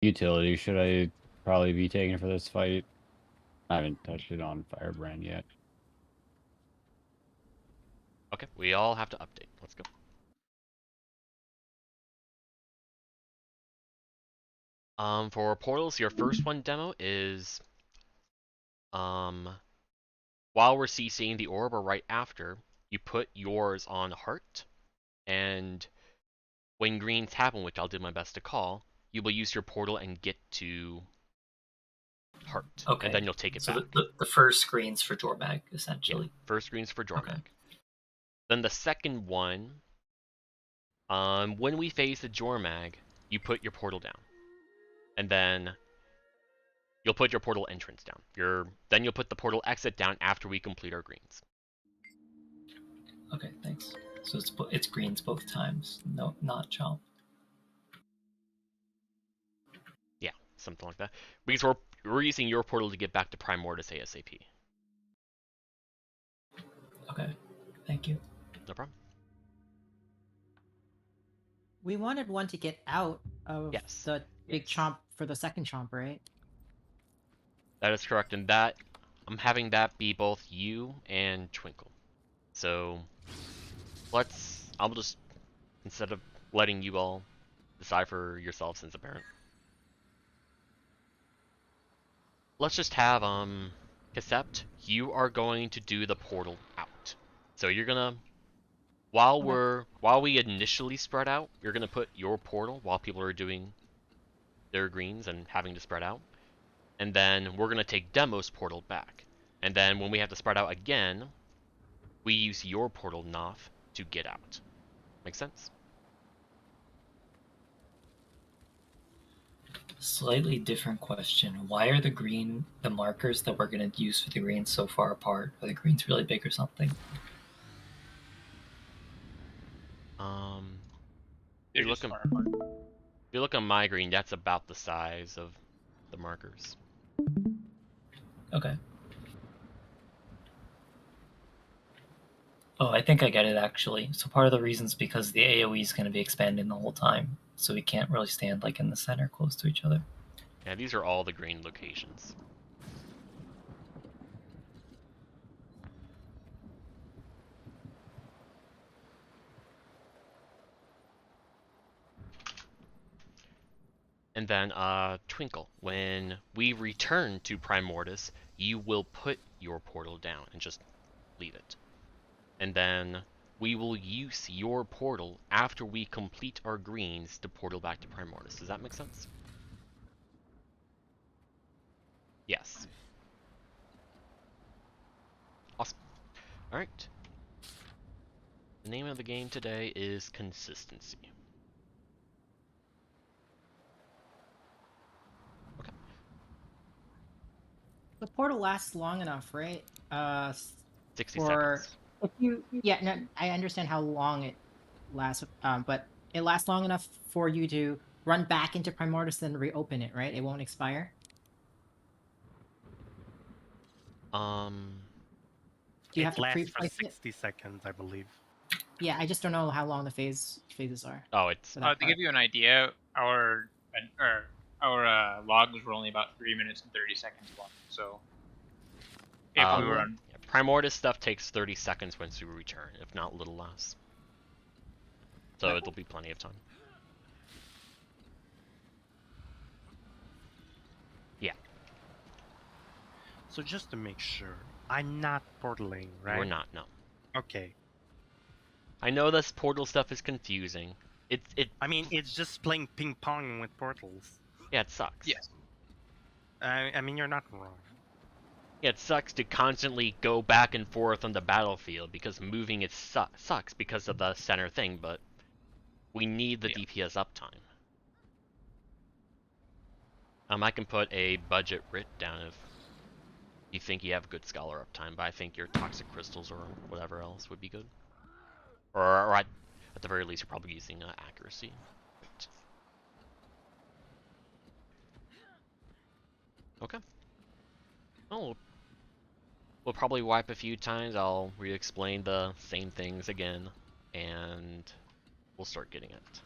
Utility should I probably be taking for this fight? I haven't touched it on Firebrand yet. Okay, we all have to update. Let's go. For portals, your first one demo is while we're CCing the orb or right after, you put yours on heart, and when greens happen, which I'll do my best to call, you will use your portal and get to heart, Okay. and then you'll take it so back. The first screen's for Jormag, essentially. Yeah, first greens for Jormag. Okay. Then the second one, when we phase the Jormag, you put your portal down, and then you'll put your portal entrance down. Then you'll put the portal exit down after we complete our greens. Okay, thanks. So it's greens both times. No, not chop. Yeah, something like that. Because we're using your portal to get back to Prime Mortis ASAP. Okay, thank you. No problem. We wanted one to get out of Yes. the big chomp for the second chomp, right? That is correct, and that I'm having that be both you and Twinkle. So I'll just, instead of letting you all decide for yourselves since apparent, let's just have Cacept, you are going to do the portal out. So you're gonna, while we initially spread out, you're gonna put your portal while people are doing their greens and having to spread out, and then we're gonna take Demo's portal back, and then when we have to spread out again, we use your portal Noth to get out. Make sense? Slightly different question. Why are the markers that we're going to use for the greens so far apart? Are the greens really big or something? If you look on my green, that's about the size of the markers. Okay. Oh, I think I get it actually. So part of the reason is because the AoE is going to be expanding the whole time, so we can't really stand like in the center close to each other. Yeah, these are all the green locations. And then, Twinkle, when we return to Prime Mortis, you will put your portal down and just leave it. And then we will use your portal after we complete our greens to portal back to Prime Mortis. Does that make sense? Yes. Awesome. Alright. The name of the game today is Consistency. Okay. The portal lasts long enough, right? 60 seconds. If you, yeah, no, I understand how long it lasts, but it lasts long enough for you to run back into Primordius and reopen it, right? It won't expire. Do you have to lasts for pre-place 60 seconds, I believe. Yeah, I just don't know how long the phases are. Oh, it's. To give you an idea, our logs were only about 3 minutes and 30 seconds long. So if we were on Primordius stuff takes 30 seconds once we return, if not a little less. So it'll be plenty of time. Yeah. So just to make sure, I'm not portaling, right? We're not, no. Okay. I know this portal stuff is confusing. I mean, it's just playing ping pong with portals. Yeah, it sucks. Yes. I mean, you're not wrong. Yeah, it sucks to constantly go back and forth on the battlefield because moving it sucks because of the center thing, but we need the DPS uptime. I can put a budget writ down if you think you have good scholar uptime, but I think your toxic crystals or whatever else would be good. Or at the very least, you're probably using accuracy. Okay. Oh, we'll probably wipe a few times. I'll re-explain the same things again, and we'll start getting it.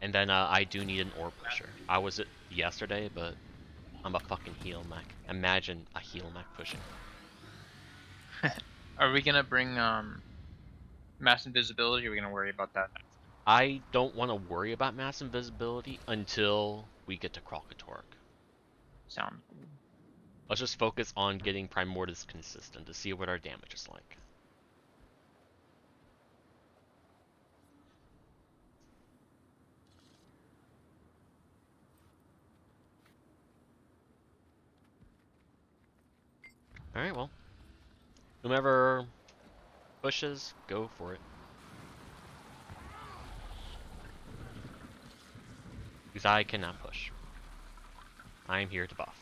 And then I do need an orb pusher. I was it yesterday, but I'm a fucking heal mech. Imagine a heal mech pushing. Are we gonna bring mass invisibility? Or are we gonna worry about that? I don't want to worry about mass invisibility until we get to Kralkatork. Sound. Let's just focus on getting Primordius consistent to see what our damage is like. Alright, well. Whomever pushes, go for it. Because I cannot push. I am here to buff.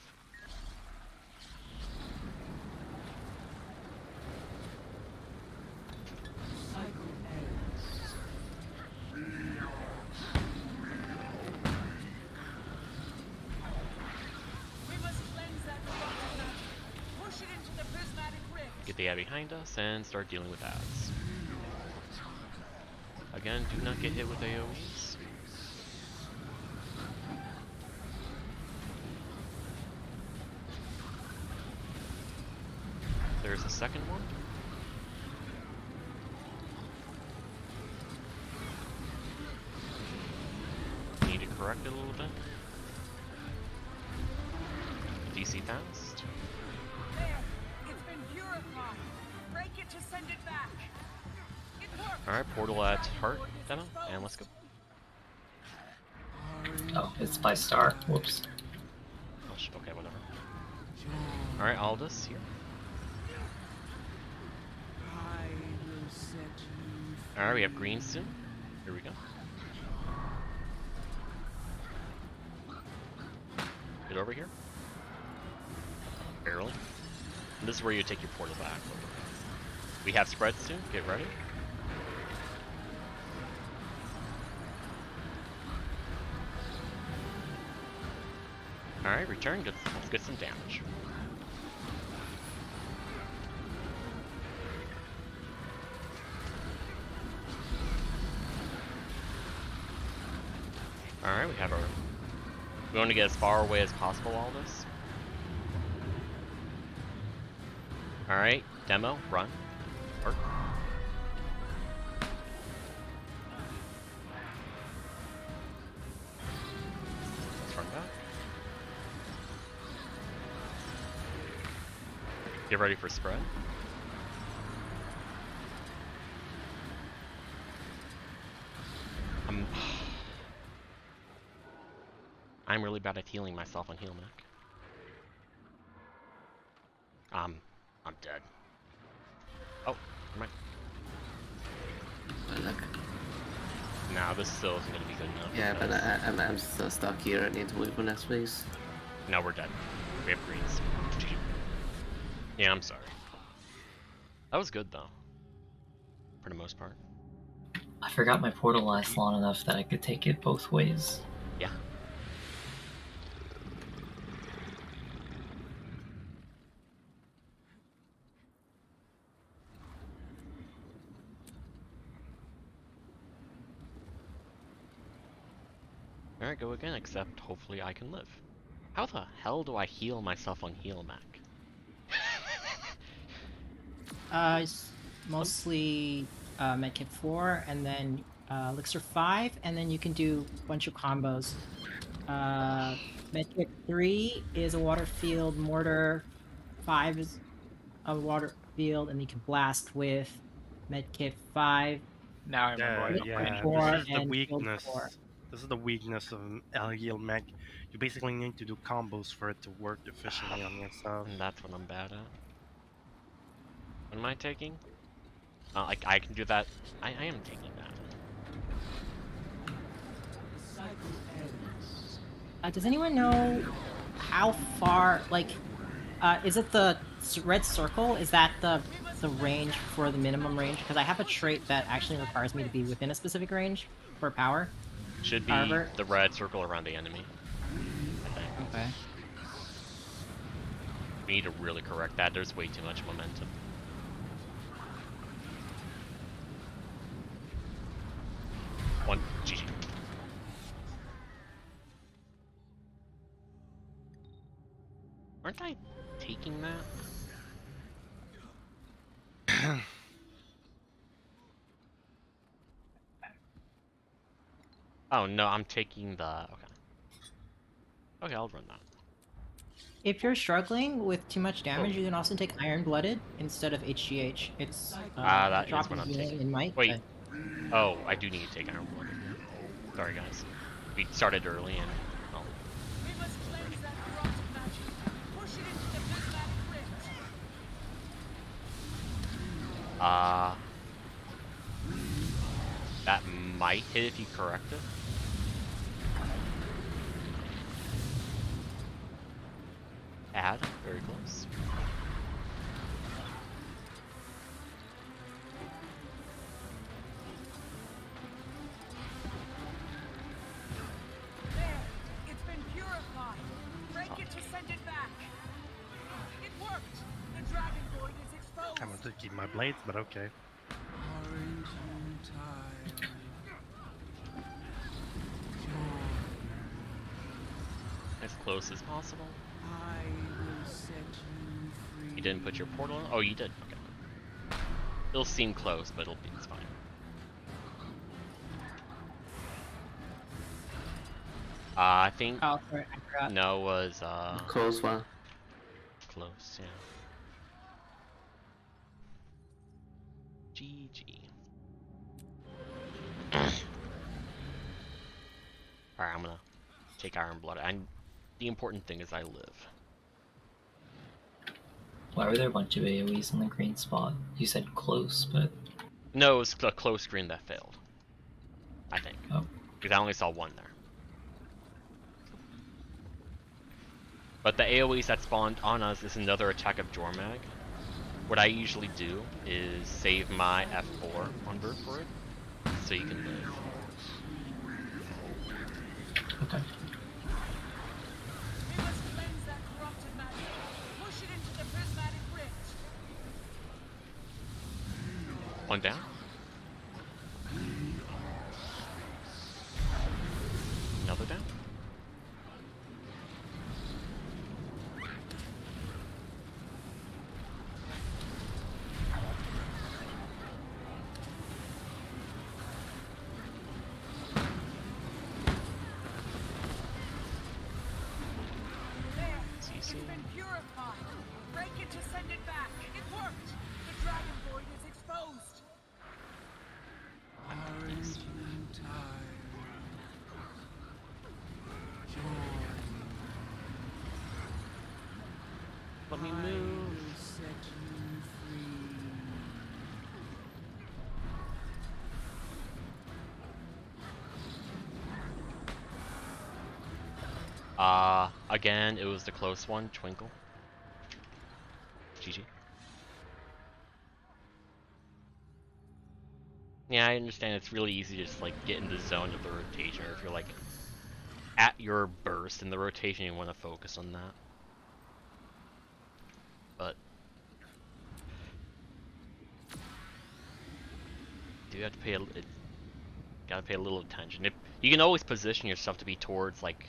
Get the ad behind us and start dealing with ads. Again, do not get hit with AoEs. There's a second one. Need to correct it a little bit. DC fast. Alright, portal at heart demo, and let's go. Oh, it's by star. Whoops. Oh, okay, whatever. Alright, Aldous here. Alright, we have green soon. Here we go. Get over here. Barely. And this is where you take your portal back. We have spread soon. Get ready. Alright, return. Let's get some damage. Alright, we have our... We want to get as far away as possible all this. Alright, demo, run. Work. Let's run back. Get ready for spread. I'm really bad at healing myself on heal mech. I'm dead. Oh, never mind. Look. Nah, this still isn't gonna be good enough. Yeah, but I'm still stuck here. I need to move my next please. No, we're dead. We have greens. Yeah, I'm sorry. That was good though. For the most part. I forgot my portal lasts long enough that I could take it both ways. Yeah. Alright, go again, except hopefully I can live. How the hell do I heal myself on heal mech? It's mostly medkit 4 and then elixir 5, and then you can do a bunch of combos. Medkit 3 is a water field, mortar 5 is a water field, and you can blast with medkit 5. Now I remember. Yeah, what this is the and shield weakness. 4. This is the weakness of Heal mech. You basically need to do combos for it to work efficiently on yourself. And that's what I'm bad at. What am I taking? I can do that. I am taking that. Does anyone know how far, like, is it the red circle? Is that the range for the minimum range? Because I have a trait that actually requires me to be within a specific range for power. Should be However, the red circle around the enemy. I think. okay. We need to really correct that. There's way too much momentum. One GG. Aren't I taking that? Oh no, I'm taking the. Okay. Okay, I'll run that. If you're struggling with too much damage, you can also take Iron Blooded instead of HGH. It's That is drop what in I'm healing taking. in might. Wait. Oh, I do need to take Iron Blood. Sorry, guys. We started early and. Oh. That might hit if you correct it. Add, very close. There, it's been purified. Break it to send it back. It worked. The dragon void is exposed. I want to keep my blades, but okay. As close as possible. I will set you free. You didn't put your portal in? Oh, you did. Okay. It'll seem close, but it's fine. I think Oh, sorry, I forgot. no was Close one. close, yeah. GG. Alright, I'm gonna take Iron Blood. And the important thing is I live. Why were there a bunch of AoEs in the green spot? You said close, but No, it was a close screen that failed. I think. Oh. Because I only saw one there. But the AoEs that spawned on us is another attack of Jormag. What I usually do is save my F4 on bird for it, so you can live. okay. We must cleanse that corrupted magic. Push it into the prismatic rift. One down. Another down. There, CC. it's been purified. Break it to send it back. It worked. The dragon void is exposed. Nice. Let me move. Again, it was the close one, Twinkle. GG. Yeah, I understand it's really easy to just like get in the zone of the rotation, or if you're like at your burst in the rotation, you want to focus on that. But you have to pay gotta pay a little attention. If you can always position yourself to be towards like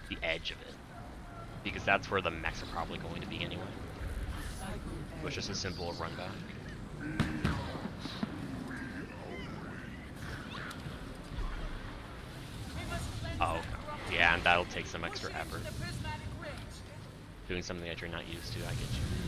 the edge of it, because that's where the mechs are probably going to be anyway. Which is a simple run back. Oh, yeah, and that'll take some extra effort. Doing something that you're not used to, I get you.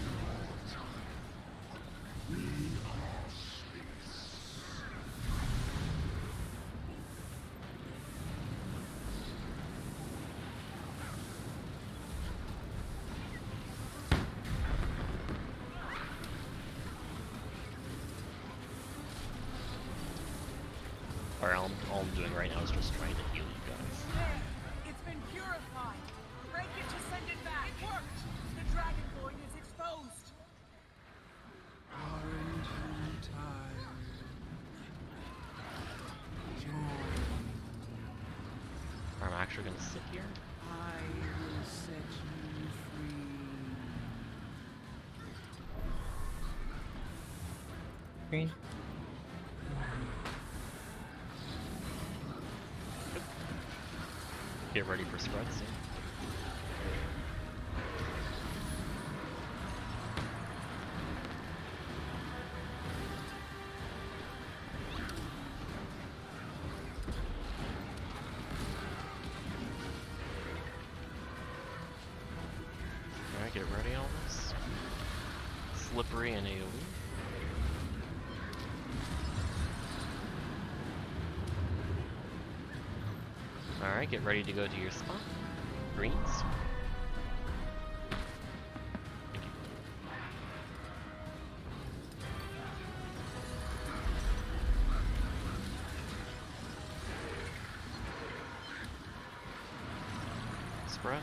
All I'm doing right now is just trying to heal you guys. It's been purified. Break it to send it back. It worked. The dragon void is exposed. Aren't you tired? I'm actually gonna sit here. I will set you free. Green. Get ready for spreads. Alright, get ready on this. Slippery and AoE. Alright, get ready to go to your spot. Greens. Spread.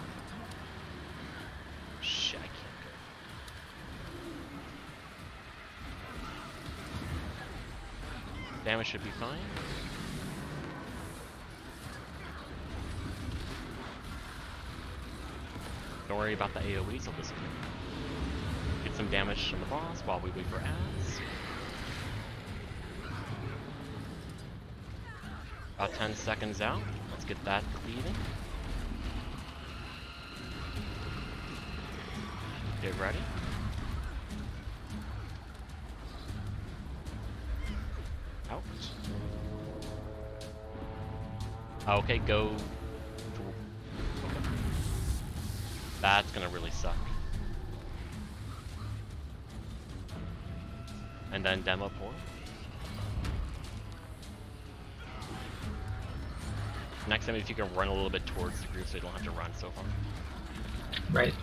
Shit, I can't go. Damage should be fine. Don't worry about the AoEs, I'll just get some damage on the boss while we wait for ads. About 10 seconds out. Let's get that bleeding. Get ready. Out. Okay, go. Okay. That's gonna really suck. And then demo port. Next time, if you can run a little bit towards the group so you don't have to run so far. Right.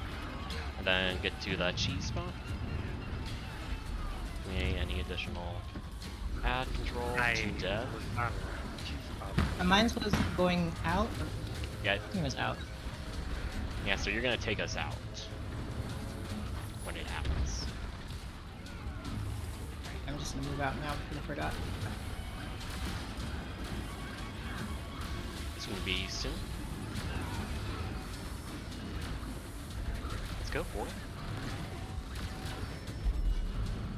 And then get to the cheese spot. Any additional ad control to death. Mine was going out. Yeah. I think it was out. Yeah, so you're gonna take us out when it happens. I'm just gonna move out now because I forgot. It's gonna be soon. Let's go for it.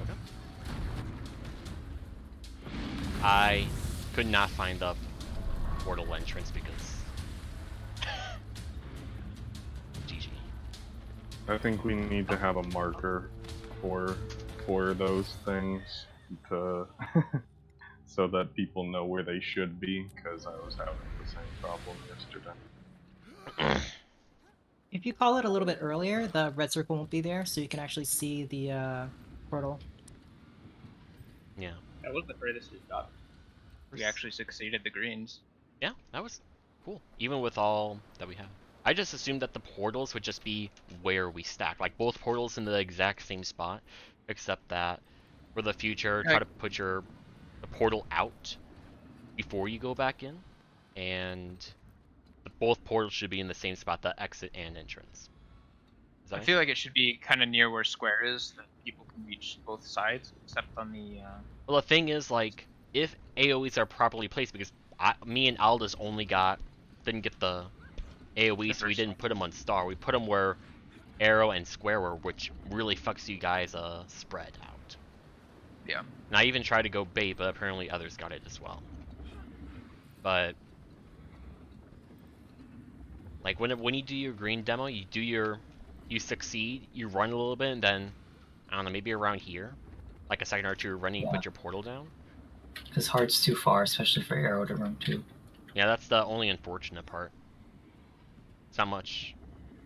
Okay. I could not find the portal entrance because GG. I think we need to have a marker for those things to so that people know where they should be, because I was having the same problem yesterday. If you call it a little bit earlier, the red circle won't be there, so you can actually see the portal. Yeah. That was the furthest we got. We actually succeeded the greens. Yeah, that was cool. Even with all that we have. I just assumed that the portals would just be where we stack. Like both portals in the exact same spot, except that for the future, try to put the portal out before you go back in, and both portals should be in the same spot, the exit and entrance. I feel like it should be kind of near where square is, that people can reach both sides, except on the... Well, the thing is, like, if AoEs are properly placed, because me and Aldous didn't get the AoE, so we didn't put them on star. We put them where arrow and square were, which really fucks you guys spread out. Yeah. And I even tried to go bait, but apparently others got it as well. But like when you do your green demo, you succeed, you run a little bit, and then I don't know, maybe around here, like a second or two running, you put your portal down. Because heart's too far, especially for arrow to run too. Yeah, that's the only unfortunate part. It's not much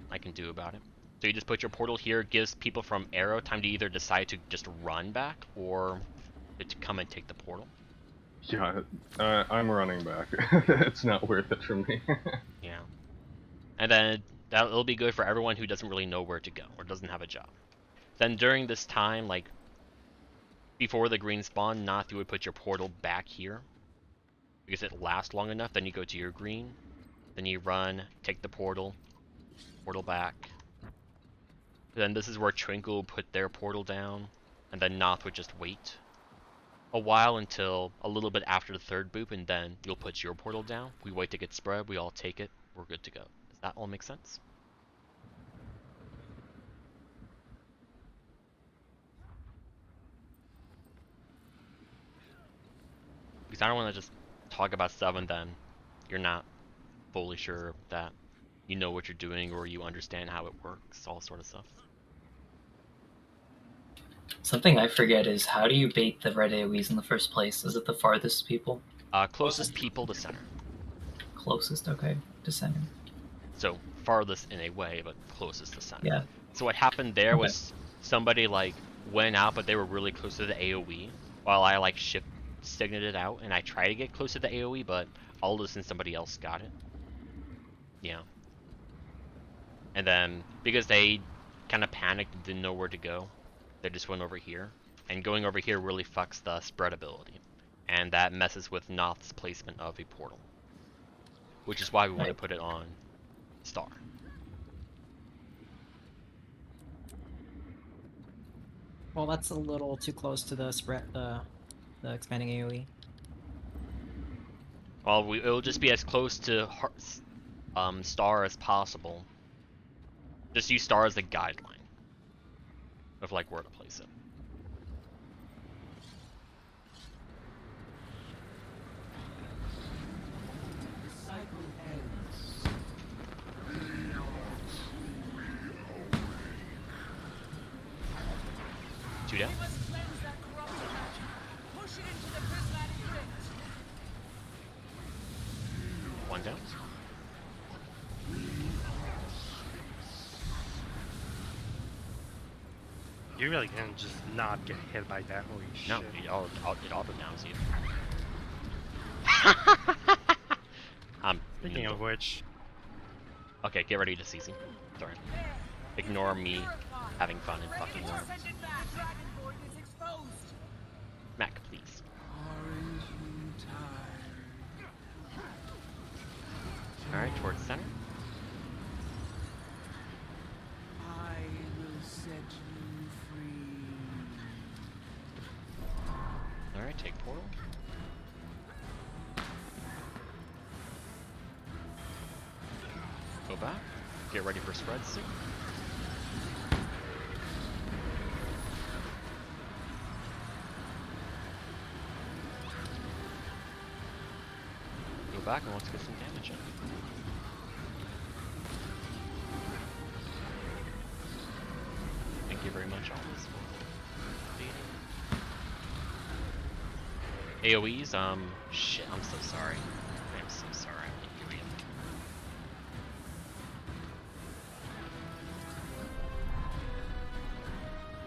I can do about it. So you just put your portal here, gives people from arrow time to either decide to just run back or to come and take the portal. Yeah, I'm running back. It's not worth it for me. Yeah. And then that'll be good for everyone who doesn't really know where to go or doesn't have a job. Then during this time, like before the green spawn, you would put your portal back here because it lasts long enough. Then you go to your green, then you run, take the portal back. Then this is where Twinkle will put their portal down, and then Noth would just wait a while until a little bit after the third boop, and then you'll put your portal down. We wait to get spread, we all take it, we're good to go. Does that all make sense? Because I don't want to just talk about stuff and then you're not fully sure that you know what you're doing or you understand how it works, all sort of stuff. Something I forget is, how do you bait the red AoEs in the first place? Is it the farthest people? Closest people to center. Closest, okay, to center. So farthest in a way, but closest to center. Yeah, So what happened there was somebody like went out, but they were really close to the AOE, while I like shift signaled it out, and I tried to get close to the AOE, but all of a sudden somebody else got it. Yeah. And then because they kind of panicked and didn't know where to go, they just went over here, and going over here really fucks the spread ability, and that messes with Noth's placement of a portal, which is why we want to put it on Star. Well, that's a little too close to the spread, the expanding AOE. Well, it'll just be as close to Star as possible. Just use Star as a guideline of like where to place it. Two down. One down. You really can just not get hit by that. Holy shit. No, it auto downs you. Speaking of which, okay, get ready to CC. Sorry. Ignore me having fun and fucking worms. Mac, please. Alright, towards center. I will set you free. Alright, take portal. Go back. Get ready for spread soon. Go back and let's get some damage in. Thank you very much, Always. AoEs, shit, I'm so sorry. I'm so sorry. I didn't hear you.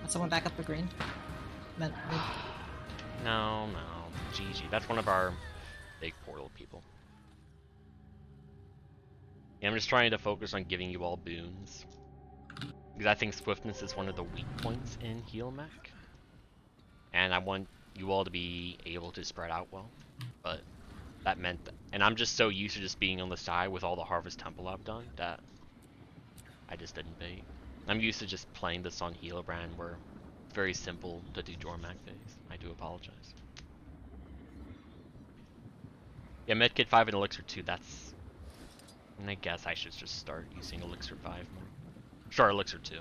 Someone back up the green. No, GG. That's one of our big portal people. Yeah, I'm just trying to focus on giving you all boons. Because I think swiftness is one of the weak points in heal mech. And I want you all to be able to spread out well. But that meant that, and I'm just so used to just being on the side with all the Harvest Temple I've done that I just didn't bait. I'm used to just playing this on Healbrand where it's very simple to do Dormac phase. I do apologize. Yeah, Medkit 5 and Elixir 2, that's... And I guess I should just start using Elixir 5 more. Sure, Elixir 2.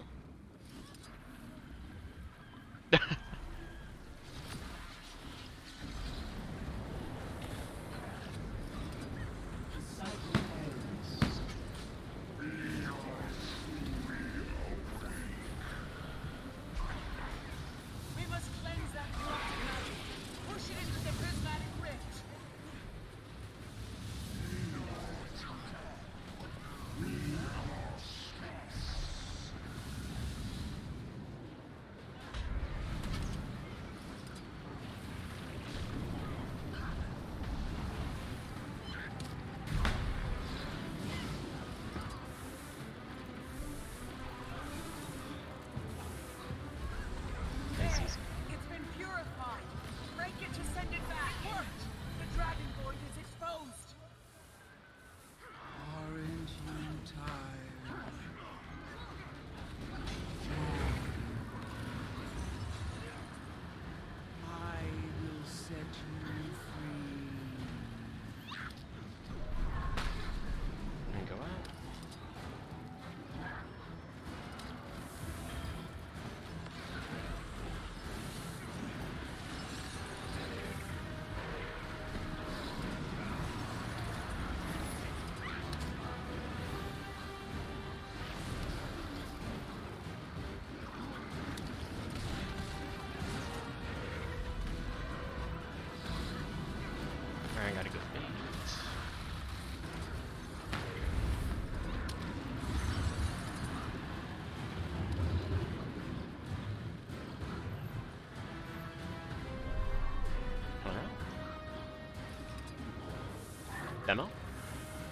Demo?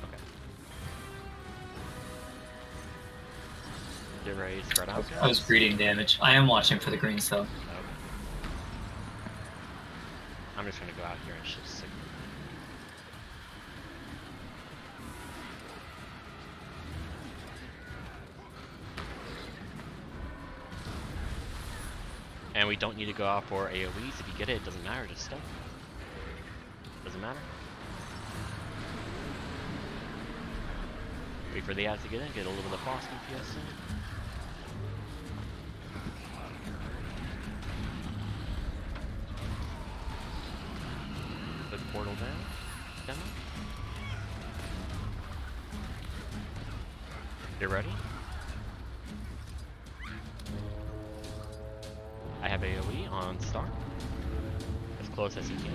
Okay. Get ready to spread out. I was greeting damage. I am watching for the greens though. Okay. I'm just gonna go out here and shift signal. And we don't need to go out for AoEs. If you get it, it doesn't matter, just stay. Doesn't matter. Wait for the ads to get in, get a little bit of frost DPS in. Put portal down. Demo. You ready? I have AoE on Star. As close as you can.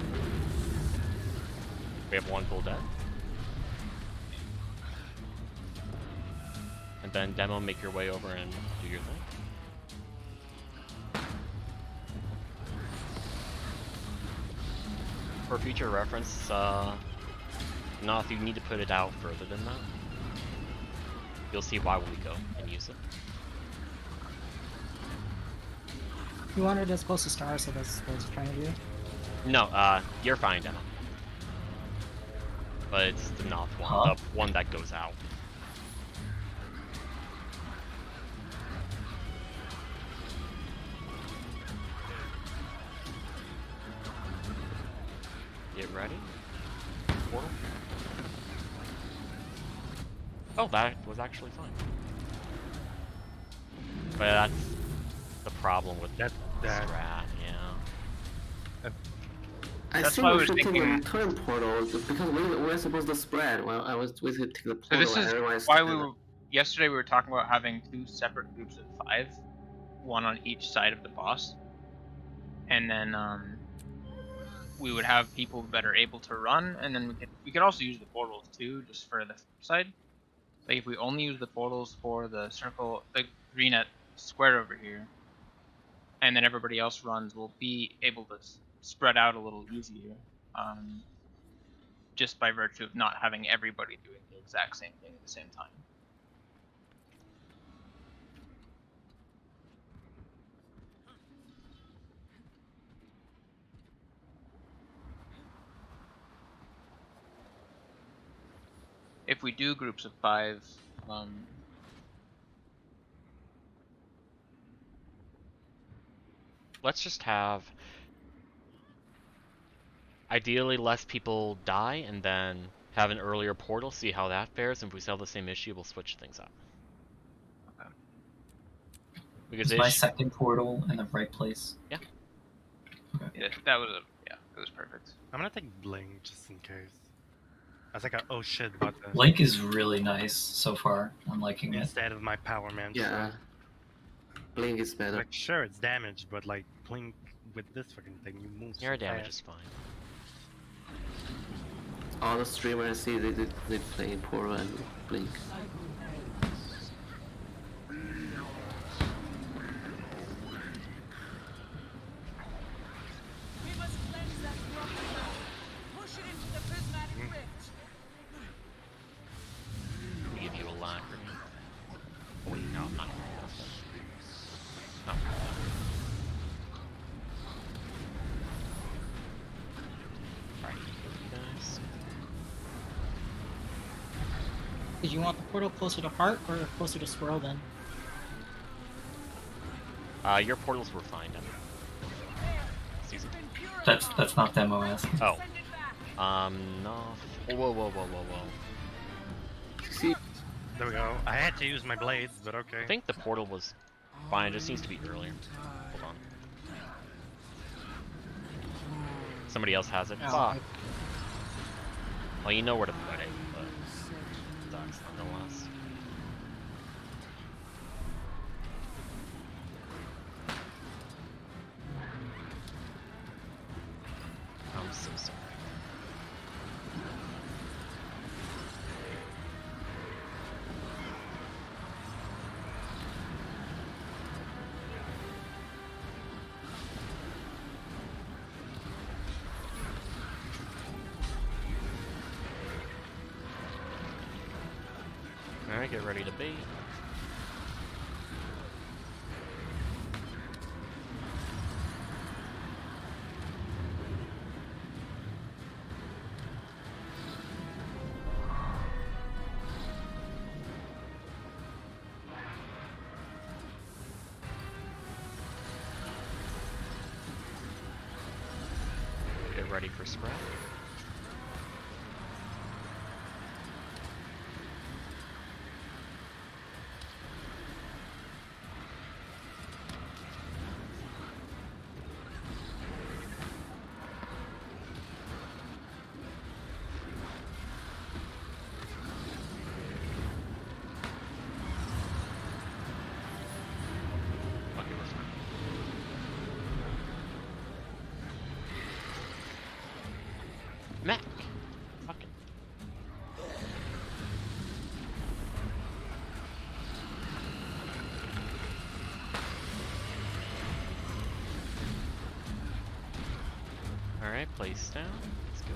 We have one full dead. And then Demo, make your way over and do your thing. For future reference, not if you need to put it out further than that. You'll see why when we go and use it. You wanted it as close to Star, so that's what I was trying to do. No, you're fine, Demo. But it's the Noth one, the one that goes out. Get ready. Portal. Oh, that was actually fine. But that's the problem with that strat, yeah. I That's think why I we was should take thinking- the turn portal because we're supposed to spread. Well, I was with it take the So portal. this and is everyone why together. we were yesterday. We were talking about having 2 separate groups of 5, one on each side of the boss, and then we would have people that are able to run, and then we could also use the portals too, just for the side. Like if we only use the portals for the circle, the green at square over here, and then everybody else runs, we'll be able to spread out a little easier. Just by virtue of not having everybody doing the exact same thing at the same time. If we do groups of 5, Let's just have ideally less people die and then have an earlier portal, see how that fares, and if we still have the same issue, we'll switch things up. Okay. Because Is my second portal in the right place? Yeah. yeah, that was it was perfect. I'm gonna take Bling just in case. I was like, oh shit button. Blink is really nice so far. I'm liking it. Instead of my Power Man. Yeah. Blink is better. Like, sure, it's damage, but like, Blink with this fucking thing, you move Your so damage fast. is fine. All the streamers I see they play portal and Blink. We must cleanse that corrupted earth. Push it into the prismatic rift. I'll give you a line for me. Oh, wait, no, I'm not. No. Alright, you guys. Did you want the portal closer to Heart or closer to Squirrel then? Your portals were fine, Demo. Excuse me. That's not demo asking. Oh. No. Whoa. See, There we go. I had to use my blades, but okay. I think the portal was fine, it just needs to be earlier. Hold on. Somebody else has it. Oh, Fuck. Well, you know where to put it, but it sucks nonetheless. I'm so sorry. Alright, get ready to bait. Get ready for spread. Mac! Fucking. Alright, place down. Let's go.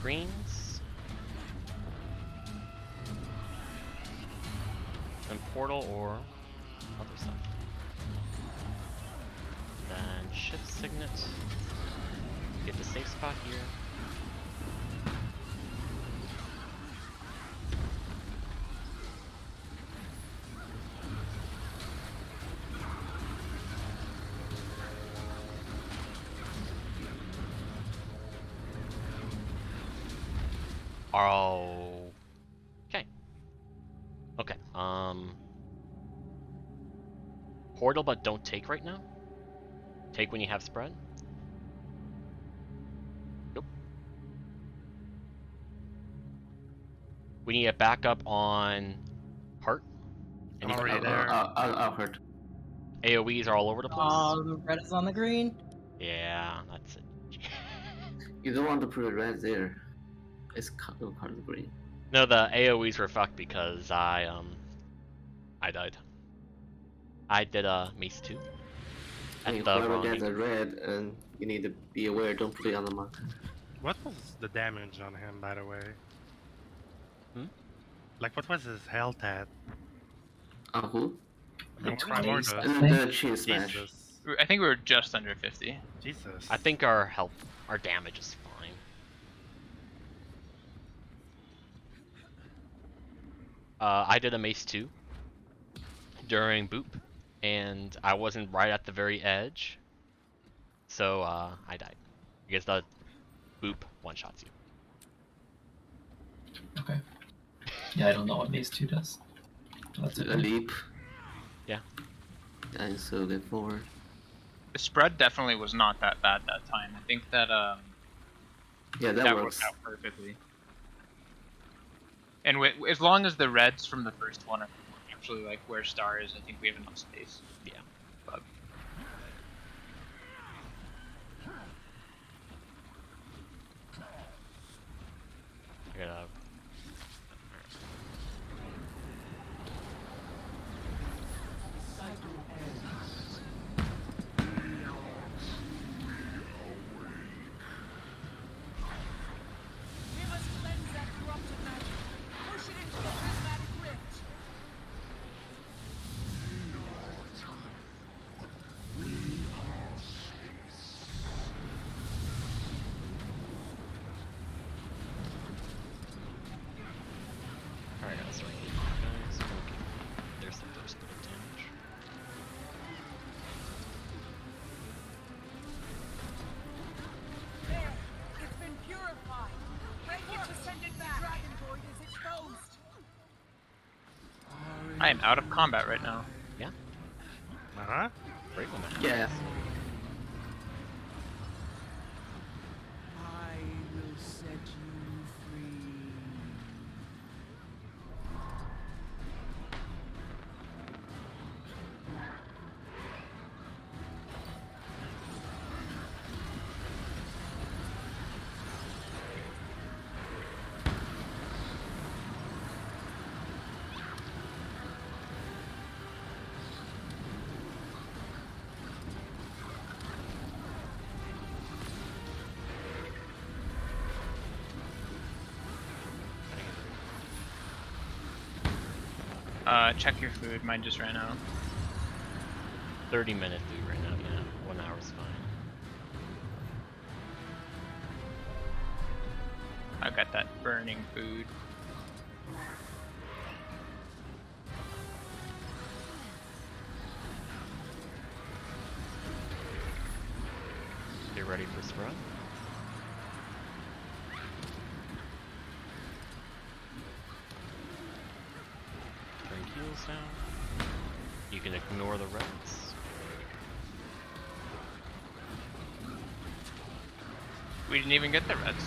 Greens. And portal or other side. Then shift signet. Get the safe spot here. Oh. Okay. Okay. Portal, but don't take right now. Take when you have spread. Nope. We need a backup on heart. I'm Anybody? already there. I'll hurt. AoEs are all over the place. Oh, the red is on the green. Yeah, that's it. You don't want to put a red there. It's part of the green. No, the AoEs were fucked because I died. I did a mace 2. And At the whoever wrong gets a angle. red, and you need to be aware. Don't put it on the marker. What was the damage on him, by the way? Hmm? Like, what was his health at? Who? The Like Warlord 20s, does. I think. The chin smash. Jesus. I think we were just under 50. Jesus. I think our damage is fine. I did a mace 2 during boop, and I wasn't right at the very edge, so I died because the boop one-shots you. Okay. Yeah, I don't know what Maze 2 does. That's A it. leap. Yeah. And so get forward. The spread definitely was not that bad that time. I think that Yeah, that that works. worked out perfectly. And as long as the reds from the first one are actually like where star is, I think we have enough space. Yeah. But I gotta. We must cleanse that corrupted magic. Push it into the prismatic rift. Alright, that's right. Guys, okay. There's the first bit of damage. There, it's been purified. Break it to send it back. Dragon Void is exposed. I am out of combat right now. Yeah, Uh-huh. great moment. Yeah. I will set you free. Check your food. Mine just ran out. 30-minute food right now. Yeah, 1 hour's fine. I got that burning food. Get ready for spread. Bring heals down. You can ignore the reds. We didn't even get the reds.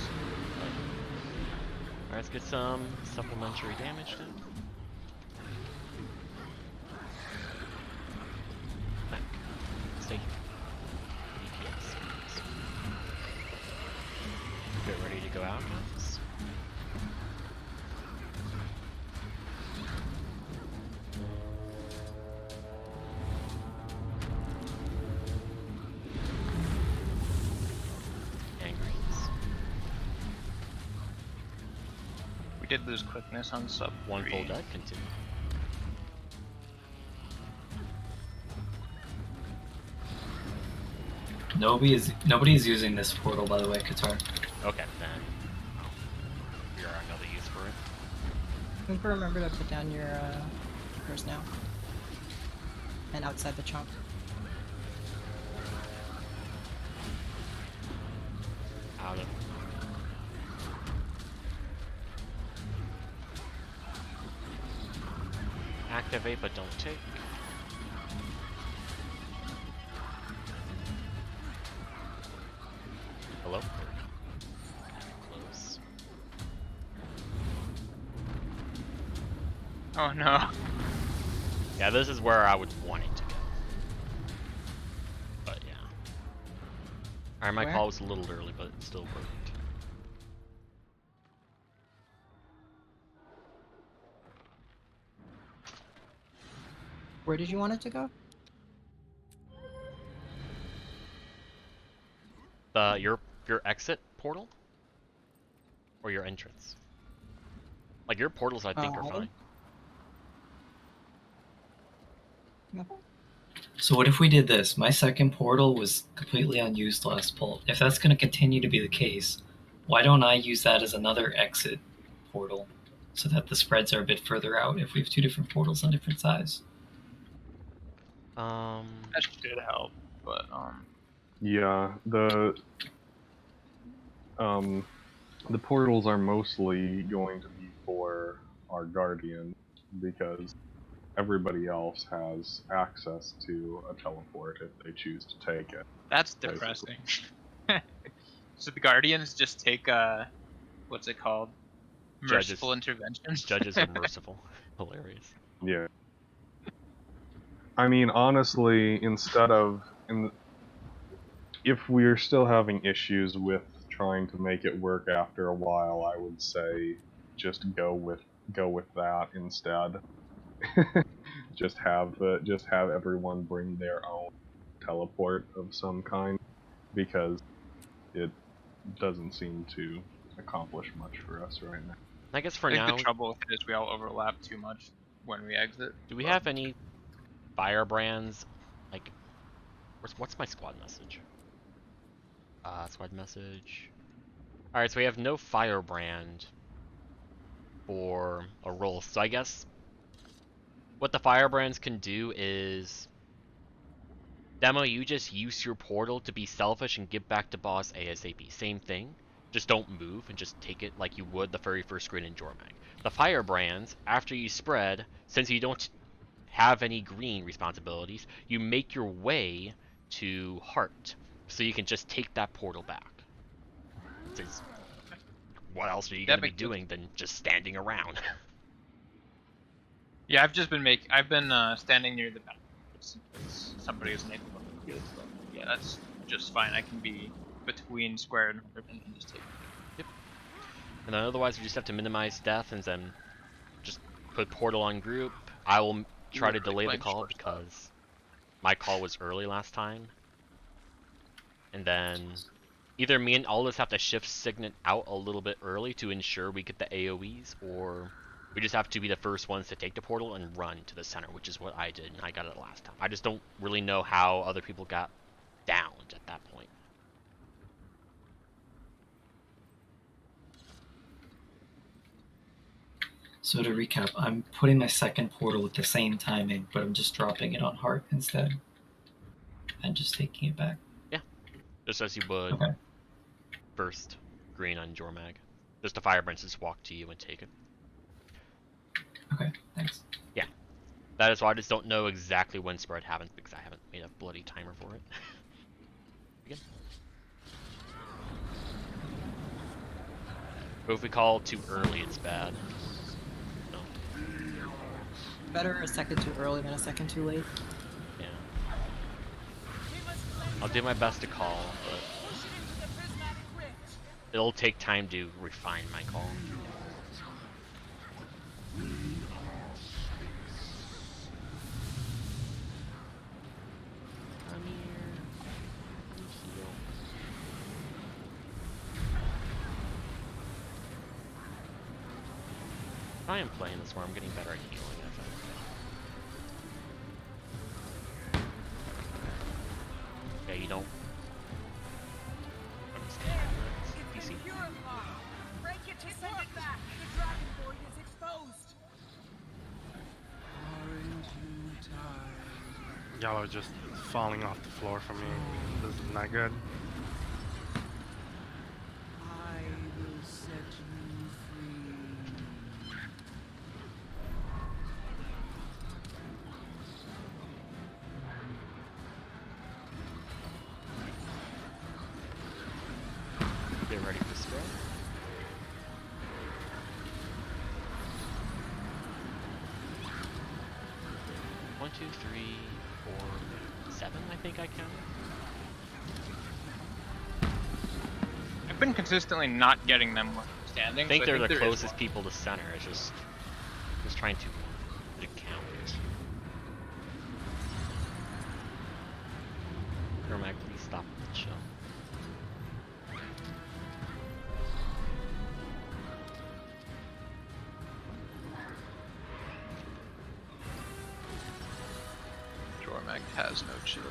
Alright, let's get some supplementary damage down. Back. Stay here. DPS. Get ready to go out, guys. We did lose quickness on sub. One 3. full deck, continue. Nobody is using this portal, by the way, Qatar. Okay, then. Figure out another use for it. Remember to put down your keepers now. And outside the chunk. Out of. Activate, but don't take. Hello? Close. Oh no. Yeah, this is where I would want it to go. But yeah. Alright, my Where? call was a little early, but it still worked. Where did you want it to go? Your exit portal? Or your entrance? Like your portals I think are fine. Nothing. So what if we did this? My second portal was completely unused last pull. If that's going to continue to be the case, why don't I use that as another exit portal so that the spreads are a bit further out if we have 2 different portals on different size? That should help, but Yeah, the portals are mostly going to be for our guardian because everybody else has access to a teleport if they choose to take it. that's depressing. So the guardians just take what's it called? Merciful interventions. Judges are merciful. Hilarious. Yeah. I mean, honestly, if we're still having issues with trying to make it work after a while, I would say just go with that instead. just have everyone bring their own teleport of some kind, because it doesn't seem to accomplish much for us right now. I guess for I think now, the trouble with it is we all overlap too much when we exit. do we have any firebrands? Like, what's my squad message? Squad message. Alright, so we have no firebrand for a role. So I guess what the firebrands can do is, Demo, you just use your portal to be selfish and give back to boss ASAP. Same thing. Just don't move and just take it like you would the very first screen in Jormag. The firebrands, after you spread, since you don't have any green responsibilities, you make your way to Heart. So you can just take that portal back. Since what else are you going to be doing than just standing around? Yeah, I've been standing near the back. Somebody isn't able to do it, so yeah, that's just fine. I can be between square and ribbon and just take it. Yep. And then otherwise we just have to minimize death and then just put portal on group. I will try to delay the call because my call was early last time. And then either me and Aldous have to shift Signet out a little bit early to ensure we get the AoEs, or We just have to be the first ones to take the portal and run to the center, which is what I did, and I got it last time. I just don't really know how other people got downed at that point. So to recap, I'm putting my second portal with the same timing, but I'm just dropping it on Heart instead. And just taking it back. Yeah. Just as you would Okay. first green on Jormag. Just the Firebrands just walk to you and take it. Okay, thanks. Yeah. That is why I just don't know exactly when spread happens, because I haven't made a bloody timer for it. Again. But if we call too early, it's bad. No. Better a second too early than a second too late. Yeah. I'll do my best to call, but it'll take time to refine my call. Come here. Heal. I am playing this where I'm getting better at healing, I think. Yeah, you don't. I'm just kidding. It's been purified. Break it to send it back. The dragon void is exposed. Aren't you tired? Y'all are just falling off the floor for me. This is not good. I will set you free. Get ready for spread. One, two, three, 4, 7, I think I counted. I've been consistently not getting them standing. I think so they're the there is closest one. people to center. It's just trying to count. Ermac, please stop the show. Jormag has no chill.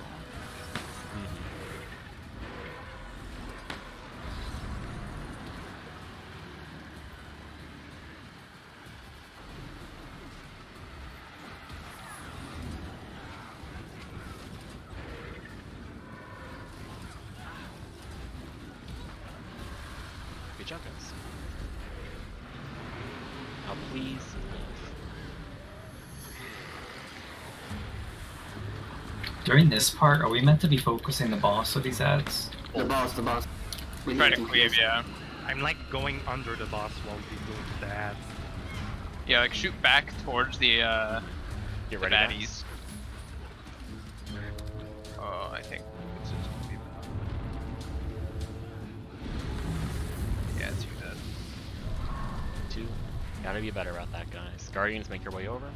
Good job, guys. Now please live. During this part, are we meant to be focusing the boss of these ads? The boss. We Try need to cleave, yeah. I'm like going under the boss while we doing that. Yeah, like shoot back towards the Get the ready, baddies. guys. Oh, I think this is gonna be bad. Yeah, it's you dead. 2. Gotta be better about that, guys. Guardians, make your way over.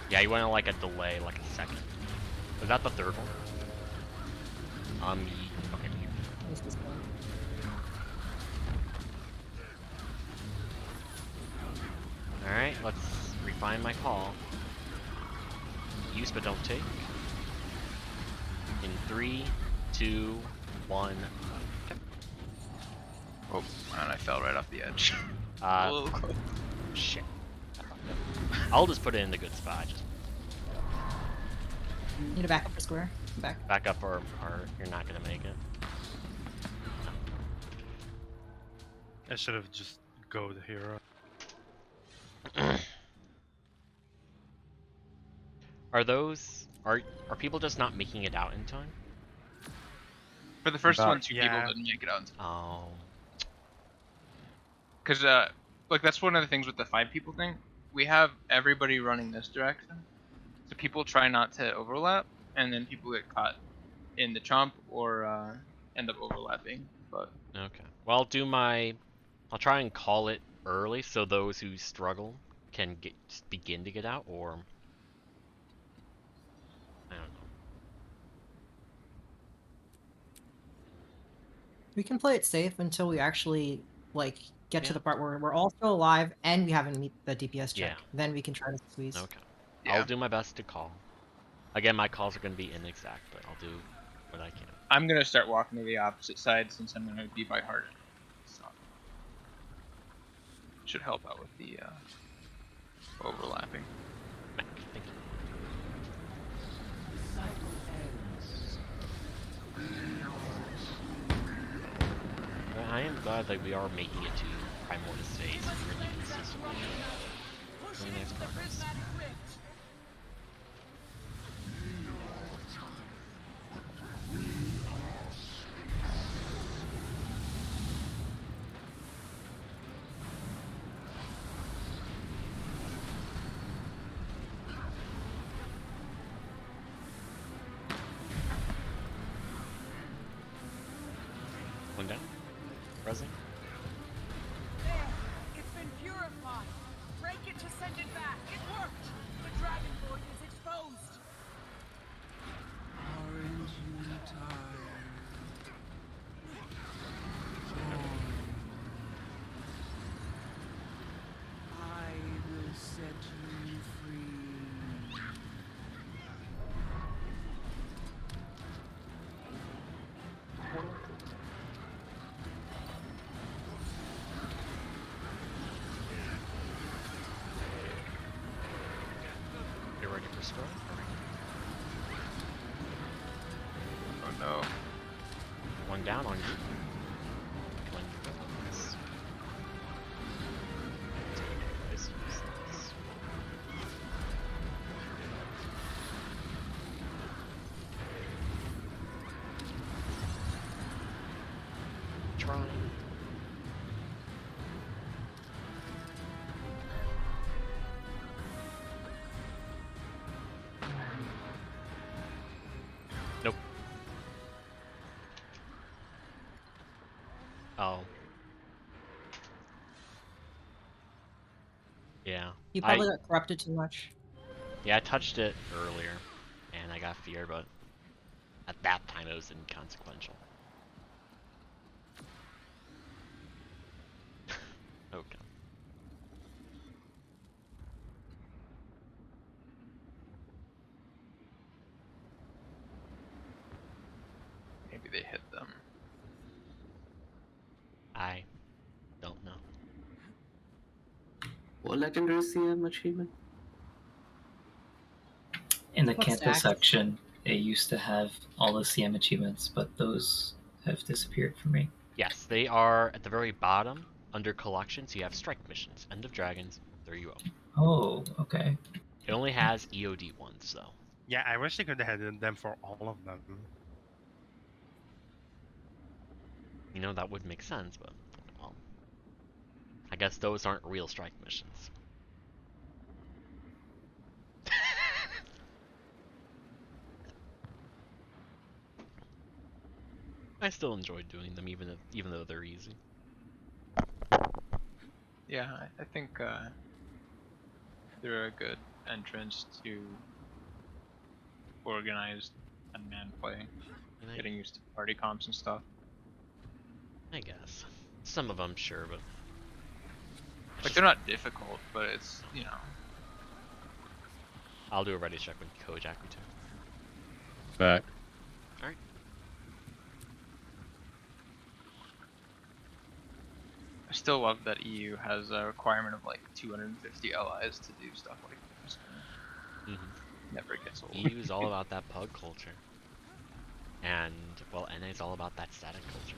Yeah, you want like a delay, like a second. Was that the third one? Okay. What's this one? Alright, let's refine my call. Use but don't take. In 3, 2, 1. Okay. Oh, man, I fell right off the edge. Uh, shit. I'll just put it in the good spot. Just Need a backup for square? Back. back up or you're not gonna make it. I should have just go the hero. Are people just not making it out in time? For the first About- one, 2 people yeah. didn't make it out. Oh. Because, like, that's one of the things with the 5 people thing. We have everybody running this direction. So people try not to overlap, and then people get caught in the chomp or end up overlapping. but Okay. Well, I'll try and call it early so those who struggle can begin to get out, or I don't know. We can play it safe until we actually like get to Yeah. the part where we're all still alive and we haven't meet the DPS check. Yeah. Then we can try to squeeze. Okay. yeah. I'll do my best to call. Again, my calls are going to be inexact, but I'll do what I can. I'm gonna start walking to the opposite side since I'm gonna be by heart. So should help out with the overlapping. Thank you. But I am glad that we are making it to Primordial States really consistently. Really nice progress. One down. Pressing. There, it's been purified. Break it to send it back. It worked. The dragon void is exposed. Aren't you tired? I will set you free. You're ready for scroll? Oh no. One down on you. One goes. This is this. Trying. Nope. Oh. Yeah. You probably got corrupted too much. Yeah, I touched it earlier, and I got feared, but at that time it was inconsequential. Okay. Maybe they hit them. I don't know. What legendary CM achievement? In the What's campus that? section, it used to have all the CM achievements, but those have disappeared for me. Yes, they are at the very bottom under collections. You have strike missions, End of Dragons. There you go. Oh, okay. It only has EOD ones though. Yeah, I wish they could have had them for all of them. You know, that would make sense, but well, I guess those aren't real strike missions. I still enjoy doing them, even though they're easy. Yeah, I think they're a good entrance to organized unmanned play. And Getting used to party comps and stuff. I guess some of them, sure, but Like they're not difficult, but it's I'll do a ready check with CoJack return. Back. All right. I still love that EU has a requirement of like 250 allies to do stuff like this. Never gets old. EU is all about that pug culture, and well, NA is all about that static culture.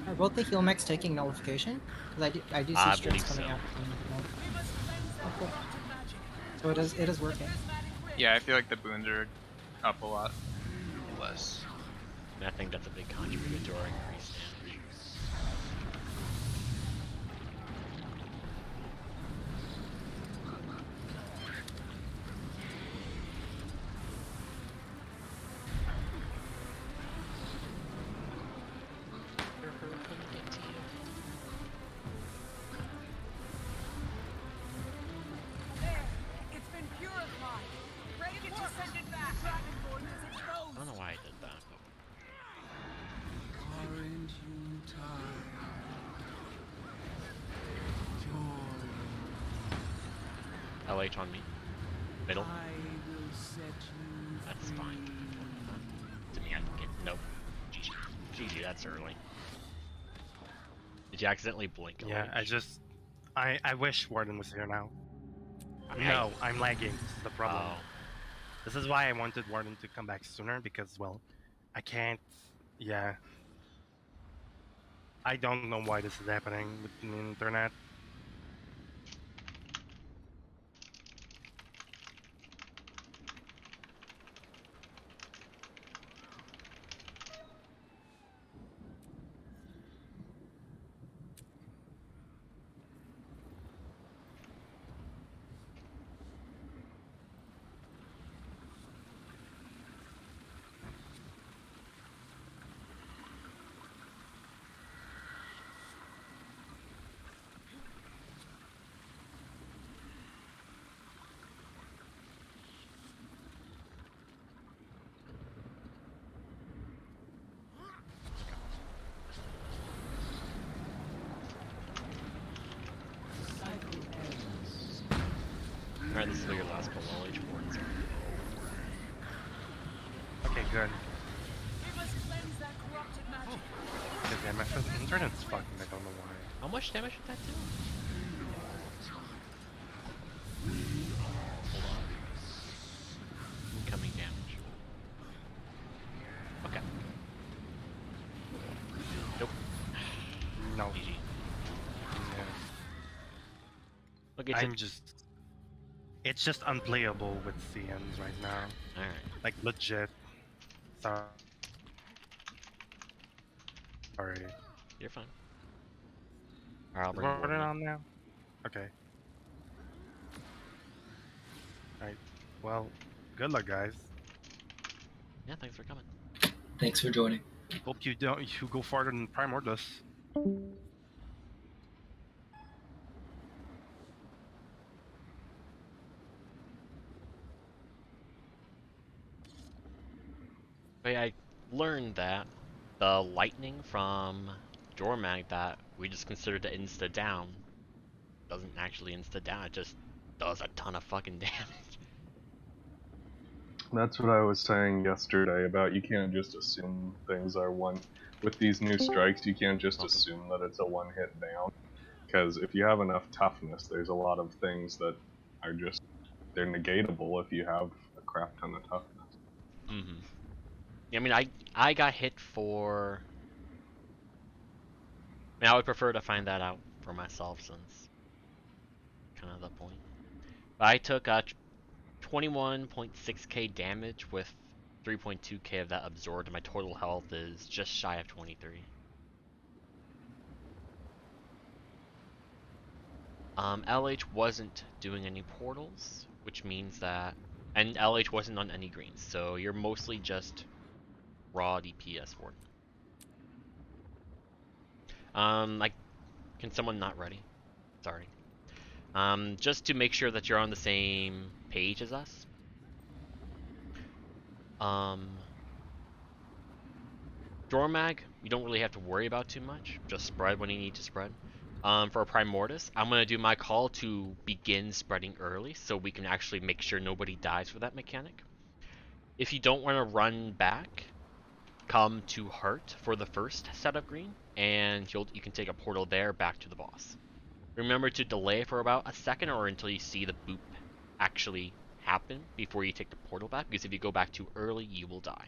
Are both the heal mechs taking nullification? Because I do see I strips believe coming so. out. Oh, cool. So it is working. Yeah, I feel like the boons are up a lot less. And I think that's a big contributor to our increased damage. LH on me. Middle. I will set you That's free. fine. To me, I can get nope. GG. GG, that's early. Did you accidentally blink? Yeah, LH? I wish Warden was here now. I- No, I'm lagging. This is the problem. Oh. This is why I wanted Warden to come back sooner because, well, I can't. Yeah. I don't know why this is happening with the internet. Alright, this is your last pull. LH Warden's on. Okay, good. We must cleanse that corrupted magic. Because yeah, my internet's fucking. I don't know why. How much damage did that do? Hold on. Incoming damage. Okay. Nope. No. GG. Yeah. Okay, I'm just. It's just unplayable with CMs right now. Alright. Like legit. Sorry. You're fine. Alright, I'll Is bring Warden Warden in. on now? Okay. Alright. Well, good luck, guys. Yeah, thanks for coming. Thanks for joining. Hope you go farther than Primordus. But yeah, I learned that the lightning from Dormag that we just considered to insta down doesn't actually insta down, it just does a ton of fucking damage. That's what I was saying yesterday about you can't just assume things are one. With these new strikes, you can't just Welcome. assume that it's a one hit down. Because if you have enough toughness, there's a lot of things that are just, they're negatable if you have a crap ton of toughness. Mm-hmm. I mean, I got hit for... I mean, I would prefer to find that out for myself since kind of the point. But I took 21.6k damage with 3.2k of that absorbed, and my total health is just shy of 23. LH wasn't doing any portals, which means that... And LH wasn't on any greens, so you're mostly just raw DPS Warden. Can someone not ready? Sorry. Just to make sure that you're on the same page as us. Dormag, you don't really have to worry about too much. Just spread when you need to spread. For Primordus, I'm going to do my call to begin spreading early so we can actually make sure nobody dies for that mechanic. If you don't want to run back, come to Heart for the first set of green, and you can take a portal there back to the boss. Remember to delay for about a second or until you see the boop actually happen before you take the portal back, because if you go back too early, you will die.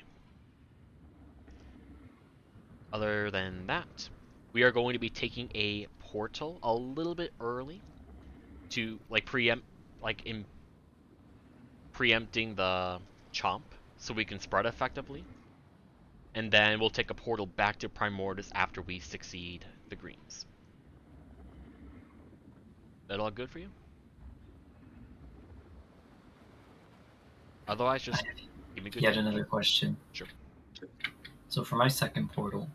Other than that, we are going to be taking a portal a little bit early to preempting the chomp so we can spread effectively. And then we'll take a portal back to Primordus after we succeed the greens. That all good for you? Otherwise, just give me good Yet damage. another question. Sure. So for my second portal,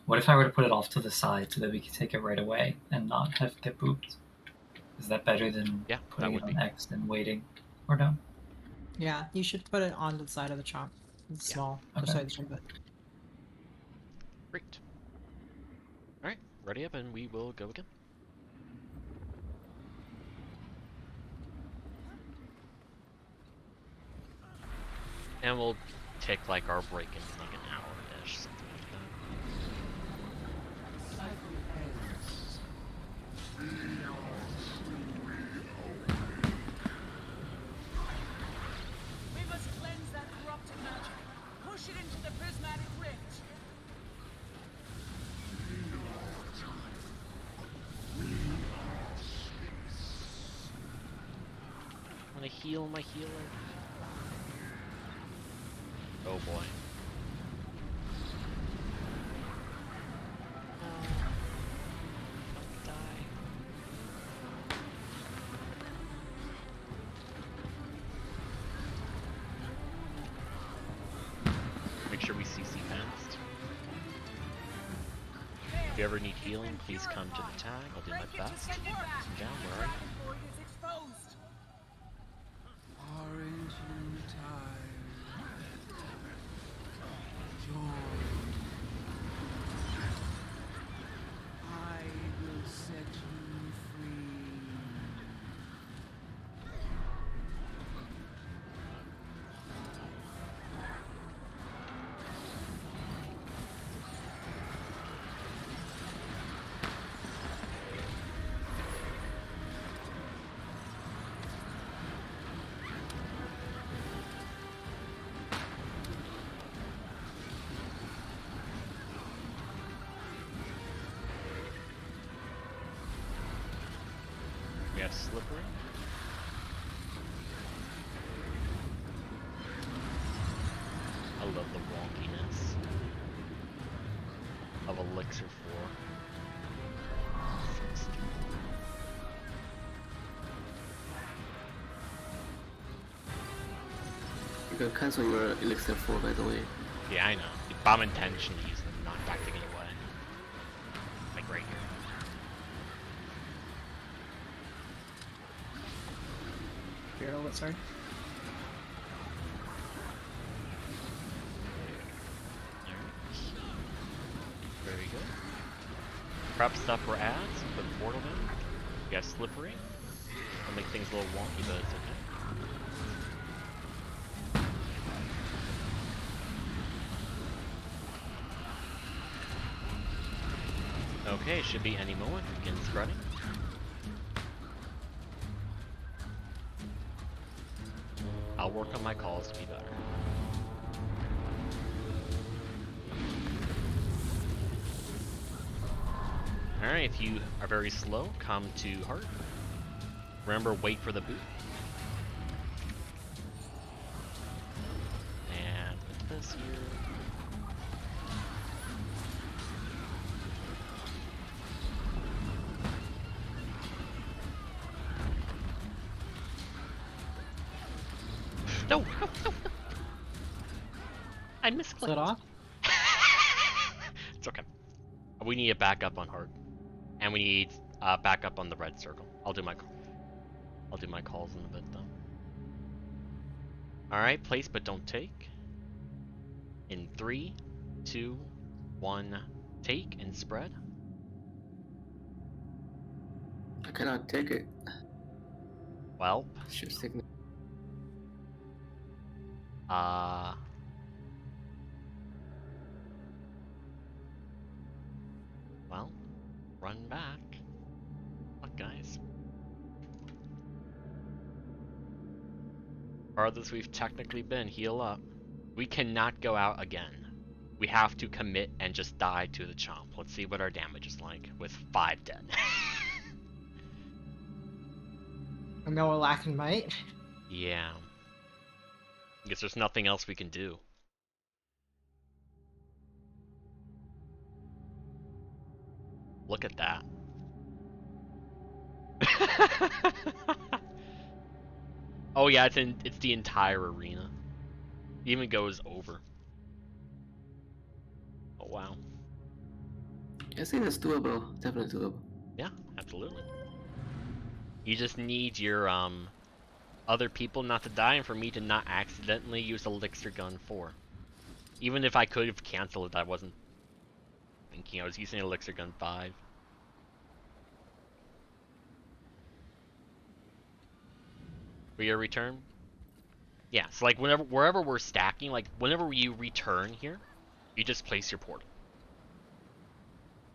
what if I were to put it off to the side so that we could take it right away and not have it get booped? Is that better than putting it on X and waiting? Or no? Yeah, you should put it on the side of the chomp. It's small. Okay. Beside the chomp. Great. Alright, ready up and we will go again. And we'll take like our break in like an hour-ish, something like that. We must cleanse that corrupted magic. Push it into the prismatic rift. I wanna heal my healer. Oh boy. No. Don't die. Make sure we CC fast. If you ever need healing, please come to the tag. I'll do my best. Down, where are you? Void is exposed. Aren't you tired? Joy. I will set you free. We have Slippery. I love the wonkiness of Elixir 4. So stupid. You can cancel your Elixir 4, by the way. Yeah, I know. I'm intentionally using them, not backing it away. Like right here. Hero, what, sorry? Very good. Prep stuff for ads, put portal in. You got Slippery. It'll make things a little wonky, but it's okay. Okay, should be any moment. Begin spreading. I'll work on my calls to be better. Alright, if you are very slow, come to Heart. Remember, wait for the boot. And with this here... No, no, no, no. I misclicked. Is it off? It's okay. We need a backup on Heart. And we need backup on the red circle. I'll do my calls in a bit though. Alright, place but don't take. In 3, 2, 1, take and spread. I cannot take it. Well. Should signal. Well, run back. Look, guys. Farthest we've technically been, heal up. We cannot go out again. We have to commit and just die to the chomp. Let's see what our damage is like with 5 dead. I know we're lacking might. Yeah. Guess there's nothing else we can do. Look at that. Oh yeah, it's the entire arena. It even goes over. Oh wow. I think it's doable. Definitely doable. Yeah, absolutely. You just need your other people not to die and for me to not accidentally use Elixir Gun 4. Even if I could have canceled it, I wasn't thinking. I was using Elixir Gun 5. For your return? Yeah, so like wherever we're stacking, like whenever you return here, you just place your portal.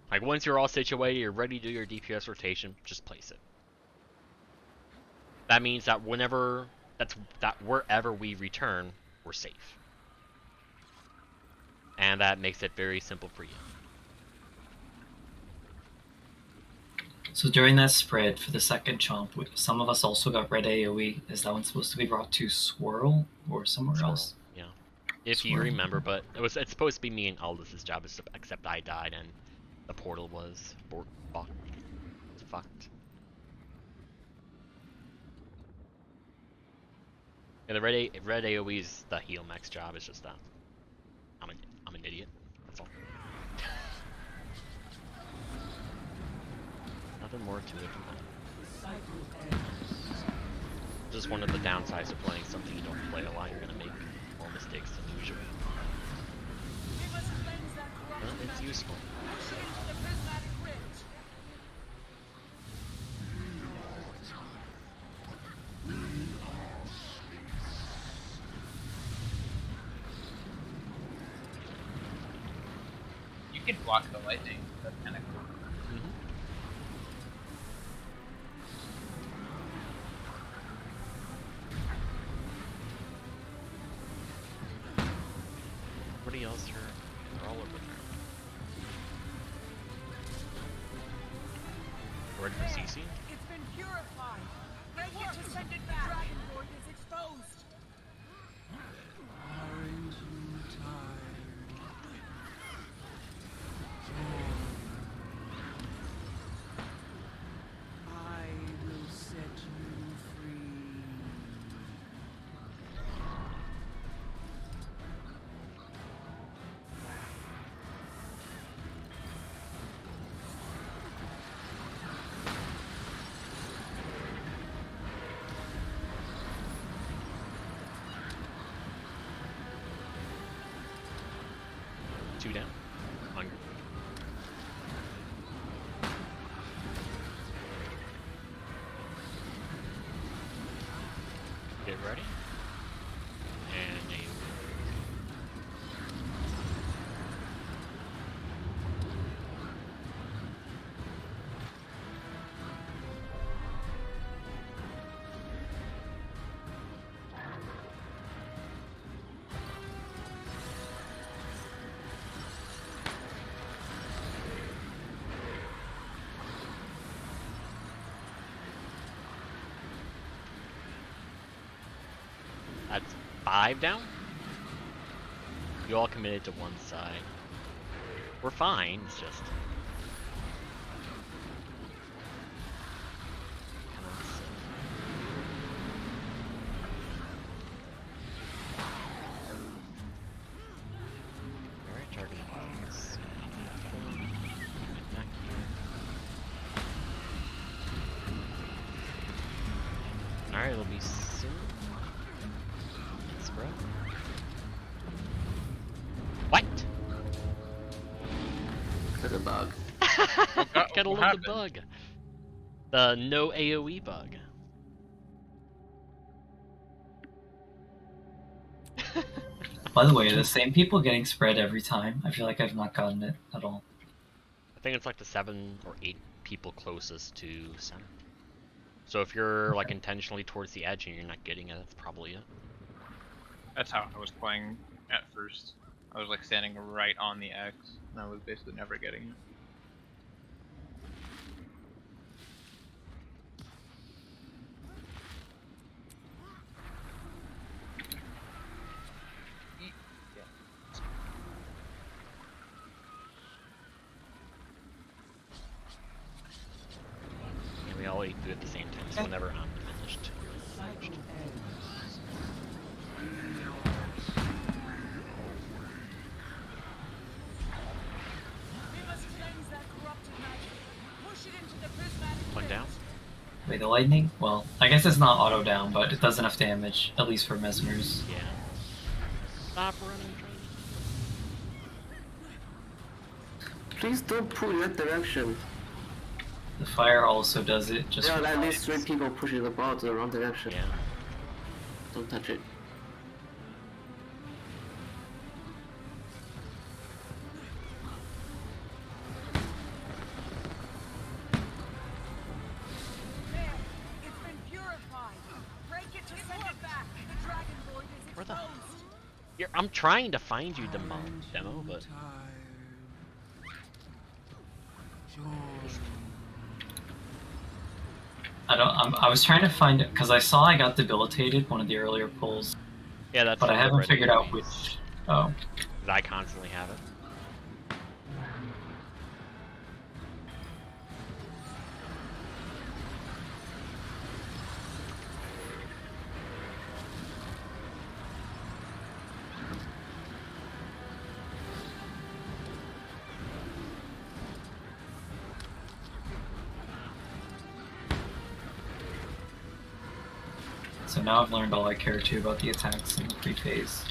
Like once you're all situated, you're ready to do your DPS rotation, just place it. That means that wherever we return, we're safe. And that makes it very simple for you. So during that spread for the second chomp, some of us also got red AoE. Is that one supposed to be brought to Swirl or somewhere else? Yeah. If you remember, but it's supposed to be me and Aldous' job, except I died and the portal was fucked. Yeah, the red AoE is the heal max job. It's just that I'm an idiot. That's all. Nothing more to it than that. Just one of the downsides of playing something you don't play a lot. You're gonna make more mistakes than usual. But it's useful. You can block the lightning. That's kind of cool. Everybody else are all over there. Ready for CC? It's been purified. Break it to send it back. Dragon Void is exposed. Aren't you tired? I will set you free. Two down. Hunger. Get ready. And aim. That's 5 down. You all committed to one side. We're fine, it's just... Alright, targeting box. Back here. Alright, it'll be soon. Bro. What? There's a bug. Gotta love the bug. The no AoE bug. By the way, are the same people getting spread every time? I feel like I've not gotten it at all. I think it's like the 7 or 8 people closest to center. So if you're like intentionally towards the edge and you're not getting it, that's probably it. That's how I was playing at first. I was like standing right on the X, and I was basically never getting it. And we all eat food at the same time, so whenever I'm finished. One down. Wait, the lightning? Well, I guess it's not auto down, but it does enough damage, at least for mesmers. Yeah. Stop running, Please don't pull in that direction. The fire also does it, just There for are at least 3 people pushing the ball to the wrong direction. Yeah. Don't touch it. I'm trying to find you demo, but I was trying to find it because I saw I got debilitated one of the earlier pulls, yeah, that's. but I from the haven't red figured out enemies. which. Oh, 'Cause I constantly have it. so now I've learned all I care to about the attacks in the pre-phase.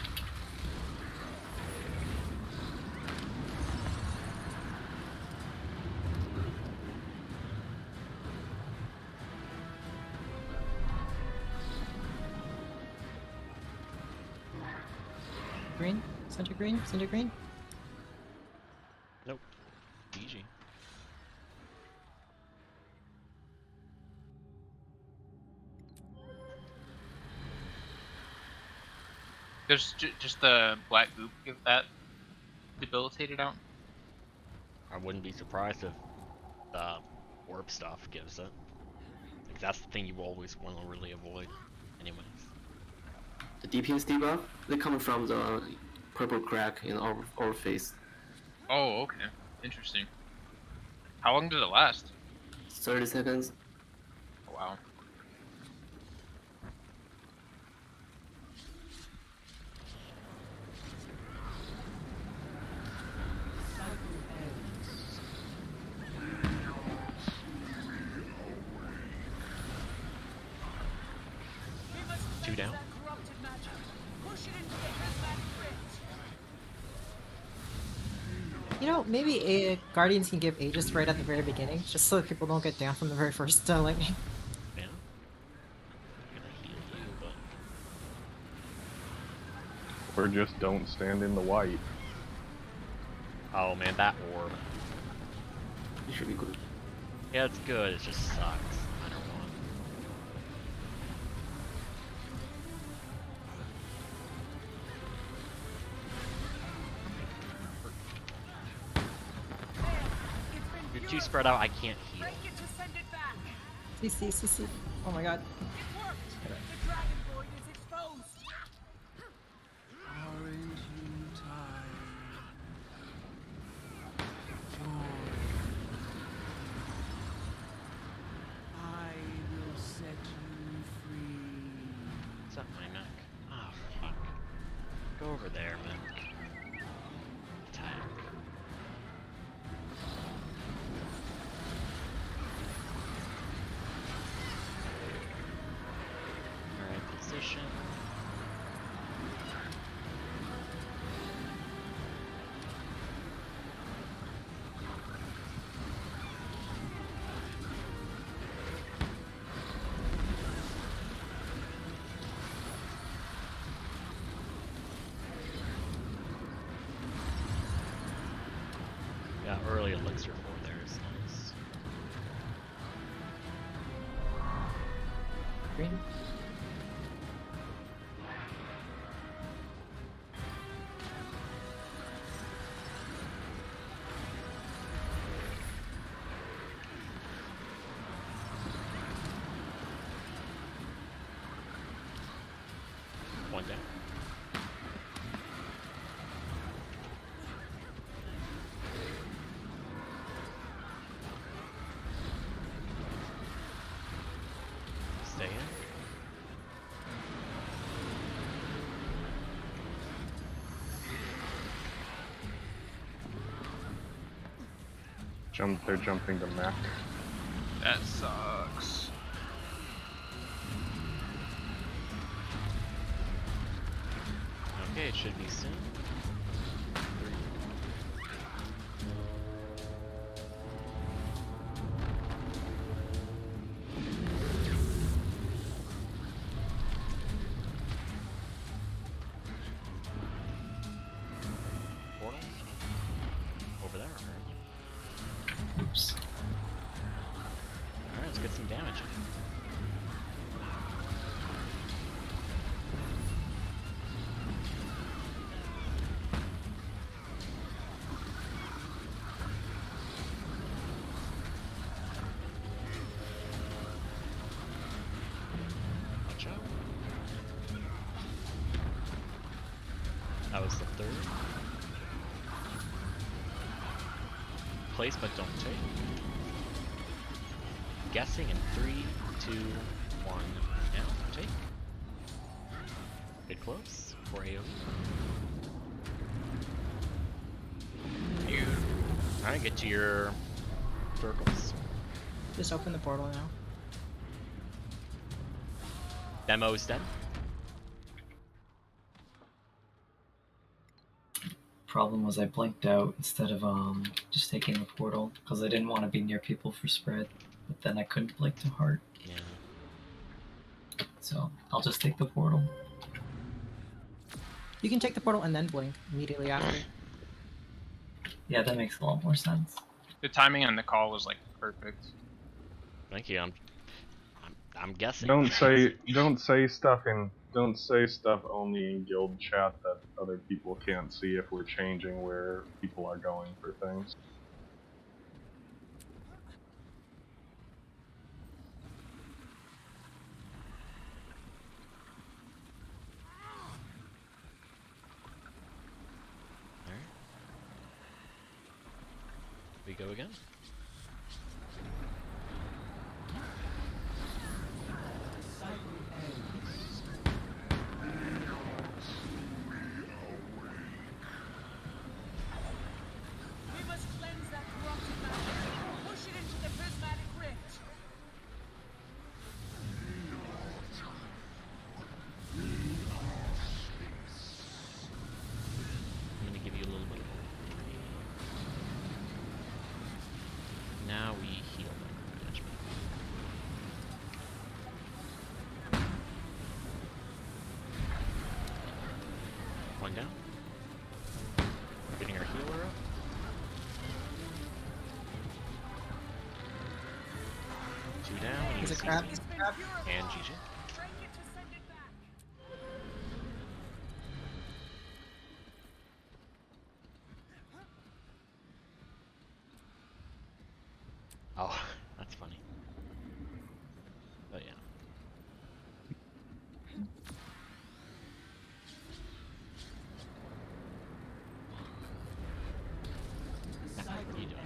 Green? Center green? Center green? Nope. GG. There's just the black goop give that debilitated out. I wouldn't be surprised if the orb stuff gives it. Like that's the thing you always want to really avoid, anyways. The DPS debuff, they come from the purple crack in our face. Oh, okay. Interesting. How long did it last? 30 seconds. Oh, wow. Two down. You know, maybe Guardians can give Aegis right at the very beginning, just so that people don't get down from the very first lightning. Yeah. I'm gonna heal you, but Or just don't stand in the white. oh man, that orb. It should be good. Yeah, it's good. It just sucks. I don't want. You're too spread out. I can't heal. CC. Oh my god. Aren't you tired? Joy. I will set you free. What's up, my neck? Oh, fuck. Go over there, man. Attack. Alright, position. Yeah, early elixir for there is nice. Green? One down. Stay in. They're jumping to Mac. That sucks. Okay, it should be soon. Portal? Over there, alright. Oops. Alright, let's get some damage in. third. Place but don't take. Guessing in 3, 2, 1. Now take. Good close for AoE. Alright, get to your circles. Just open the portal now. Demo's done. Problem was I blinked out instead of just taking the portal because I didn't want to be near people for spread, but then I couldn't blink to heart. Yeah. So I'll just take the portal. You can take the portal and then blink immediately after. Yeah, that makes a lot more sense. The timing on the call was like perfect. Thank you. I'm guessing. Don't say stuff only in guild chat that other people can't see if we're changing where people are going for things. Alright. We go again. We must cleanse that corrupted magic. Push it into the prismatic rift. I'm gonna give you a little bit of now we heal management. One down. Getting our healer up. Two down. Is and it crab? It's been And purified. GG. Break it to send it back. Oh, that's funny. But yeah. What are you doing?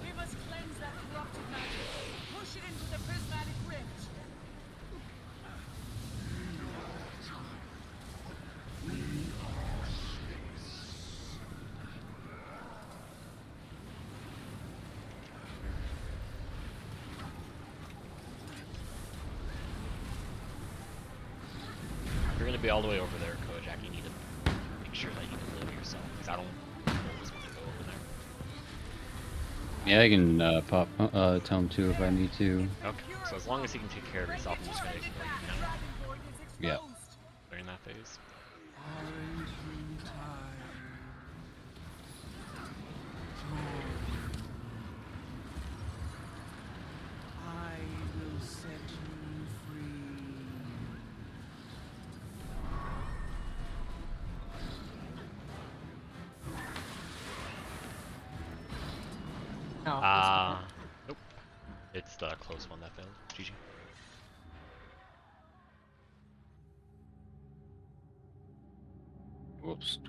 We must cleanse that corrupted magic. Push it into the prismatic rift. You're gonna be all the way over there, Kojak. You need to make sure that you can live yourself, because I don't always want to go over there. Yeah, I can pop Tome 2 if I need to. Okay, so as long as you can take care of yourself, I'm just gonna ignore you now Dragon Void is exposed. Yeah. during that phase. Aren't you tired? I will set you free. No. Nope. It's the close one that failed. GG. Whoops.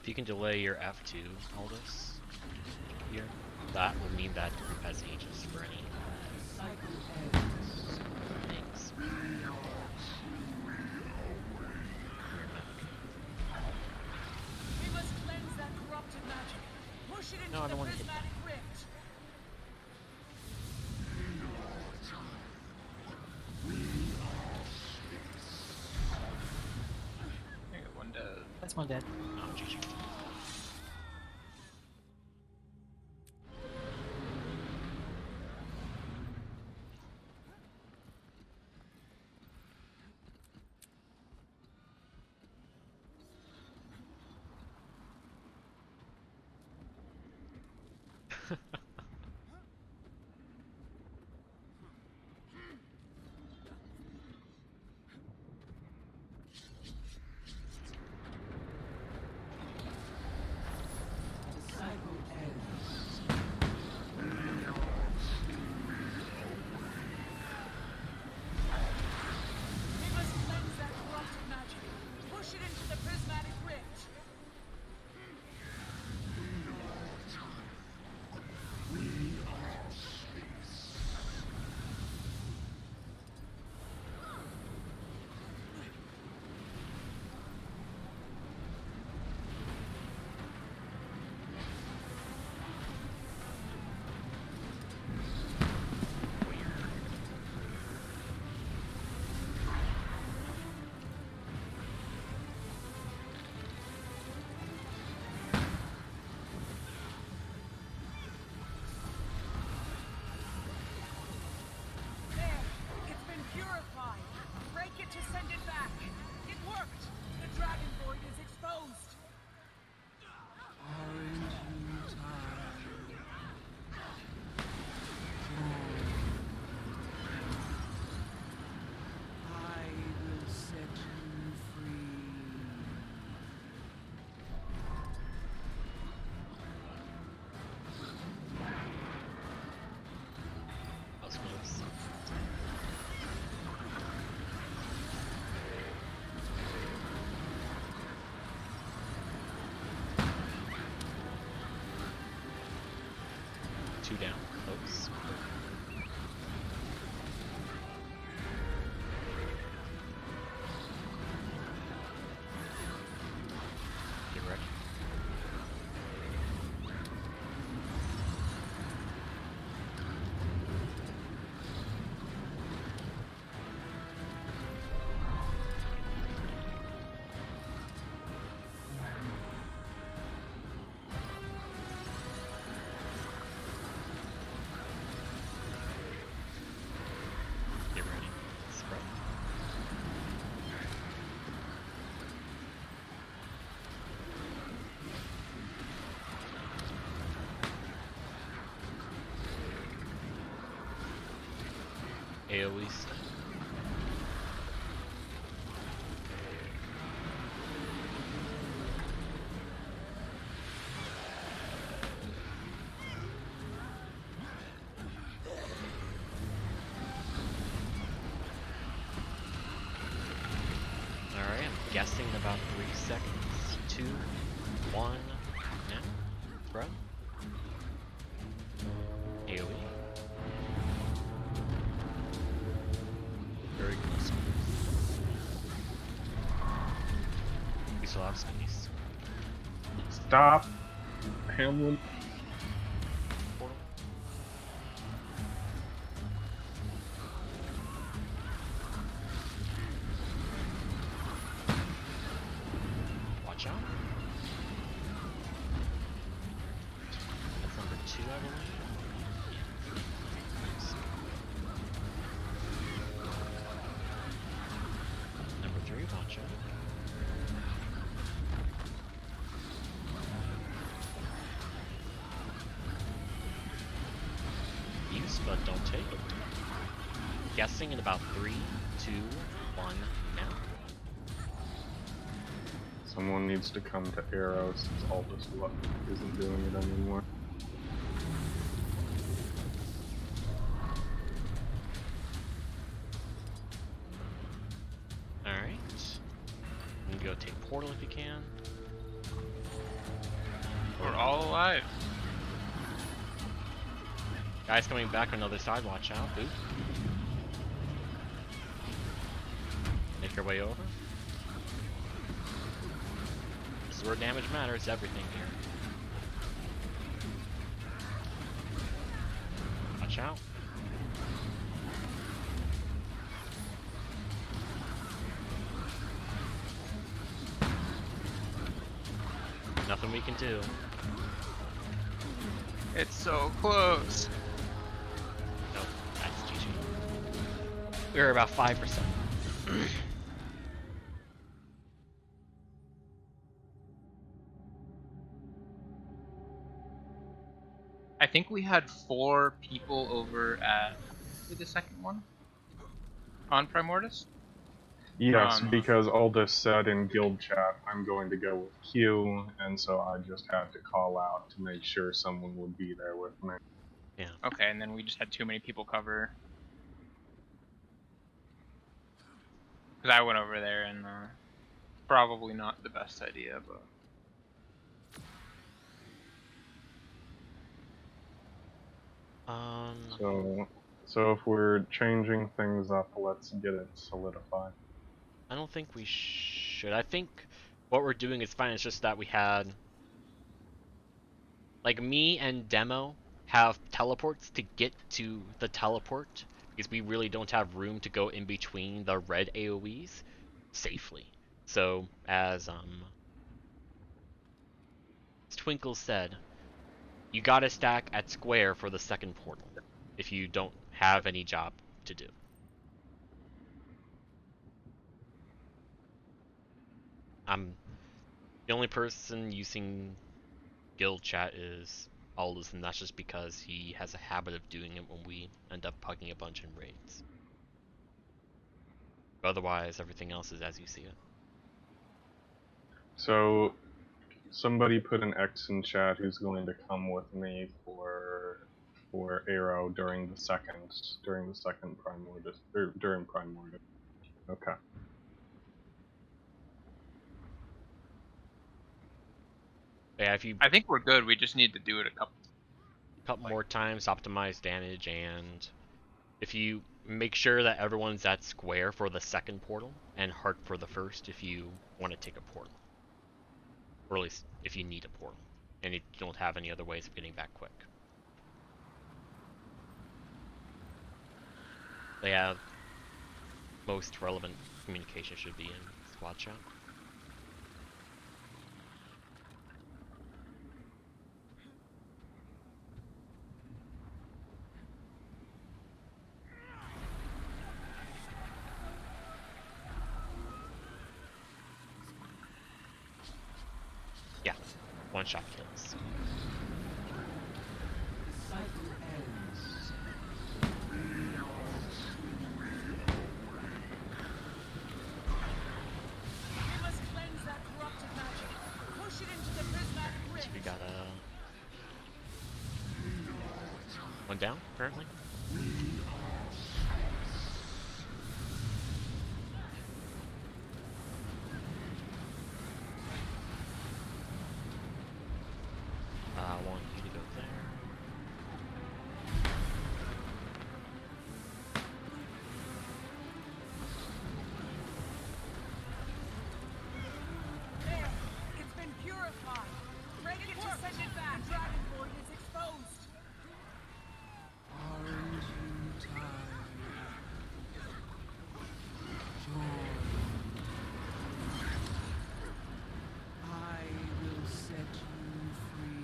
If you can delay your F2, Aldous, here, that will mean that the group has ages for any things. We must cleanse that corrupted magic. Push it into No, I the don't want to hit prismatic rift. I got one dead. That's one dead. Oh, GG. to send it back. It worked. The dragon void is exposed. Aren't you tired? I will set you free. That was close. Two down, close. Get ready. Get ready. Spread. AoE stun. Alright, I'm guessing about 3 seconds. 2, 1, now. Spread. AoE. Very close. We still have space. Stop, Hamlin. Portal. Watch out. That's number 2, I believe. Number 3, watch out. Use, but don't take it. Guessing in about 3, 2, 1, now. Someone needs to come to Arrow since all this luck isn't doing it anymore. Alright. You can go take portal if you can. We're all alive. Guys coming back on the other side, watch out, boot. Make your way over. This is where damage matters, everything here. Watch out. Nothing we can do. It's so close. Nope, that's GG. We're about 5%. I think we had 4 people over at the second one on Primordius. Yes, Um, because Aldous said in guild chat, I'm going to go with Q, and so I just had to call out to make sure someone would be there with me. Yeah. Okay, and then we just had too many people cover. Because I went over there and probably not the best idea, but. So if we're changing things up, let's get it solidified. I don't think we should. I think what we're doing is fine. It's just that we had, like, me and Demo have teleports to get to the teleport because we really don't have room to go in between the red AoEs safely. So as Twinkle said, you gotta stack at square for the second portal if you don't have any job to do. I'm the only person using guild chat is Aldous, and that's just because he has a habit of doing it when we end up pugging a bunch in raids. Otherwise, everything else is as you see it. So, somebody put an X in chat who's going to come with me for Arrow during the second Primordius, or during Primordius. Okay. Yeah, if you I think we're good. We just need to do it a couple more times, optimize damage, and if you make sure that everyone's at square for the second portal and heart for the first if you want to take a portal. Or at least if you need a portal and you don't have any other ways of getting back quick. They have most relevant communication should be in squad chat. Yeah, one-shot kills. So we got one down currently. I want you to go there. There, it's been purified. Break it to send it back. The dragon void is exposed. Aren't you tired? Joy. I will set you free.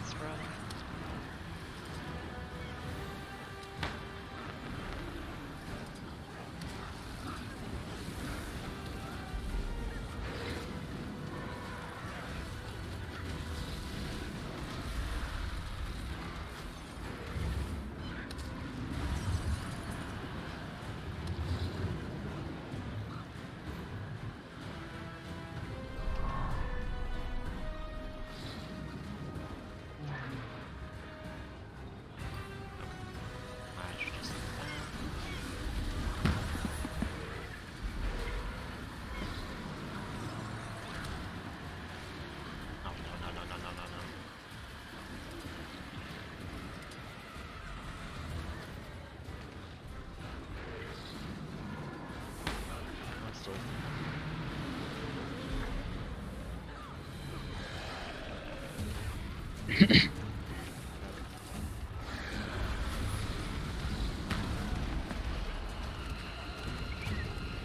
Spread. I should just do that. Oh, no. I'm still...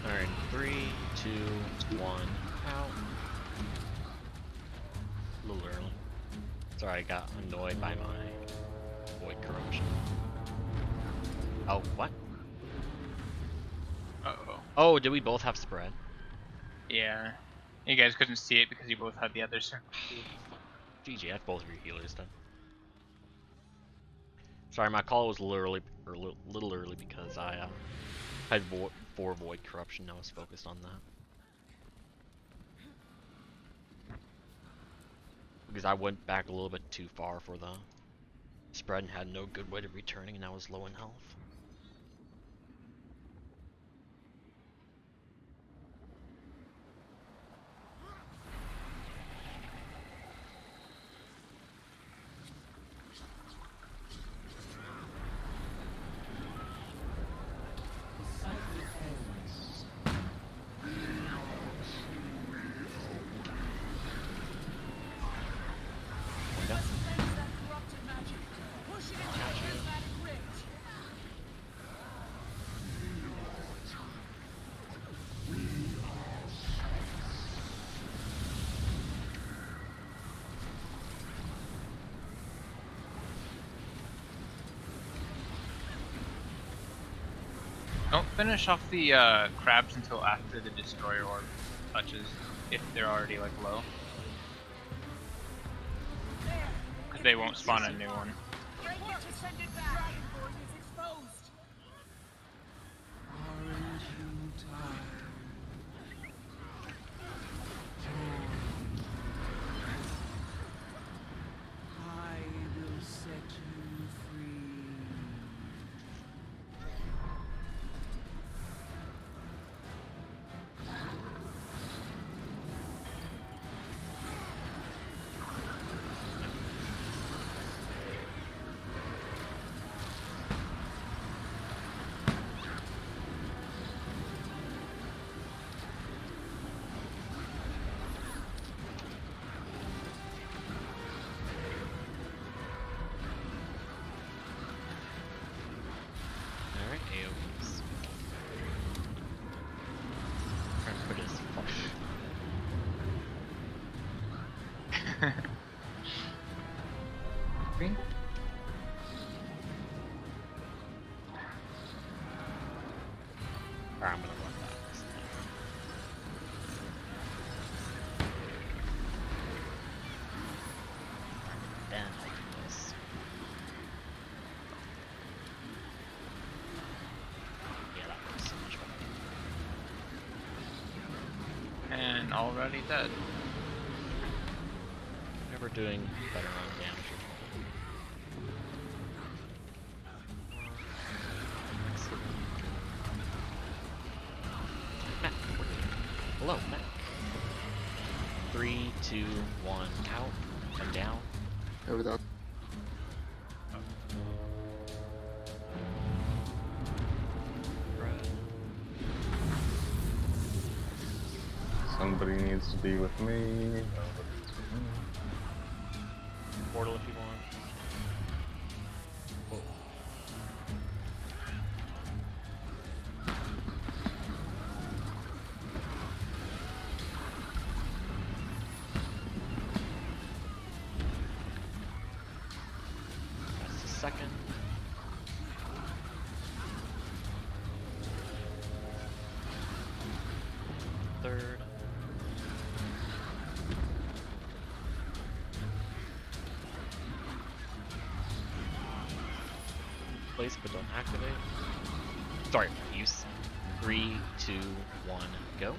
Alright, 3, 2, 1, out. A little early. Sorry, I got annoyed by my void corruption. Oh, what? Uh-oh. Oh, did we both have spread? Yeah. You guys couldn't see it because you both had the other circle. GG, that's both of your healers then. Sorry, my call was little early because I had 4 void corruption. I was focused on that. Because I went back a little bit too far for the spread and had no good way of returning, and I was low in health. Don't finish off the crabs until after the destroyer orb touches, if they're already like low. Because they won't spawn a new one. Break it to send it back. Dragon Void is exposed. Aren't you tired? I will set you free. Alright, AoEs. Trying to put his flush. Green. Or I'm gonna run that this time. Then I do this. Yeah, that works so much better. And already dead. Never doing better on damage. Mac, what are you doing? Hello, Mac. 3, 2, 1, out. Come down. Over that. Somebody needs to be with me. Nobody needs with me. Portal if you want. Whoa. That's the second. Third. Place but don't activate. Sorry, use. 3, 2, 1, go.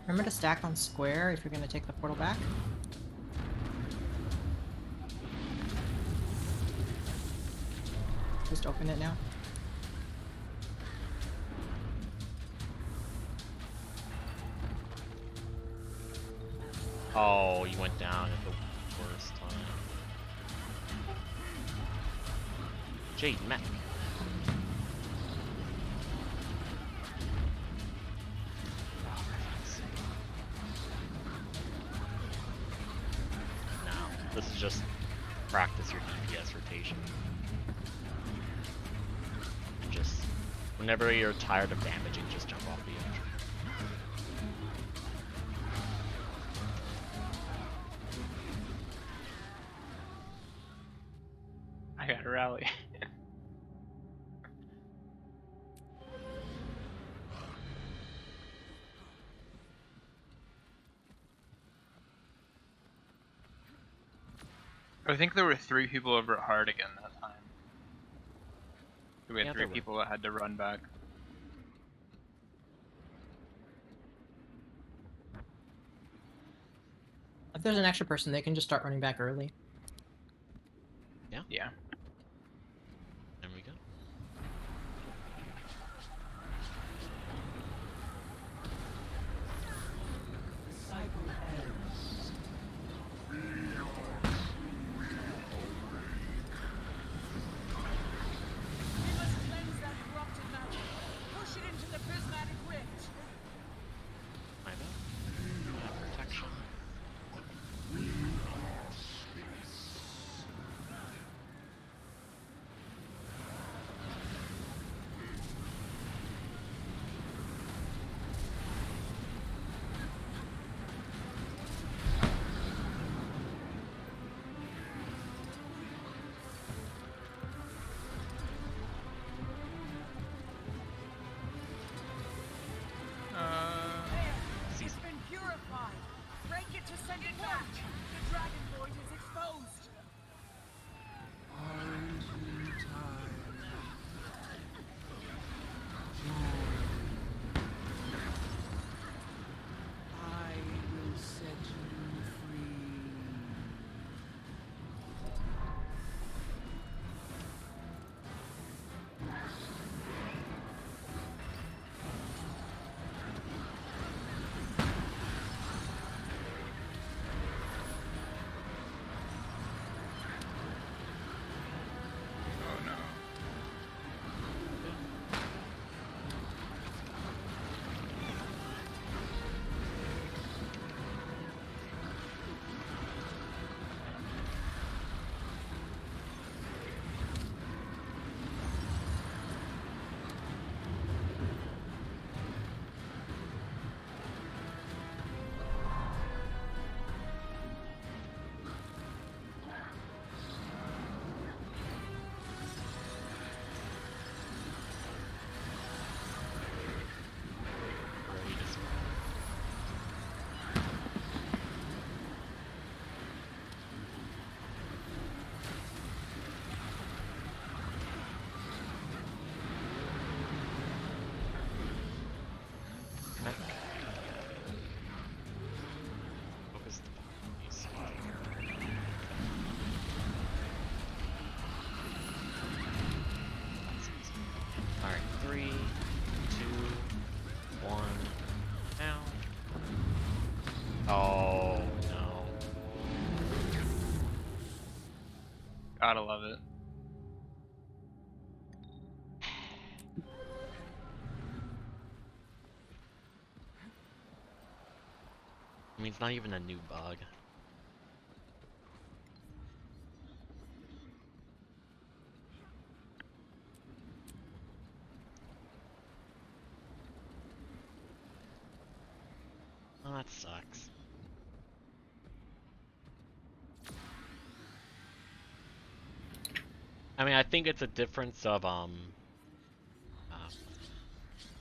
Remember to stack on square if you're gonna take the portal back. Just open it now. Oh, you went down at the worst time. Jade, Mac. Oh, for fuck's sake. Now, this is just practice your DPS rotation. And just, whenever you're tired of damaging, just jump off the edge. I gotta rally. I think there were 3 people over at hard again that time. We had Yeah, 3 there were. people that had to run back. If there's an extra person, they can just start running back early. Yeah. There we go. We must cleanse that corrupted magic. Push it into the prismatic rift. I know. Protection. 3, 2, 1, now. Oh no. Gotta love it. I mean, it's not even a new bug. Oh, that sucks. I mean, I think it's a difference of,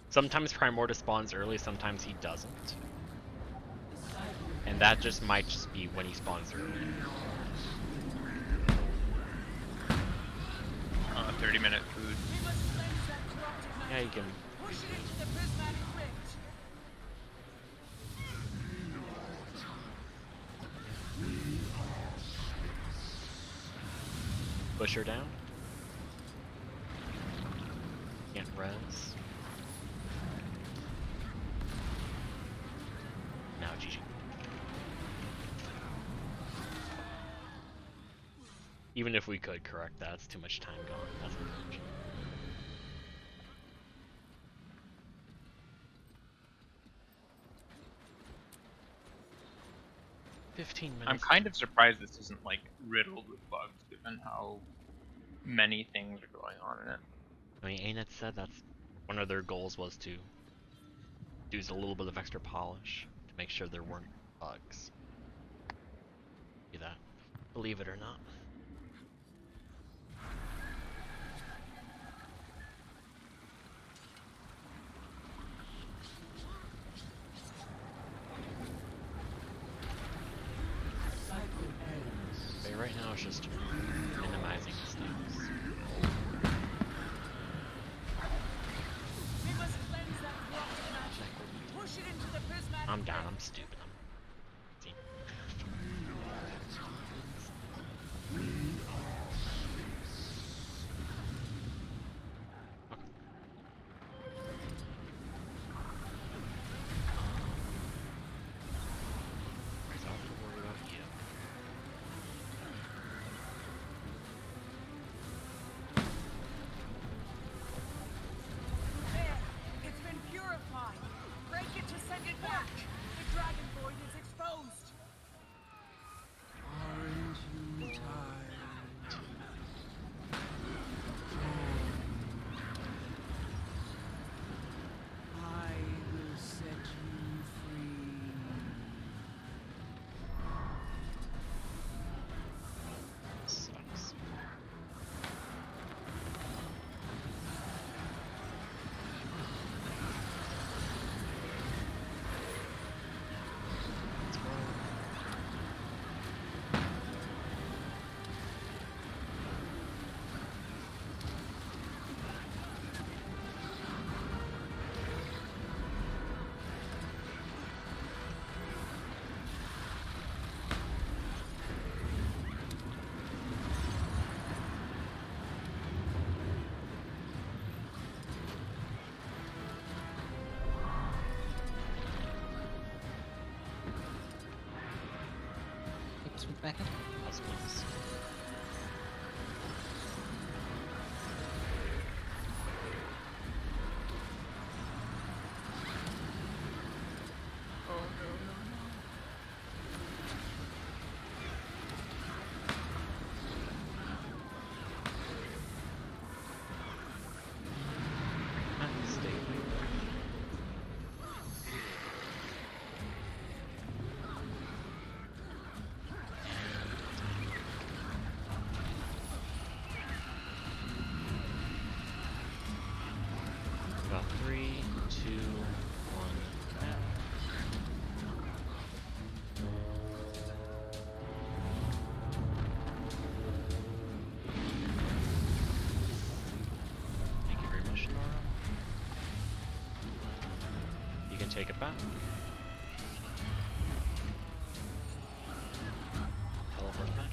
sometimes Primordius spawns early, sometimes he doesn't. And that just might just be when he spawns early. 30-minute food. Yeah, you can... Push it into the prismatic rift. Push her down. Can't res. Now GG. Even if we could correct that, it's too much time gone. That's unfortunate. I'm kind of surprised this isn't like riddled with bugs, given how many things are going on in it. I mean, ANET said that's one of their goals was to use a little bit of extra polish to make sure there weren't bugs. See that? Believe it or not. Okay, right now it's just minimizing mistakes. We must cleanse that corrupted magic. Push it into the prismatic I'm down, rift. I'm stupid. See. I don't have to worry about you. There, it's been purified. Break it to send it back. The dragon void is exposed. Aren't you tired? I will set you free. Sucks. Let's roll. Switch back in. Yes, please. Stay. About 3, 2, 1, now. Thank you very much, Nora. You can take it back. Teleport back.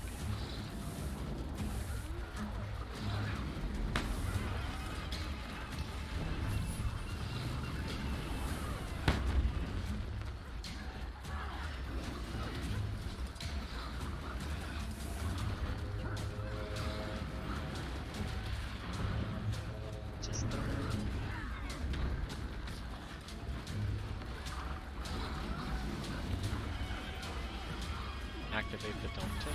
activate the Dompton.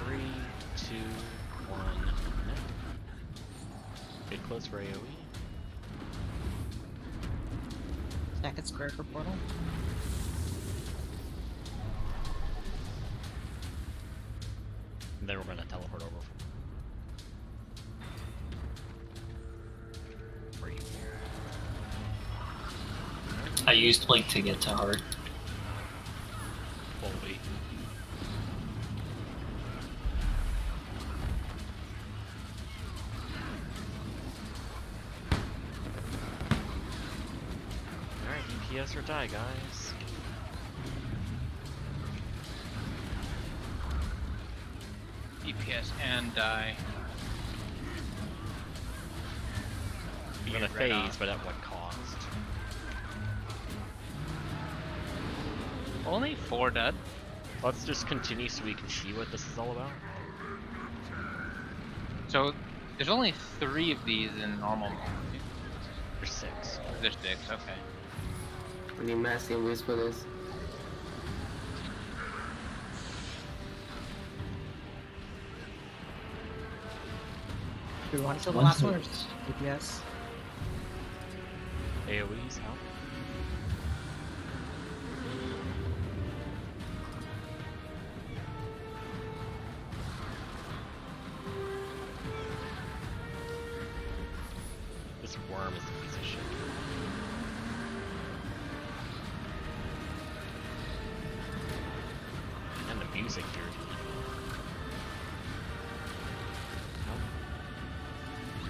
3, 2, 1, now. Get close for AoE. Stack it square for portal. And then we're gonna teleport over. For you. I used Blink to get to heart. Fully. Alright, DPS or die, guys. DPS and die. You're gonna Red phase, off. but at what cost? Only 4 dead. Let's just continue so we can see what this is all about. So there's only 3 of these in normal mode. There's 6. There's 6, okay. We need massive whiz for this. Do we want to kill the One last one or hit. just DPS? AoE's out. This worm is a piece of shit. And the music here.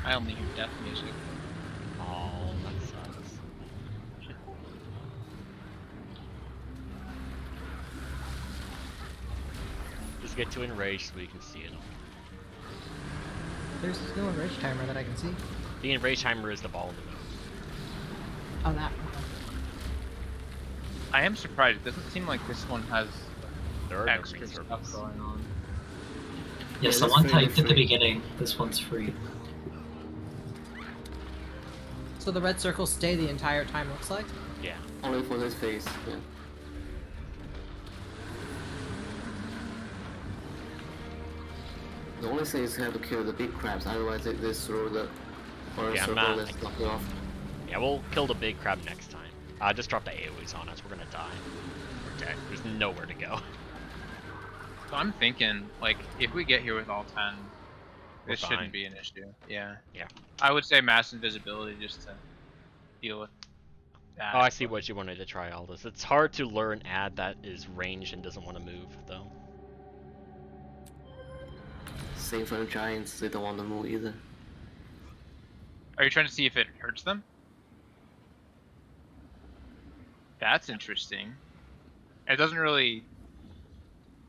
I only hear death music. Oh, that sucks. Just get to enrage so we can see it. There's no enrage timer that I can see. The enrage timer is the ball in the middle. Oh, that. I am surprised. It doesn't seem like this one has There are no extra free stuff servers. going on. Yes, Yeah, the that's one fairly typed at the free. beginning. This one's free. So the red circles stay the entire time, looks like? Yeah. Only for this phase, yeah. The only thing is you have to kill the big crabs, otherwise they throw the orange Yeah, I'm circle not- that's blocking off. Yeah, we'll kill the big crab next time. Just drop the AoEs on us. We're gonna die. We're dead. There's nowhere to go. So I'm thinking, like, if we get here with all 10, We're this fine. shouldn't be an issue. Yeah. Yeah. I would say mass invisibility just to deal with that. Oh, I see what you wanted to try, Aldous. It's hard to lure an ad that is ranged and doesn't want to move, though. Same for the giants, they don't want to move either. Are you trying to see if it hurts them? That's interesting. It doesn't really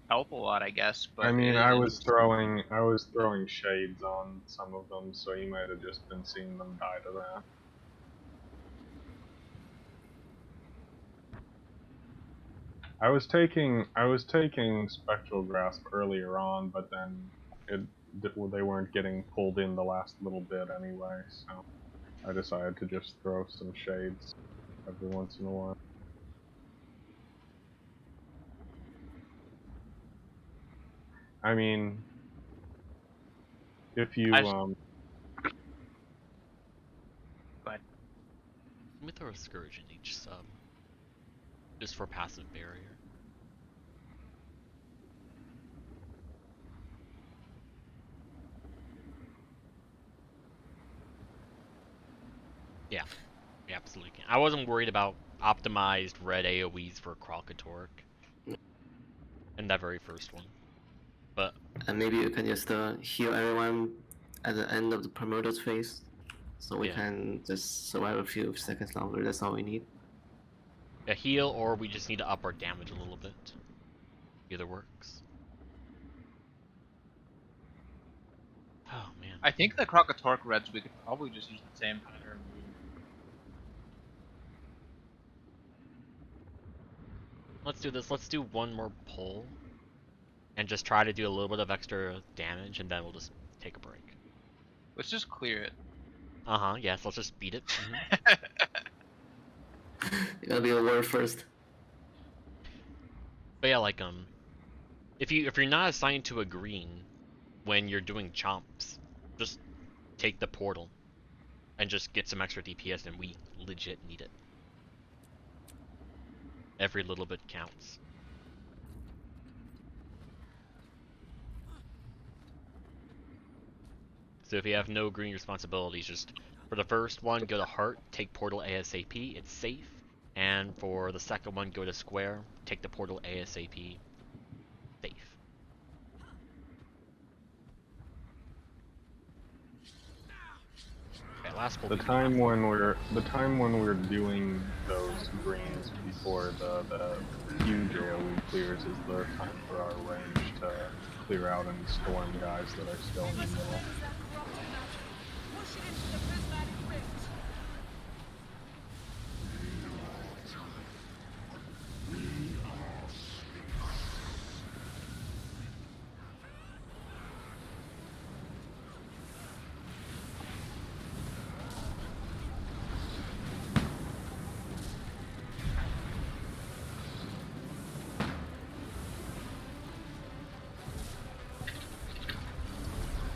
help a lot, I guess. But I mean, it I is was throwing shades on some of them, so you might have just been seeing them die to that. I was taking Spectral Grasp earlier on, but then they weren't getting pulled in the last little bit anyway, so I decided to just throw some shades every once in a while. I mean, if you But Let me throw a Scourge in each sub. Just for passive barrier. Yeah. We absolutely can. I wasn't worried about optimized red AoEs for Kralkatork. In that very first one. But And maybe you can just heal everyone at the end of the promoter's phase, so we Yeah. can just survive a few seconds longer. That's all we need. a heal, or we just need to up our damage a little bit. Either works. Oh man. I think the Kralkatork reds we could probably just use the same pattern. Let's do this. Let's do one more pull. And just try to do a little bit of extra damage, and then we'll just take a break. Let's just clear it. Uh-huh, yes, let's just beat it. You gotta be a word first. But yeah, like if you're not assigned to a green when you're doing chomps, just take the portal and just get some extra DPS, and we legit need it. Every little bit counts. So if you have no green responsibilities, just for the first one, go to Heart, take portal ASAP, it's safe. And for the second one, go to Square, take the portal ASAP, safe. Okay, last pull. The time when we're doing those greens before the huge AoE clears is the time for our range to clear out any storm guys that are still in the middle. Push it into the prismatic rift.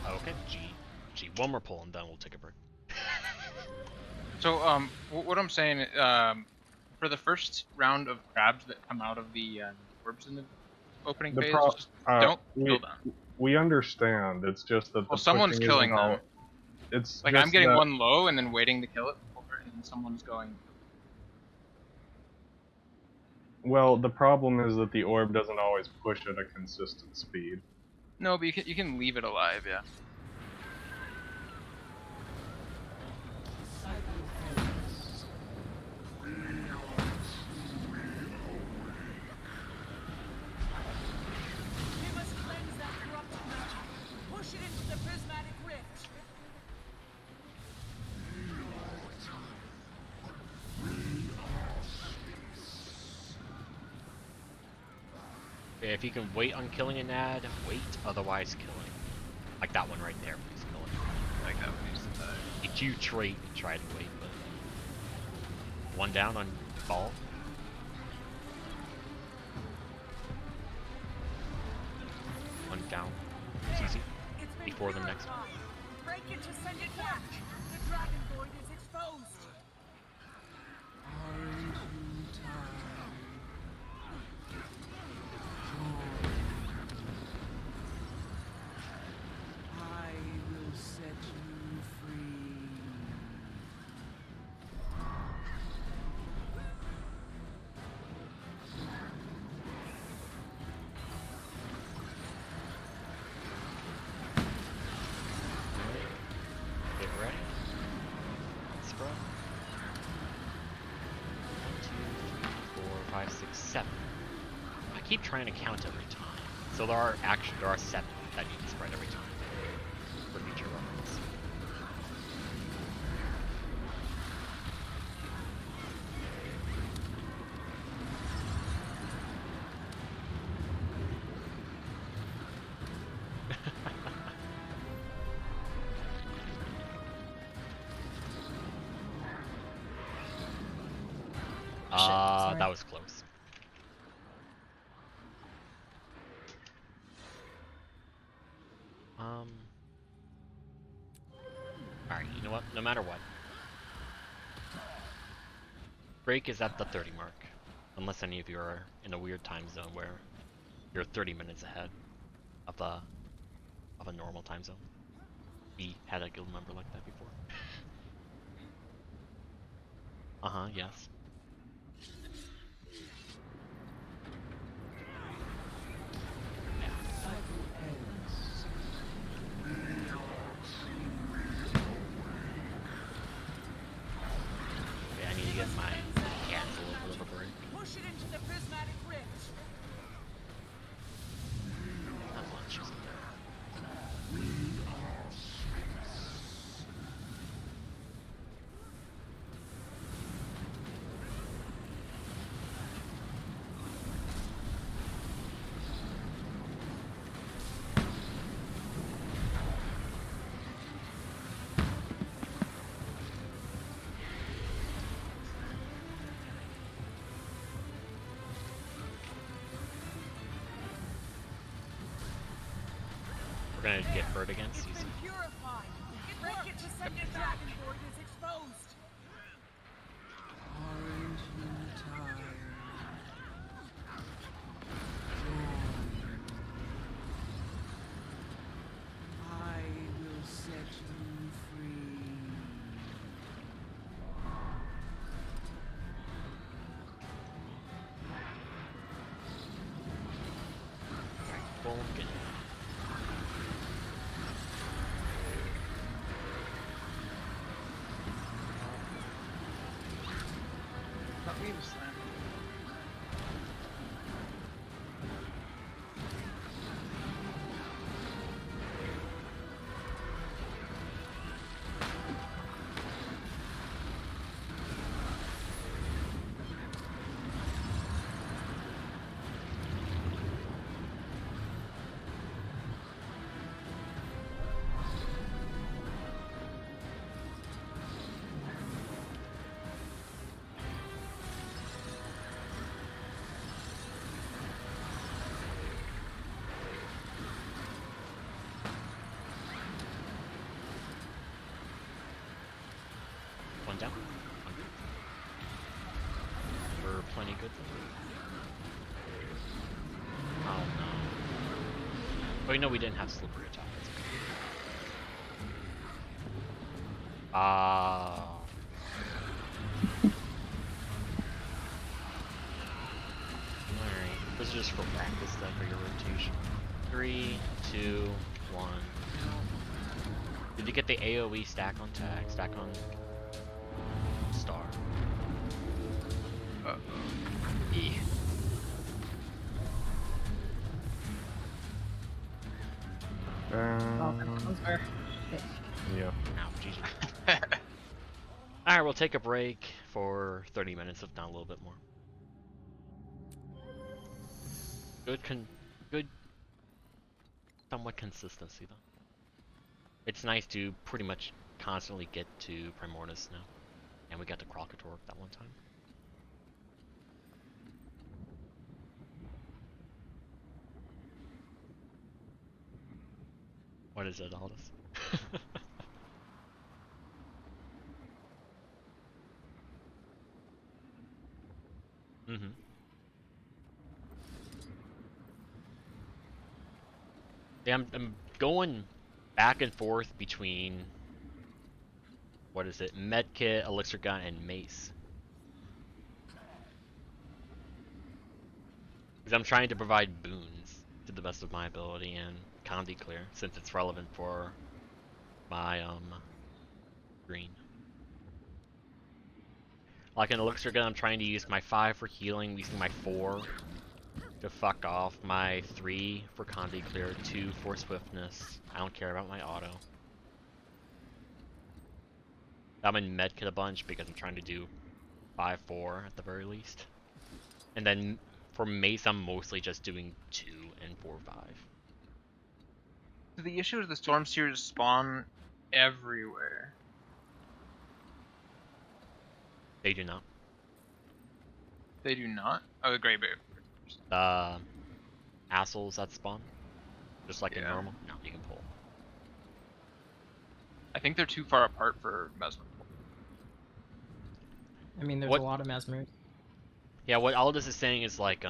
Okay, G. One more pull and then we'll take a break. So, what I'm saying, for the first round of crabs that come out of the orbs in the opening phase, just don't kill them. We understand. It's just that Well, someone's killing them. It's like just I'm getting that, one low and then waiting to kill it, and then someone's going. Well, the problem is that the orb doesn't always push at a consistent speed. No, but you can leave it alive, yeah. We must cleanse that corrupted magic. Push it into the prismatic rift. Okay, if you can wait on killing an ad, wait, otherwise kill it. Like that one right there, please kill it. Like that one needs to die. If you trait, try to wait, but one down on ball. One down. It's easy. Before the next one. Break it to send it back. The dragon void is exposed. Aren't you tired? I will set you free. Get ready. Scrub. 1, 2, 3, 4, 5, 6, 7. I keep trying to count every time. So there are 7 that need to spread every time for future runs. Sorry. That was close. Alright, you know what? No matter what. Break is at the 30 mark. Unless any of you are in a weird time zone where you're 30 minutes ahead of a normal time zone. We had a guild member like that before. Uh-huh, yes. Okay, I need to get my cats a little bit of a break. Push it into the prismatic rift. Not much, isn't there? We're gonna get hurt against It's you. been purified. Break it to send it back. Dragon Void is exposed. Aren't you tired? I will set you free. Vulcan. Not me to slam. One down. One good. We're plenty good. Oh no. Wait, no, we didn't have slippery attack. That's okay. Alright, this is just for practice then for your rotation. 3, 2, 1. Did you get the AoE stack on tag? Stack on star? Yeah. Yeah. Ow, GG. Alright, we'll take a break for 30 minutes, if not a little bit more. Good somewhat consistency though. It's nice to pretty much constantly get to Primordius now. And we got to Kralkator that one time. What is it, Aldous? Mm-hmm. Yeah, I'm going back and forth between, what is it, Medkit, Elixir Gun, and Mace. Because I'm trying to provide boons to the best of my ability and Condi Clear, since it's relevant for my, green. Like an Elixir Gun, I'm trying to use my 5 for healing, using my 4 to fuck off, my 3 for Condi Clear, 2 for swiftness. I don't care about my auto. I'm in Medkit a bunch because I'm trying to do 5-4 at the very least. And then for Mace, I'm mostly just doing 2 and 4-5. So the issue is the Storm Seers spawn everywhere. They do not. They do not? Oh, the Grey Bear. Assholes that spawn, just like in Yeah. normal. No, you can pull. I think they're too far apart for Mesmer. I mean, there's What- a lot of Mesmers. Yeah, what Aldous is saying is like,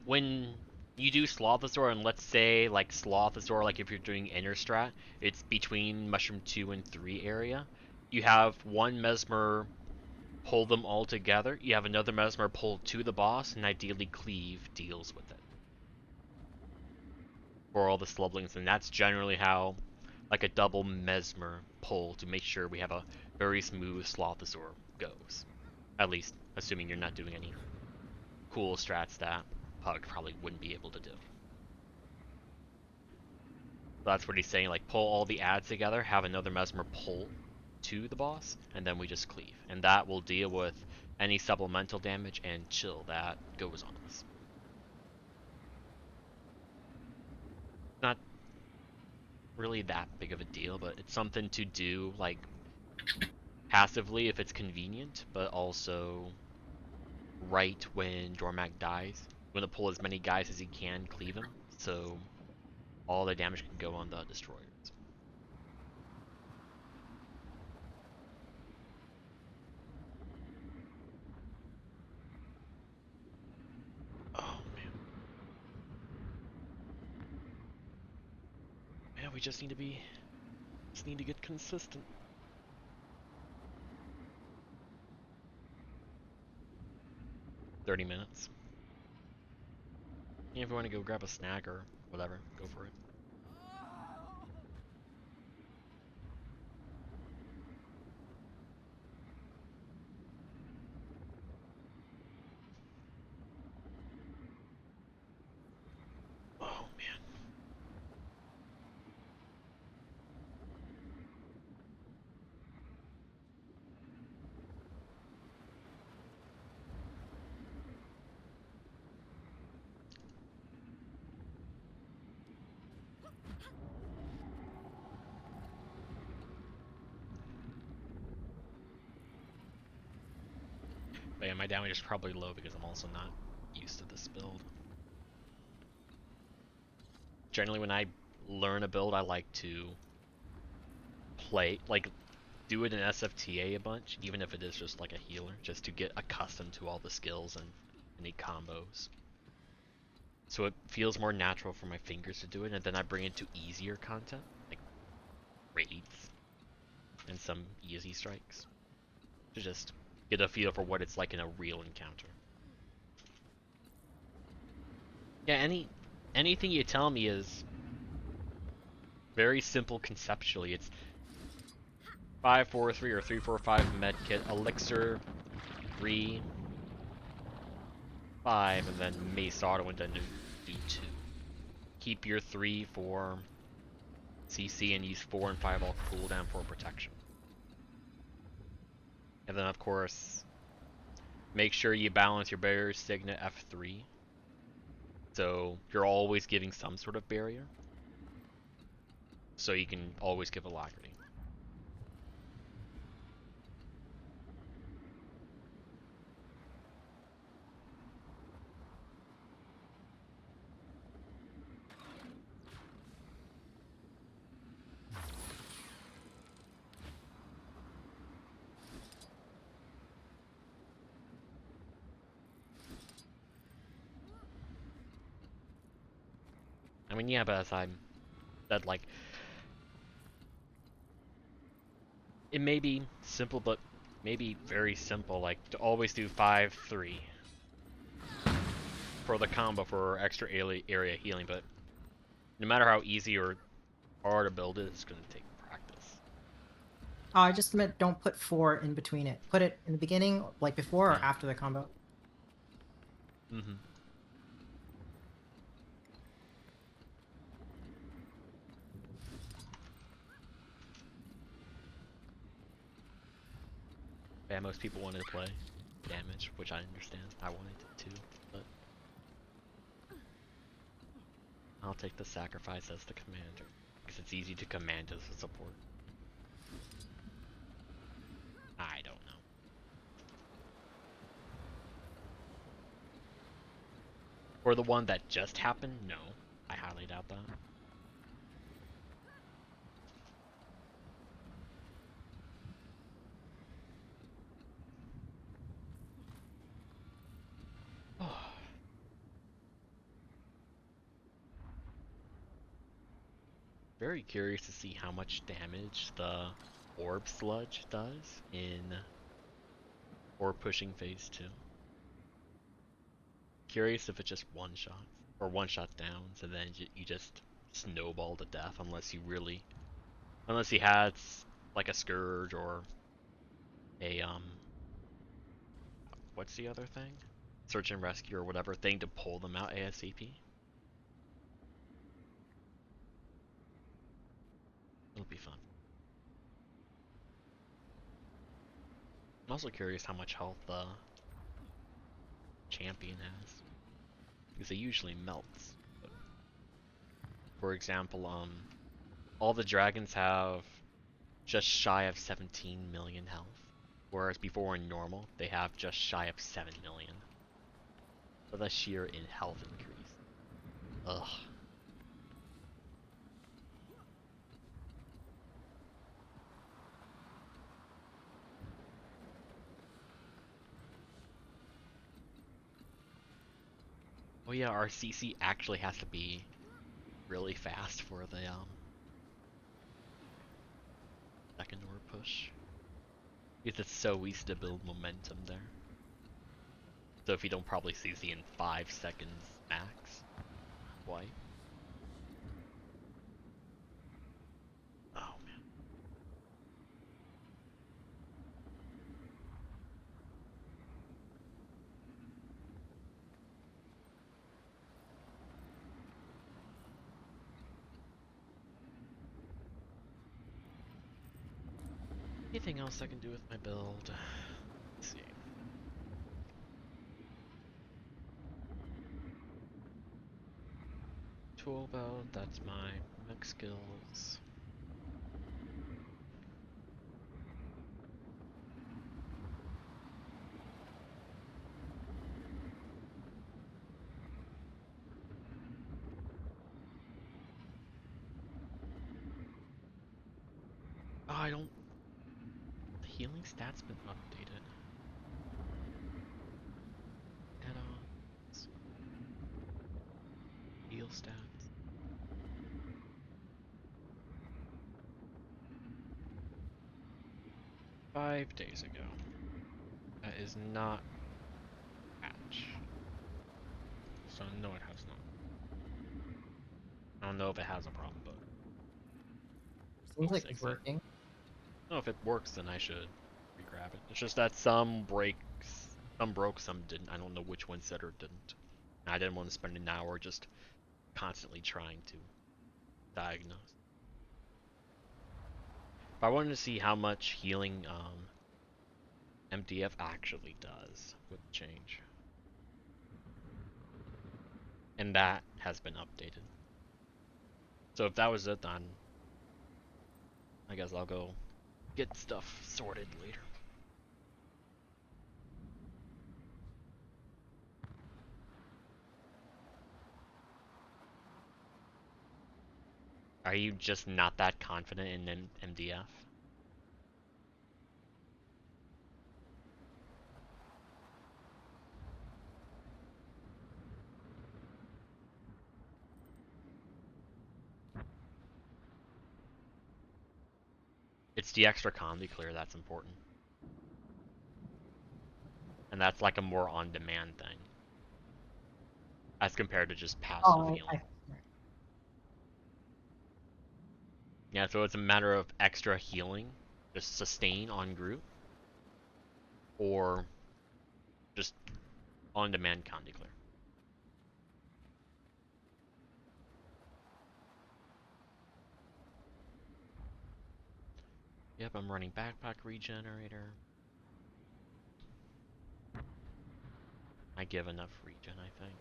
when you do Slothosaur, and let's say like Slothosaur, like if you're doing inner strat, it's between Mushroom 2 and 3 area. You have one Mesmer pull them all together, you have another Mesmer pull to the boss, and ideally Cleave deals with it. For all the Slublings, and that's generally how like a double Mesmer pull to make sure we have a very smooth Slothosaur goes. At least, assuming you're not doing any cool strats that Pug probably wouldn't be able to do. That's what he's saying, like pull all the adds together, have another Mesmer pull to the boss, and then we just cleave. And that will deal with any supplemental damage and chill that goes on us. Not really that big of a deal, but it's something to do, like, passively if it's convenient, but also right when Dormac dies. You want to pull as many guys as you can, cleave him, so all the damage can go on the destroyers. Oh man. Man, we just need to get consistent. $30 minutes. Yeah, if you want to go grab a snack or whatever, go for it. Oh man. But yeah, my damage is probably low because I'm also not used to this build. Generally, when I learn a build, I like to do it in SFTA a bunch, even if it is just like a healer, just to get accustomed to all the skills and any combos. So it feels more natural for my fingers to do it, and then I bring it to easier content, like raids and some easy strikes, to just get a feel for what it's like in a real encounter. Yeah, anything you tell me is very simple conceptually. It's 5-4-3 or 3-4-5 medkit, elixir 3, 5, and then mace auto and then do 2. Keep your 3 for CC and use 4 and 5 all cooldown for protection. And then of course, make sure you balance your barrier signet F3. So you're always giving some sort of barrier. So you can always give alacrity. I mean, yeah, but as I'm said, like, it may be simple, but maybe very simple, like to always do 5-3 for the combo for extra area healing, but no matter how easy or hard a build is, it's going to take practice. Oh, I just meant don't put 4 in between it. Put it in the beginning, like before or after the combo. Mm-hmm. Yeah, most people wanted to play damage, which I understand. I wanted to too, but I'll take the sacrifice as the commander, because it's easy to command as a support. I don't know. For the one that just happened, no. I highly doubt that. Very curious to see how much damage the orb sludge does in orb pushing phase 2. Curious if it just one-shots or one-shot downs and then you just snowball to death unless you had like a scourge or a what's the other thing? Search and rescue or whatever thing to pull them out ASAP. It'll be fun. I'm also curious how much health the champion has, because it usually melts. But for example, all the dragons have just shy of 17 million health, whereas before in normal they have just shy of 7 million. So that's sheer in health increase. Ugh. Oh yeah, our CC actually has to be really fast for the second ore push. Because it's so easy to build momentum there. So if you don't probably CC in 5 seconds max. Why? Oh man. Anything else I can do with my build? Let's see. Tool belt, that's my mech skills. Oh, I don't... The healing stats been updated. Add-ons. Heal stats. Five days ago. That is not patch. So no, it has not. I don't know if it has a problem, but Seems like it's working. no, if it works, then I should re-grab it. It's just that some breaks, some broke, some didn't. I don't know which one said or didn't. And I didn't want to spend an hour just constantly trying to diagnose. If I wanted to see how much healing MDF actually does with the change. And that has been updated. So if that was it, then I guess I'll go get stuff sorted later. Are you just not that confident in MDF? It's the extra combi clear that's important. And that's like a more on-demand thing. As compared to just passive healing. Yeah, so it's a matter of extra healing, just sustain on group, or just on-demand combi clear. Yep, I'm running backpack regenerator. I give enough regen, I think.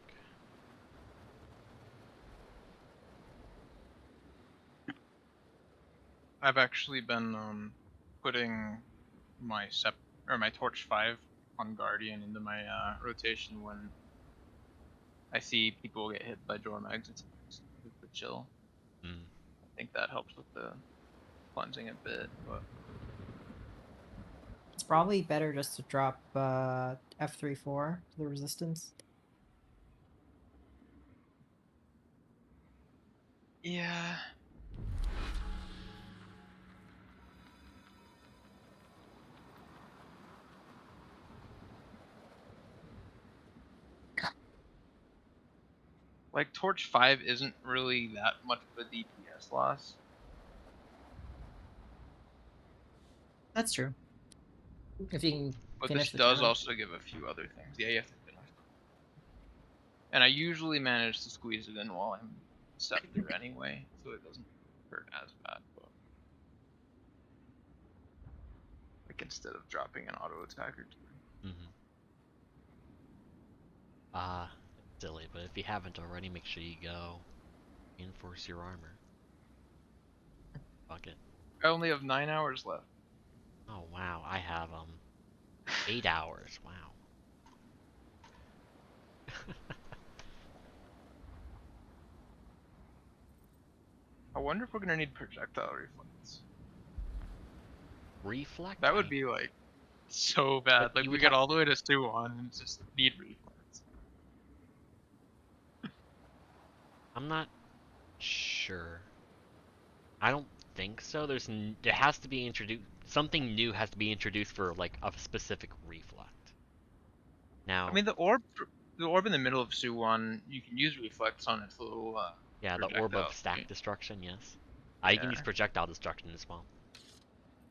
I've actually been putting my my Torch 5 on Guardian into my rotation when I see people get hit by Jormags. It's super chill. I think that helps with the cleansing a bit, but It's probably better just to drop F3-4 to the resistance. yeah. Like Torch 5 isn't really that much of a DPS loss. That's true. If you can But finish this the does turn. also give a few other things. Yeah, you have to finish. And I usually manage to squeeze it in while I'm set through anyway, so it doesn't hurt as bad. But like instead of dropping an auto attack or two. Silly, but if you haven't already, make sure you go reinforce your armor. Fuck it. I only have 9 hours left. Oh wow, I have 8 hours. Wow. I wonder if we're gonna need projectile reflex. Reflect? That would be like so bad. Like we get all the way to Suwon and just need reflex. I'm not sure. I don't think so. There has to be introduced something new has to be introduced for like a specific reflect. Now, I mean, the orb in the middle of Suwon, you can use reflex on its little yeah, the orb of projectile. stack destruction, yes. You can Yeah. use projectile destruction as well.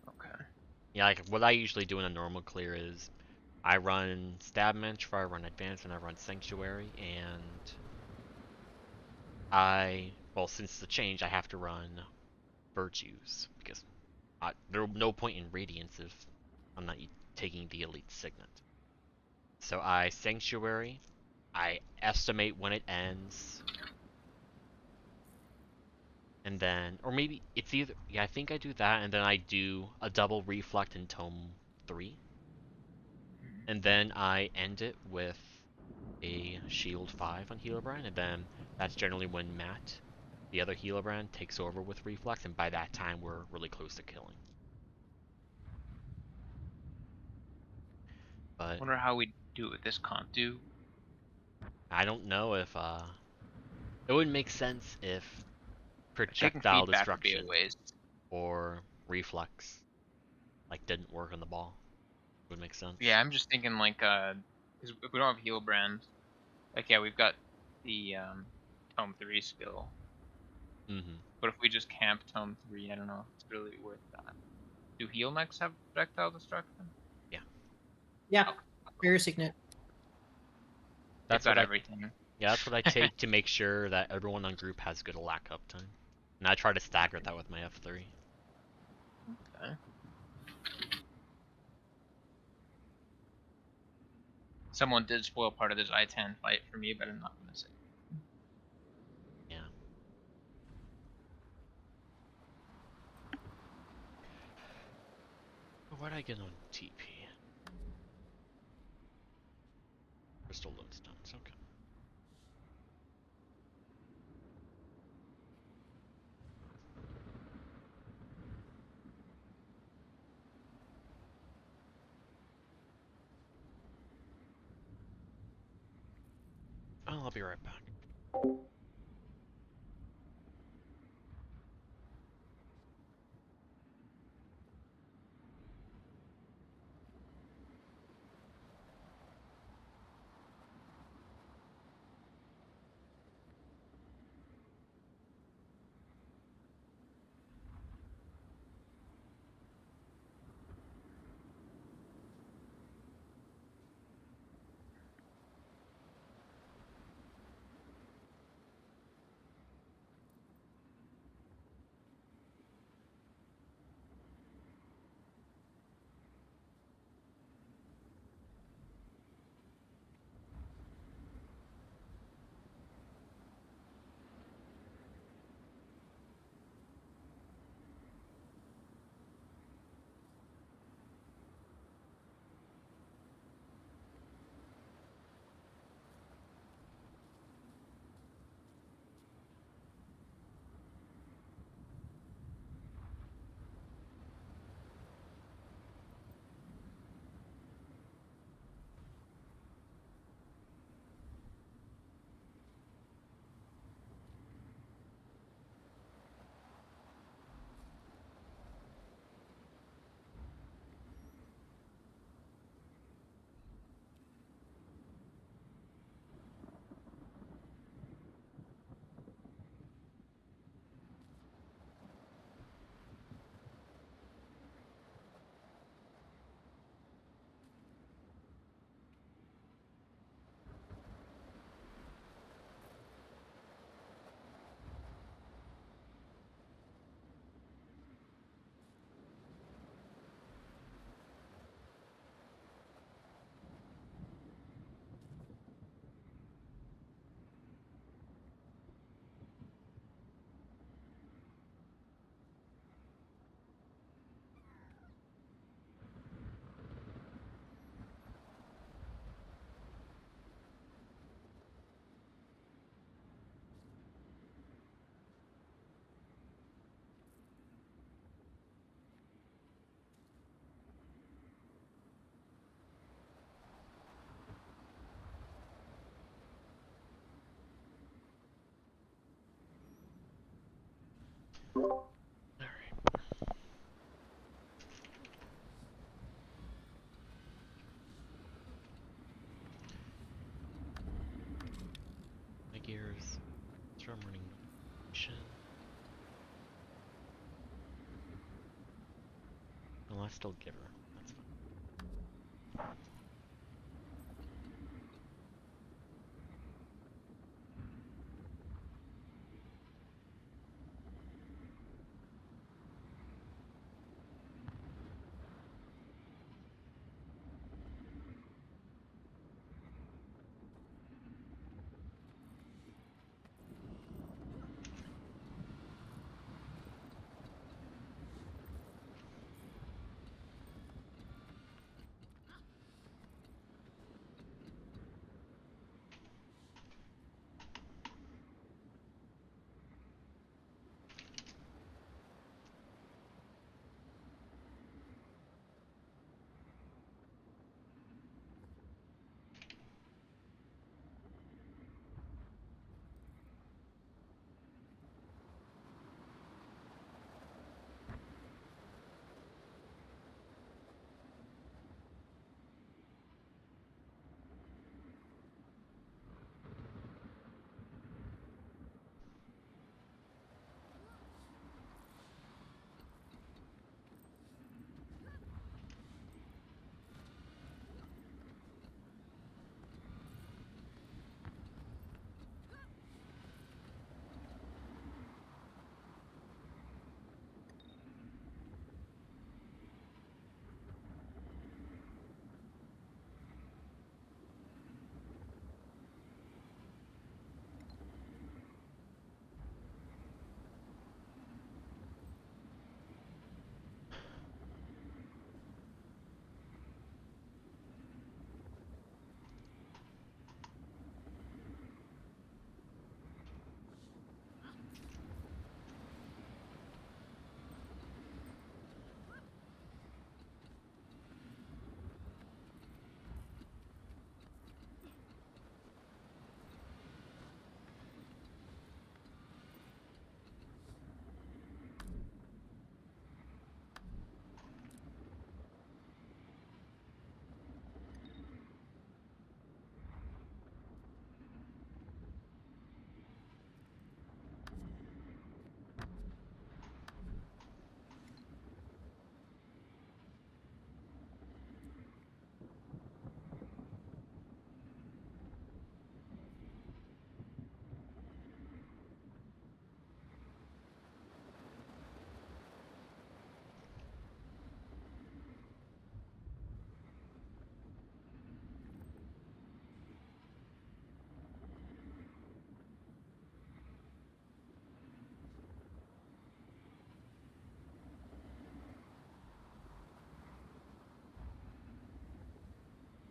Okay. Yeah, like what I usually do in a normal clear is I run stab mantra, I run advance, and I run sanctuary, and well, since the change, I have to run virtues because there's no point in radiance if I'm not taking the elite signet. So I sanctuary, I estimate when it ends, and then, or maybe it's either, yeah, I think I do that, and then I do a double reflect in tome 3, and then I end it with a shield 5 on Healbrand, and then that's generally when Matt, the other Healbrand, takes over with reflex, and by that time we're really close to killing. I But wonder how we do it with this Contu. I don't know if it would make sense if Taking projectile feedback would be a destruction waste. or reflex like didn't work on the ball. Would make sense. Yeah, I'm just thinking like, because if we don't have Healbrand, like yeah, we've got the Tome 3 skill. Mm-hmm. But if we just camp Tome 3, I don't know if it's really worth that. Do heal mechs have projectile destruction? Yeah, Oh. Barrier Signet. That's They've got what everything. Yeah, that's what I take to make sure that everyone on group has good lack uptime. And I try to stagger that with my F3. Okay. Someone did spoil part of this I-10 fight for me, but I'm not gonna say. Yeah. Where'd I get on TP? Crystal Lodestones, okay. Oh, I'll be right back. My gears. Strum running notification. Well, I still give her. That's fine.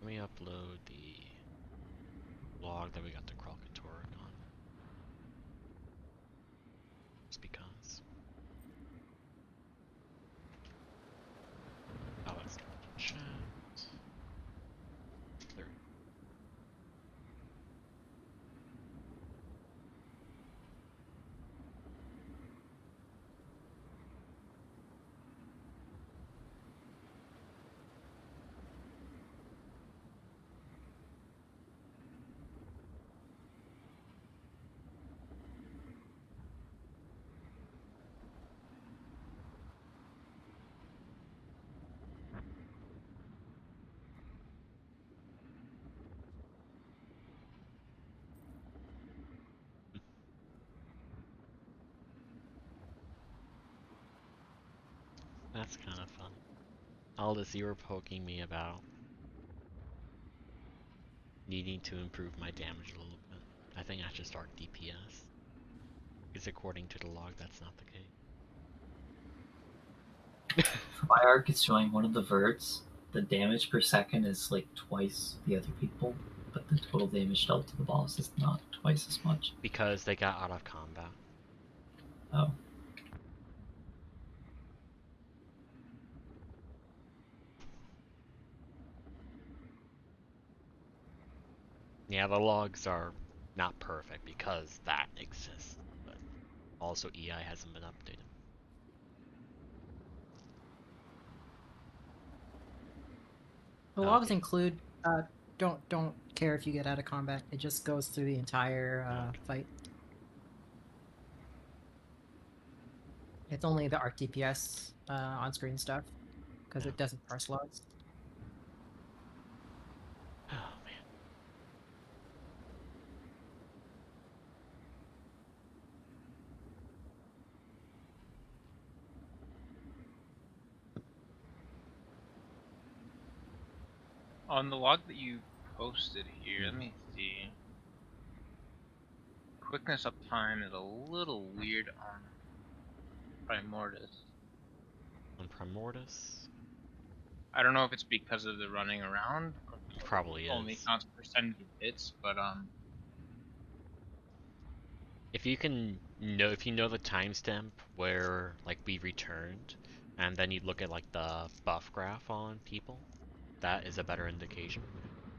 Let me upload the log that we got the Kralkatorg on. Just because. Oh, it's chat. There. That's kind of fun. Aldous, you were poking me about needing to improve my damage a little bit. I think I should start DPS. Because according to the log, that's not the case. For my arc, it's showing one of the verts. The damage per second is like twice the other people, but the total damage dealt to the boss is not twice as much. Because they got out of combat. Oh. Yeah, the logs are not perfect because that exists, but Also, EI hasn't been updated. The logs Okay. include don't care if you get out of combat. It just goes through the entire fight. It's only the ARC DPS on-screen stuff because it doesn't parse logs. Oh man. On the log that you posted here, let me see. Quickness uptime is a little weird on Primordius. On Primordius? I don't know if it's because of the running around, or It probably only is. counts percentage of hits, but If you know the timestamp where like we returned, and then you look at like the buff graph on people, that is a better indication.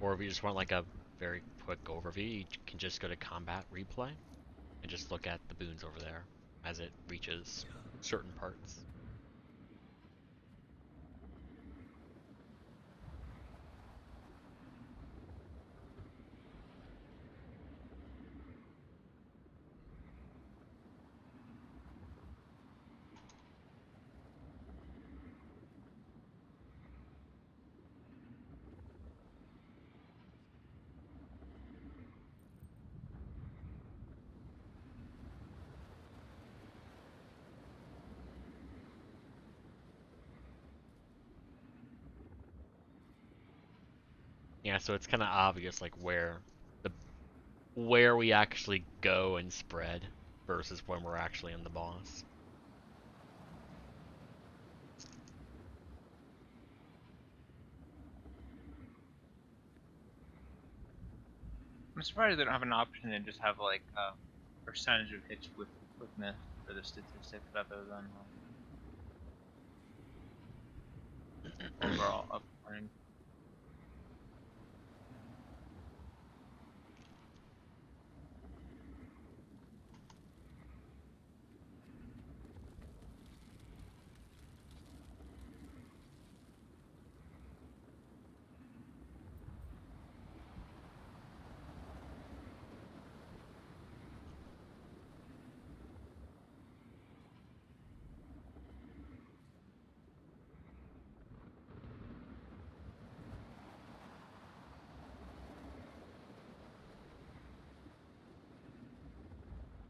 Or if you just want like a very quick overview, you can just go to combat replay and just look at the boons over there as it reaches certain parts. Yeah, so it's kind of obvious like where we actually go and spread versus when we're actually in the boss. I'm surprised they don't have an option to just have like a percentage of hits with quickness for the statistic rather than overall uptime.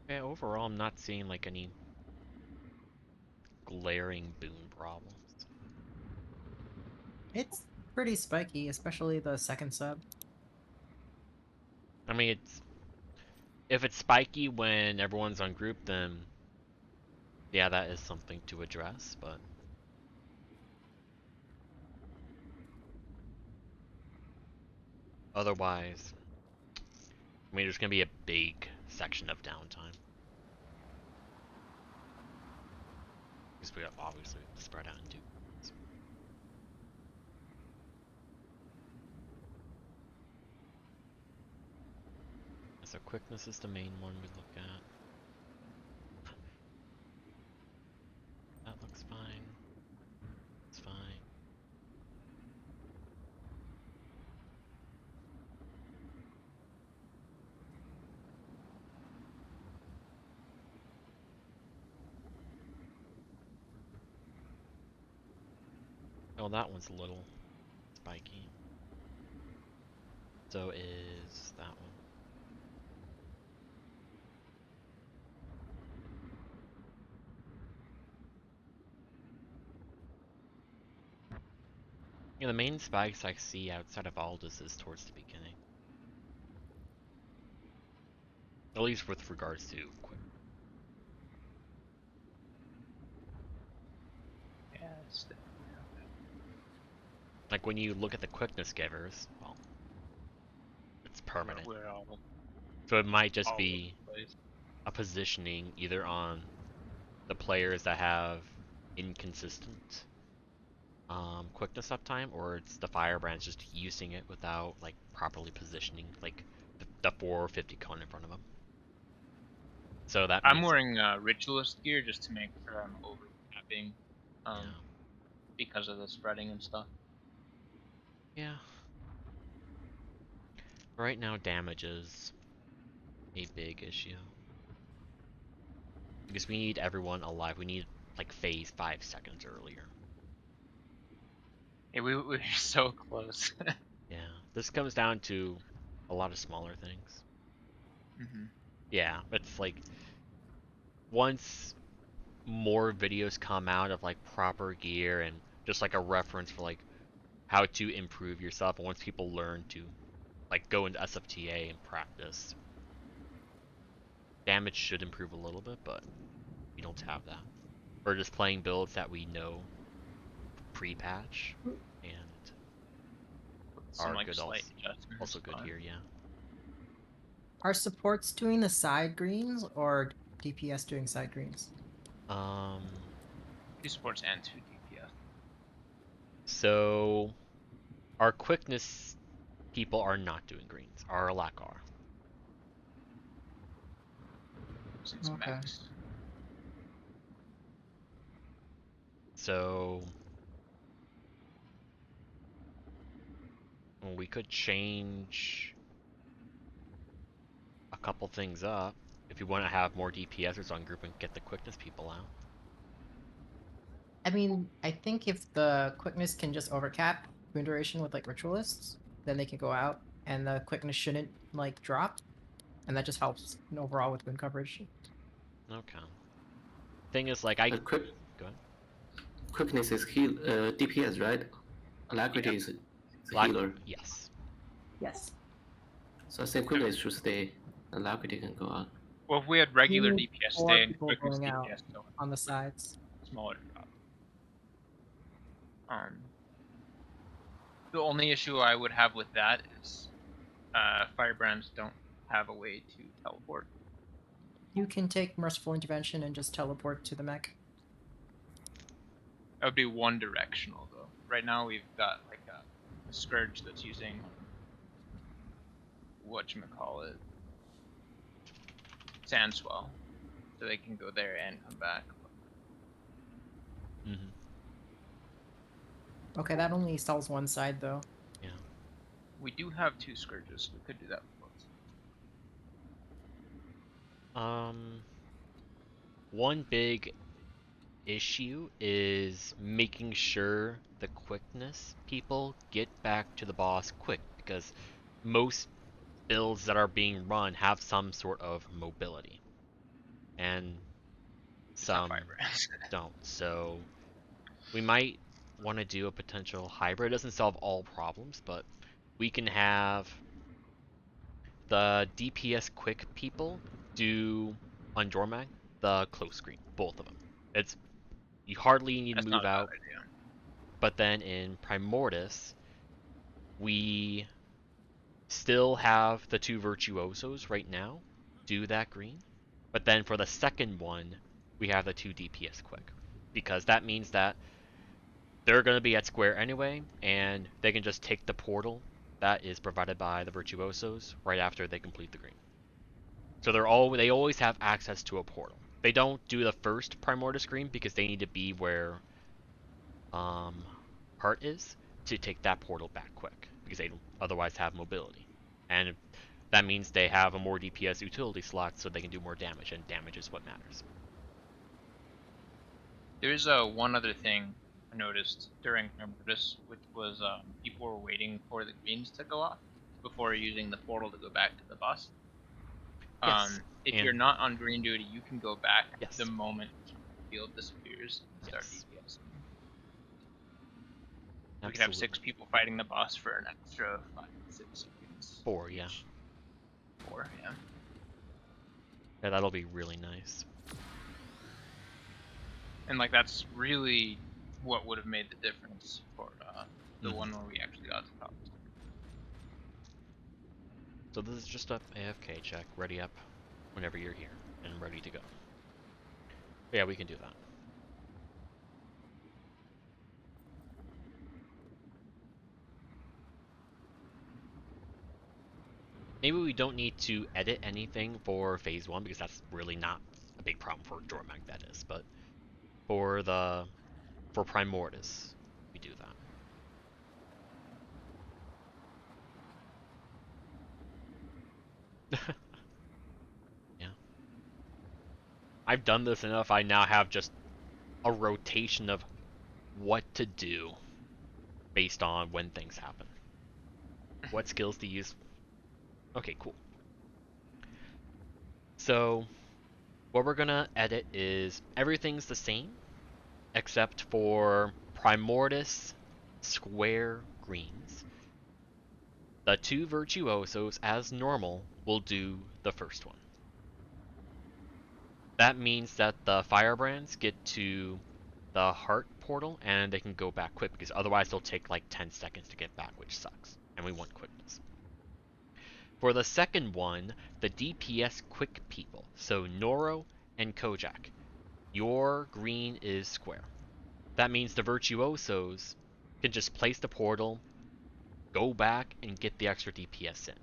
Yeah, overall I'm not seeing like any glaring boon problems. It's pretty spiky, especially the second sub. I mean, if it's spiky when everyone's on group, then yeah, that is something to address, but otherwise, I mean, there's gonna be a big section of downtime. Because we obviously spread out into. So quickness is the main one we look at. That looks fine. It's fine. Oh, that one's a little spiky. So is that one. Yeah, the main spikes I see outside of Aldous is towards the beginning. At least with regards to quick. Yeah, it's Like when you look at the quickness givers, well, it's permanent. we're all So it might just over be the place. a positioning either on the players that have inconsistent quickness uptime, or it's the firebrands just using it without like properly positioning like the 450 cone in front of them. So that I'm makes wearing ritualist gear just to make sure I'm overcapping, because of the spreading and stuff. yeah. Right now, damage is a big issue. Because we need everyone alive. We need, like, phase 5 seconds earlier. Yeah, we're so close. Yeah, this comes down to a lot of smaller things. Hmm. Yeah, it's like, once more videos come out of, like, proper gear and just, like, a reference for, like, how to improve yourself, and once people learn to, like, go into SFTA and practice, damage should improve a little bit, but we don't have that. We're just playing builds that we know pre-patch, and Some are like good slight also. adjustments. Also good but- here, yeah. Are supports doing the side greens or DPS doing side greens? 2 supports and 2 DPS. So our quickness people are not doing greens. Our lack are. Since Okay. max. So we could change a couple things up if you want to have more DPSers on group and get the quickness people out. I mean, I think if the quickness can just overcap boon duration with like ritualists, then they can go out and the quickness shouldn't like drop, and that just helps overall with boon coverage. Okay. Thing is, like, Quick, go ahead. quickness is heal, DPS, right? Alacrity is healer. Yes. Yes. So I think quickness should stay. Alacrity can go on. Well, if we had regular You need DPS more stay and people quickness going out DPS go on the sides. smaller drop. The only issue I would have with that is firebrands don't have a way to teleport. You can take merciful intervention and just teleport to the mech. That would be one directional though. Right now we've got like a scourge that's using whatchamacallit, Sandswell, so they can go there and come back. Mm-hmm. Okay, that only stalls one side though. Yeah. We do have 2 scourges, so we could do that for both. One big issue is making sure the quickness people get back to the boss quick, because most builds that are being run have some sort of mobility, and some don't. So we might want to do a potential hybrid. It doesn't solve all problems, but we can have the DPS quick people do on Jormag the close screen, both of them. It's you hardly need to move out. But then in Primordius, we still have the 2 virtuosos right now do that green. But then for the second one, we have the 2 DPS quick, because that means that they're going to be at square anyway, and they can just take the portal that is provided by the virtuosos right after they complete the green. So they always have access to a portal. They don't do the first Primordius green because they need to be where Heart is to take that portal back quick, because they otherwise have mobility, and that means they have a more DPS utility slot so they can do more damage, and damage is what matters. There's one other thing I noticed during Primordius, which was people were waiting for the greens to go off before using the portal to go back to the boss. Yes, if and you're not on green duty, you can go back Yes. the moment the field disappears and start Yes. DPS. We could have 6 people fighting the boss for an extra 5 to 6 seconds. 4, yeah. 4, yeah. Yeah, that'll be really nice. And like that's really what would have made the difference for the one where we actually got to top. So this is just a AFK check, ready up whenever you're here and ready to go. But yeah, we can do that. maybe we don't need to edit anything for phase 1 because that's really not a big problem for Jormag, that is. But for Primordius, we do that. Yeah. I've done this enough. I now have just a rotation of what to do based on when things happen. What skills to use. Okay, cool. So, what we're gonna edit is everything's the same, except for Primordius square greens. The 2 virtuosos, as normal, will do the first one. That means that the firebrands get to the heart portal and they can go back quick, because otherwise they'll take like 10 seconds to get back, which sucks, and we want quickness. For the second one, the DPS quick people, so Noro and Kojak, your green is square. That means the virtuosos can just place the portal, go back, and get the extra DPS in.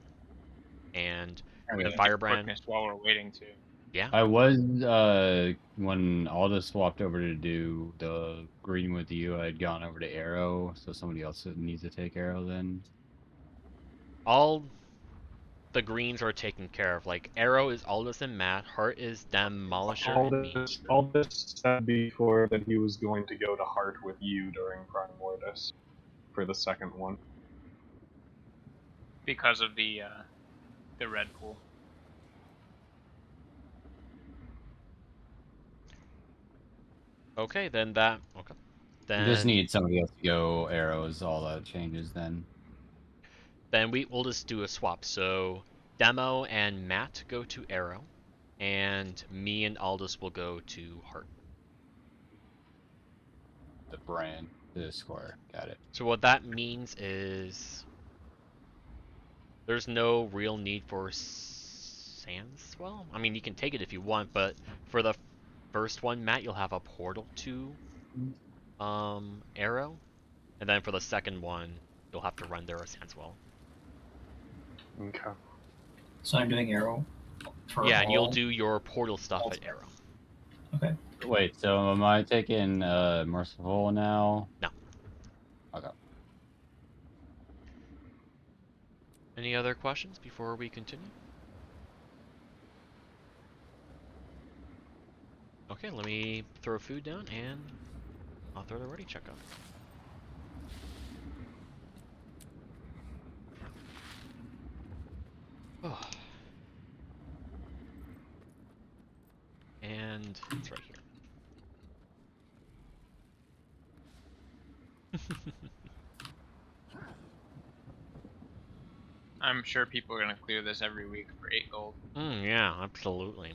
And We the can do firebrand, quickness while we're waiting too. yeah. I was when Alda swapped over to do the green with you, I had gone over to Arrow, so somebody else needs to take Arrow then. All the greens are taken care of. Like, Arrow is Aldous and Matt, Heart is Demolisher and me. Aldous said before that he was going to go to Heart with you during Primordius for the second one. Because of the red pool. Okay, then that. Okay. Then You just need somebody else to go Arrows, all that changes then. Then we'll just do a swap. So Demo and Matt go to Arrow, and me and Aldous will go to Heart. The brand, the square, got it. So what that means is there's no real need for Sandswell. I mean, you can take it if you want, but for the first one, Matt, you'll have a portal to Arrow, and then for the second one, you'll have to run there as Sandswell. Okay. So I'm doing Arrow for Yeah, all? and you'll do your portal stuff at Arrow. Okay. Wait, so am I taking Merciful now? No. Okay. Any other questions before we continue? Okay, let me throw food down and I'll throw the ready check up. Oh. And it's right here. I'm sure people are gonna clear this every week for 8 gold. Yeah, absolutely.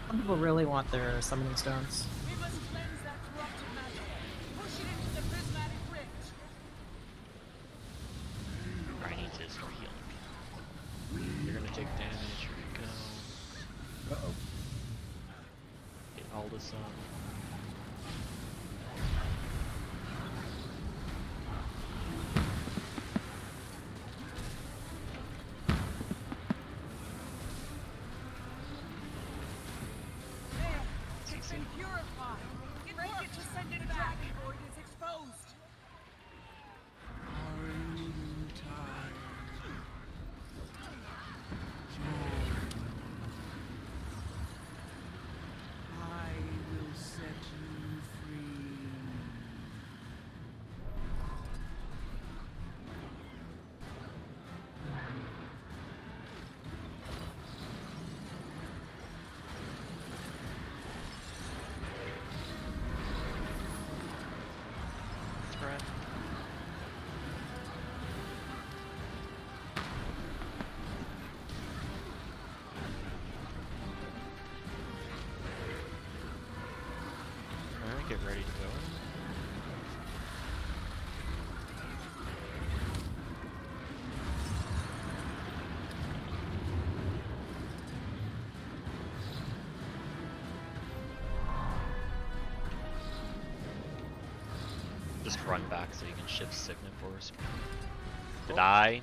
Some people really want their summoning stones. We must cleanse that corrupted magic. Push it into the prismatic rift. I need to start healing. You're gonna take damage. Here we go. Uh-oh. Get all this up. It's been purified. Break it to send it back. The dragon void is exposed. Are you tired? I will set run back so you can shift Signet for us. Did I?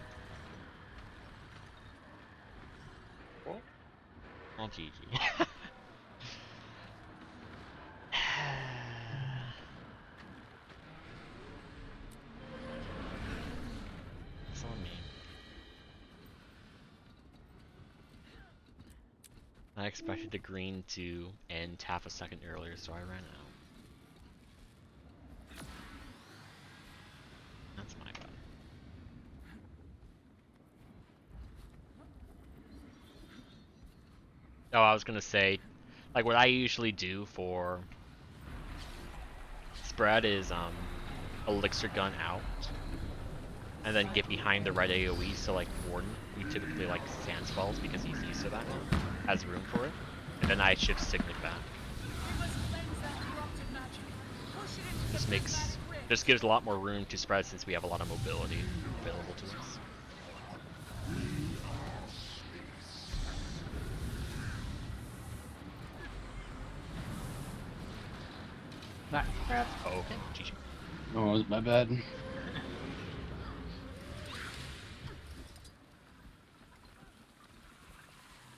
Oh, GG. It's on me. I expected the green to end half a second earlier, so I ran out. That's my bad. Oh, I was gonna say, like what I usually do for spread is elixir gun out, and then get behind the red AoE. So like Warden, we typically like Sand Spells because he's used to that now, has room for it, and then I shift Signet back. Just gives a lot more room to spread since we have a lot of mobility available to us. Crap. Oh, okay. GG. Oh, was my bad.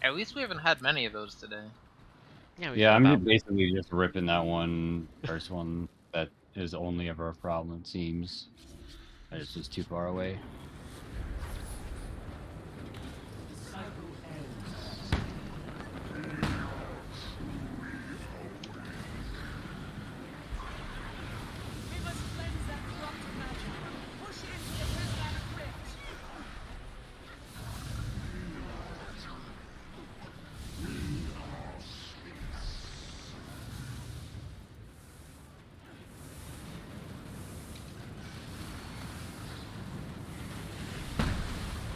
At least we haven't had many of those today. Yeah, I'm basically just ripping that one first one that is only ever a problem, it seems. It's just too far away.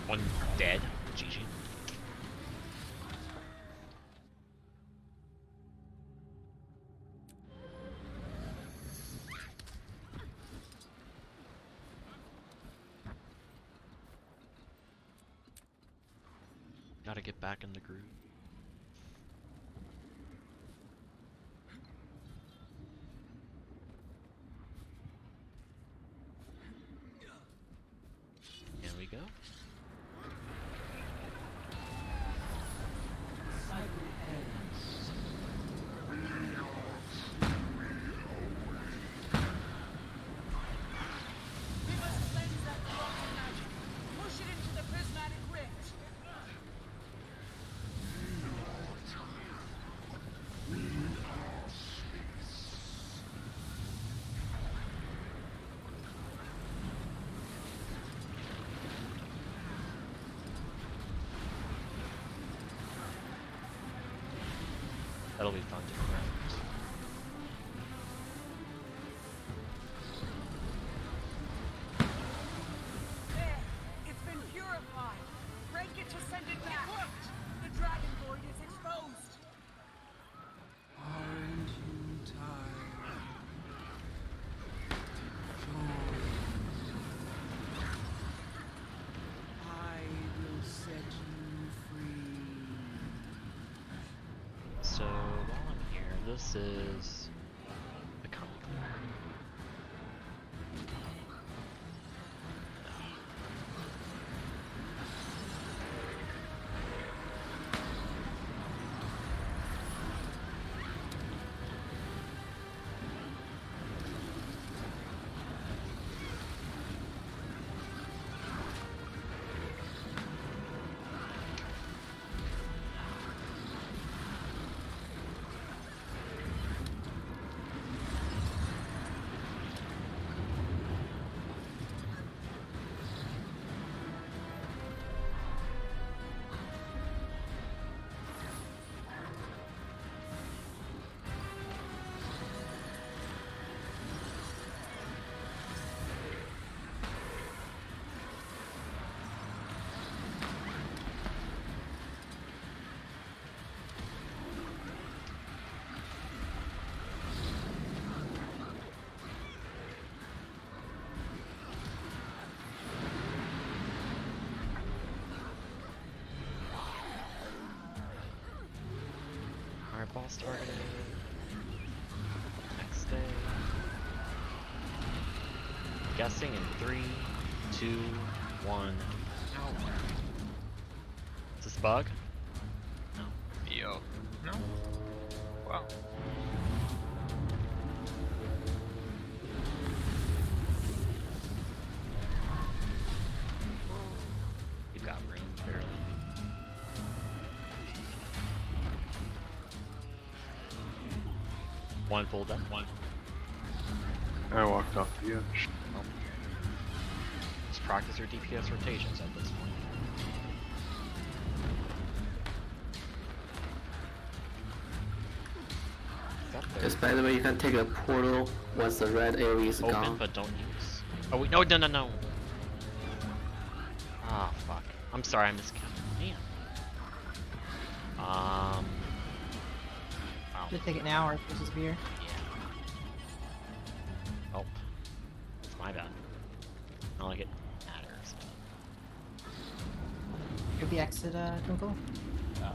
One dead. GG. Gotta get back in the groove. Here we go. That'll be fun to correct. There, it's been purified. Break it to send it back. It worked. The dragon void is exposed. Aren't you tired? I will set you free. So while I'm here, this is the comic. Alright, boss targeted. Next day. guessing in 3, 2, 1. Ow. Is this a bug? No. Yo. No. Wow. You got range barely. One full death. One. I walked off the edge. Oh. Just practice your DPS rotations at this point. Just by the way, you can take a portal once the red area is Open, gone. but don't use. Oh wait, no, no, no, no. Ah, fuck. I'm sorry, I miscounted. Man. Wow. Should take it now or versus beer. Yeah. Oh. It's my bad. Not like it matters. Could be exit, Twinkle. No.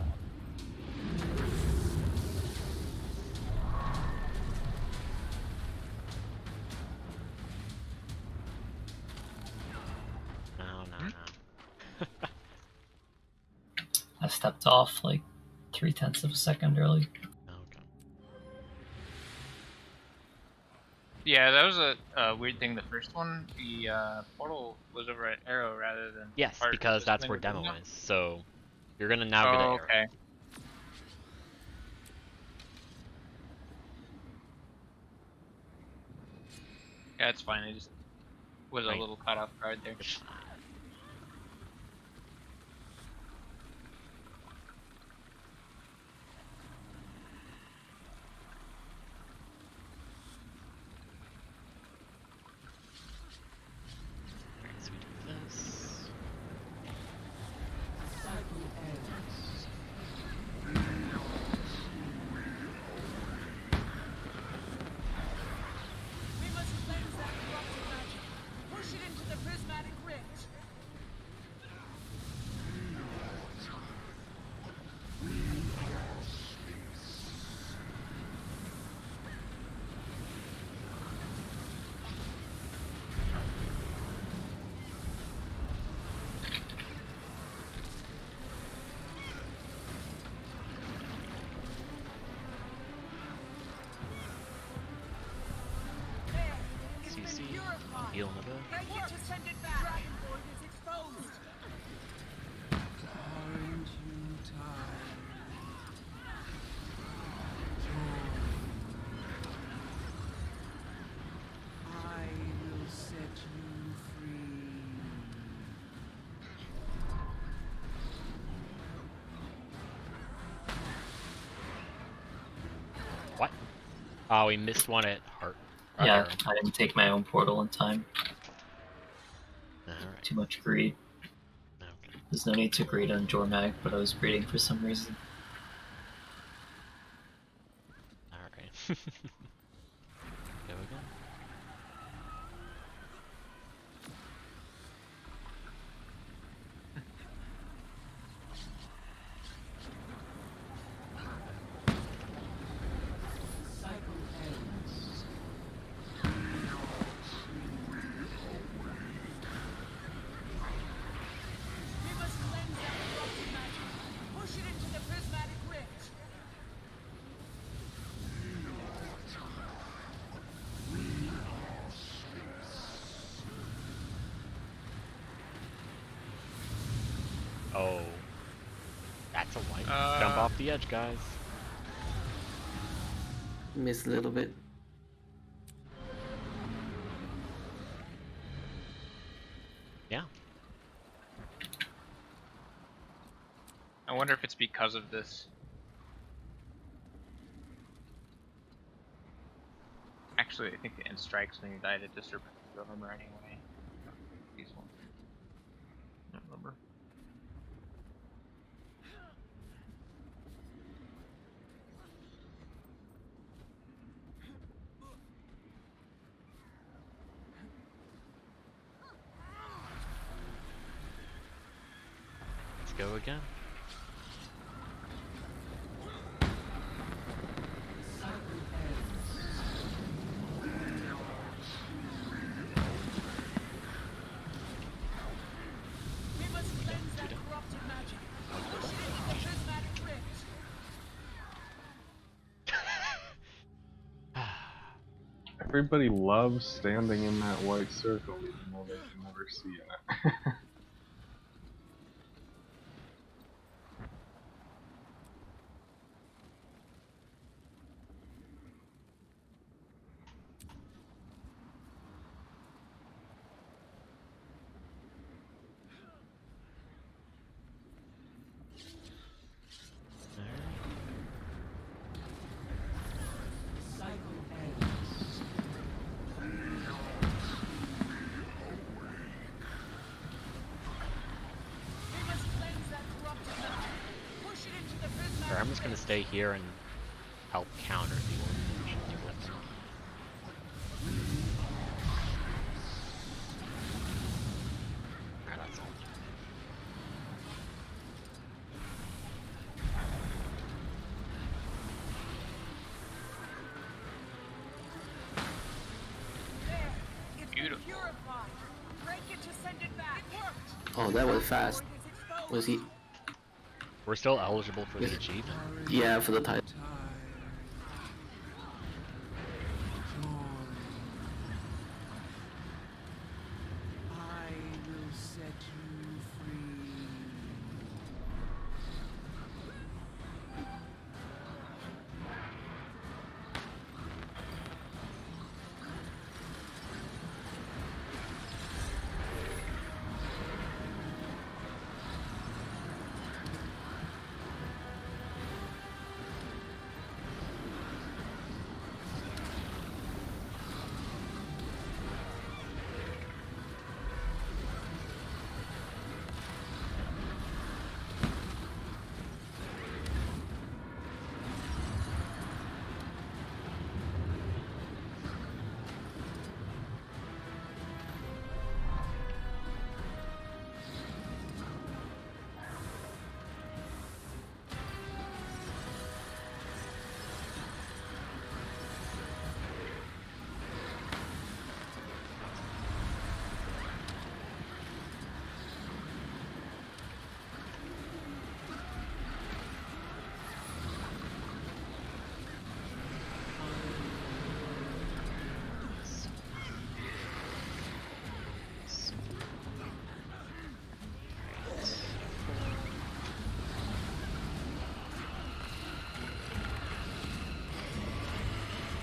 I stepped off like 0.3 of a second early. Okay. Yeah, that was a weird thing. The first one, the portal was over at Arrow rather than. Yes, Heart, because this that's thing where we're doing demo now. is. So you're gonna now get Oh, an okay. Yeah, it's fine. I just was a Right. little caught off guard there. It's fine. Alright, so we do this. We must cleanse that corrupted magic. Push it into the prismatic rift. There, it's been CC. purified. Heal in a bit. Break it to send it back. Dragon Void is exposed. Aren't you tired? I will set you free. What? Oh, we missed one at Heart. Yeah, Arrow. I didn't take my own portal in time. Alright. Too much greed. Okay. There's no need to greed on Jormag, but I was greeding for some reason. Alright. Go again. We must cleanse that corrupted magic. Push it into the prismatic rift. Oh. That's a white. Uh, Jump off the edge, guys. Missed a little bit. Yeah. I wonder if it's because of this. Actually, I think the end strikes when you die to disturb the armor anyway. These ones. I don't remember. Let's go again. Everybody loves standing in that white circle, even though they can never see in it. Alright, I'm just gonna stay here and help counter the organization. Alright, that's all. Beautiful. Oh, that was fast. Was he? We're still eligible for the achievement. Yeah, for the title. I will set you free.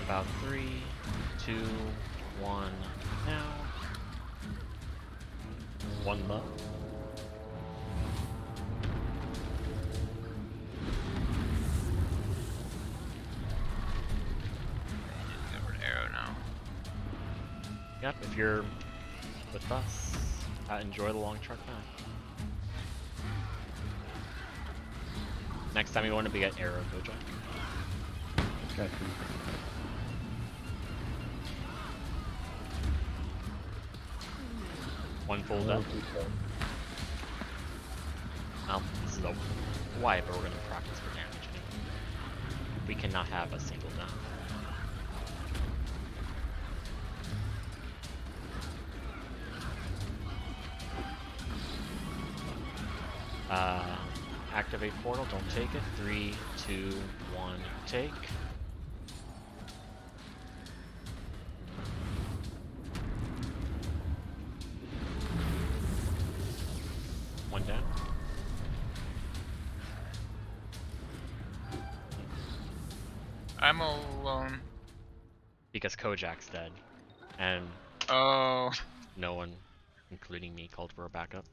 About 3, 2, 1 now. 1 left. Over to Arrow now. Yep, if you're with us, enjoy the long truck back. Next time you want to be at Arrow, Kojo. Gotcha. One full death. This is a wipe, but we're going to practice for damage anyway. We cannot have a single down. Activate portal, don't take it. 3, 2, 1, take. One down. I'm alone. Because Kojak's dead. And Oh. no one, including me, called for a backup.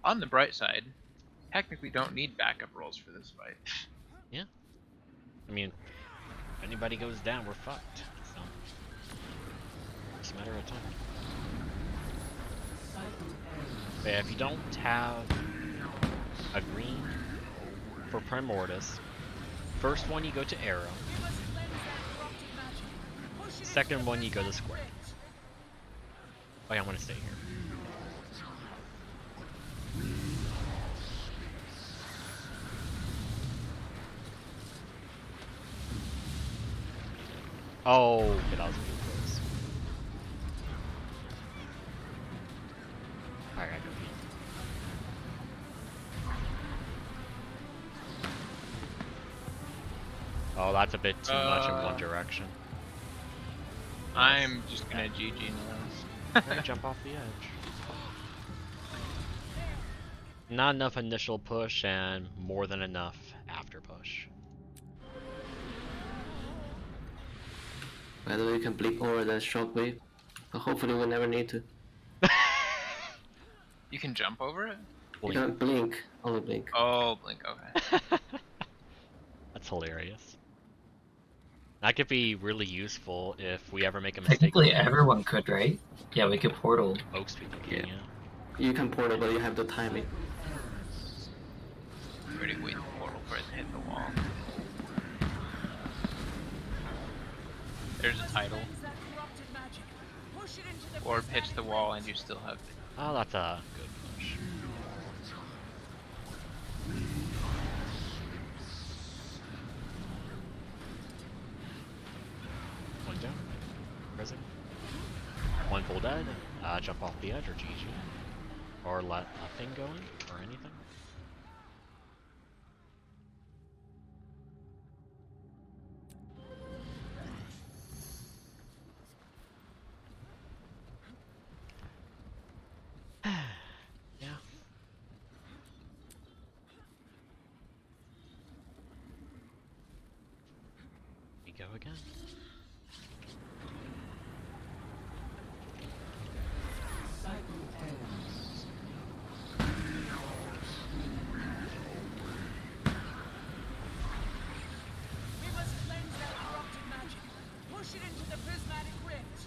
On the bright side, technically don't need backup rolls for this fight. Yeah. I mean, if anybody goes down, we're fucked. So, it's a matter of time. But yeah, if you don't have a green for Primordius, first one you go to Arrow, second one you go to Square. Oh yeah, I want to stay here. Oh, okay, that was really close. Alright, I go here. Oh, that's a bit too much in one direction. I'm just gonna GG now. Alright, jump off the edge. Not enough initial push and more than enough after push. By the way, we can blink over that shockwave. But hopefully we'll never need to. You can jump over it? You can blink. Only blink. Oh, blink, okay. That's hilarious. That could be really useful if we ever make a mistake. Technically, everyone could, right? Yeah, we could portal. Most people can, yeah. You can portal, but you have to time it. Already wait the portal for it to hit the wall. There's a title. Or pitch the wall and you still have... Oh, that's a good push. One down. Prison. One full dead. Jump off the edge or GG. Or let nothing go in or anything. Yeah. We go again. We must cleanse that corrupted magic. Push it into the prismatic rift.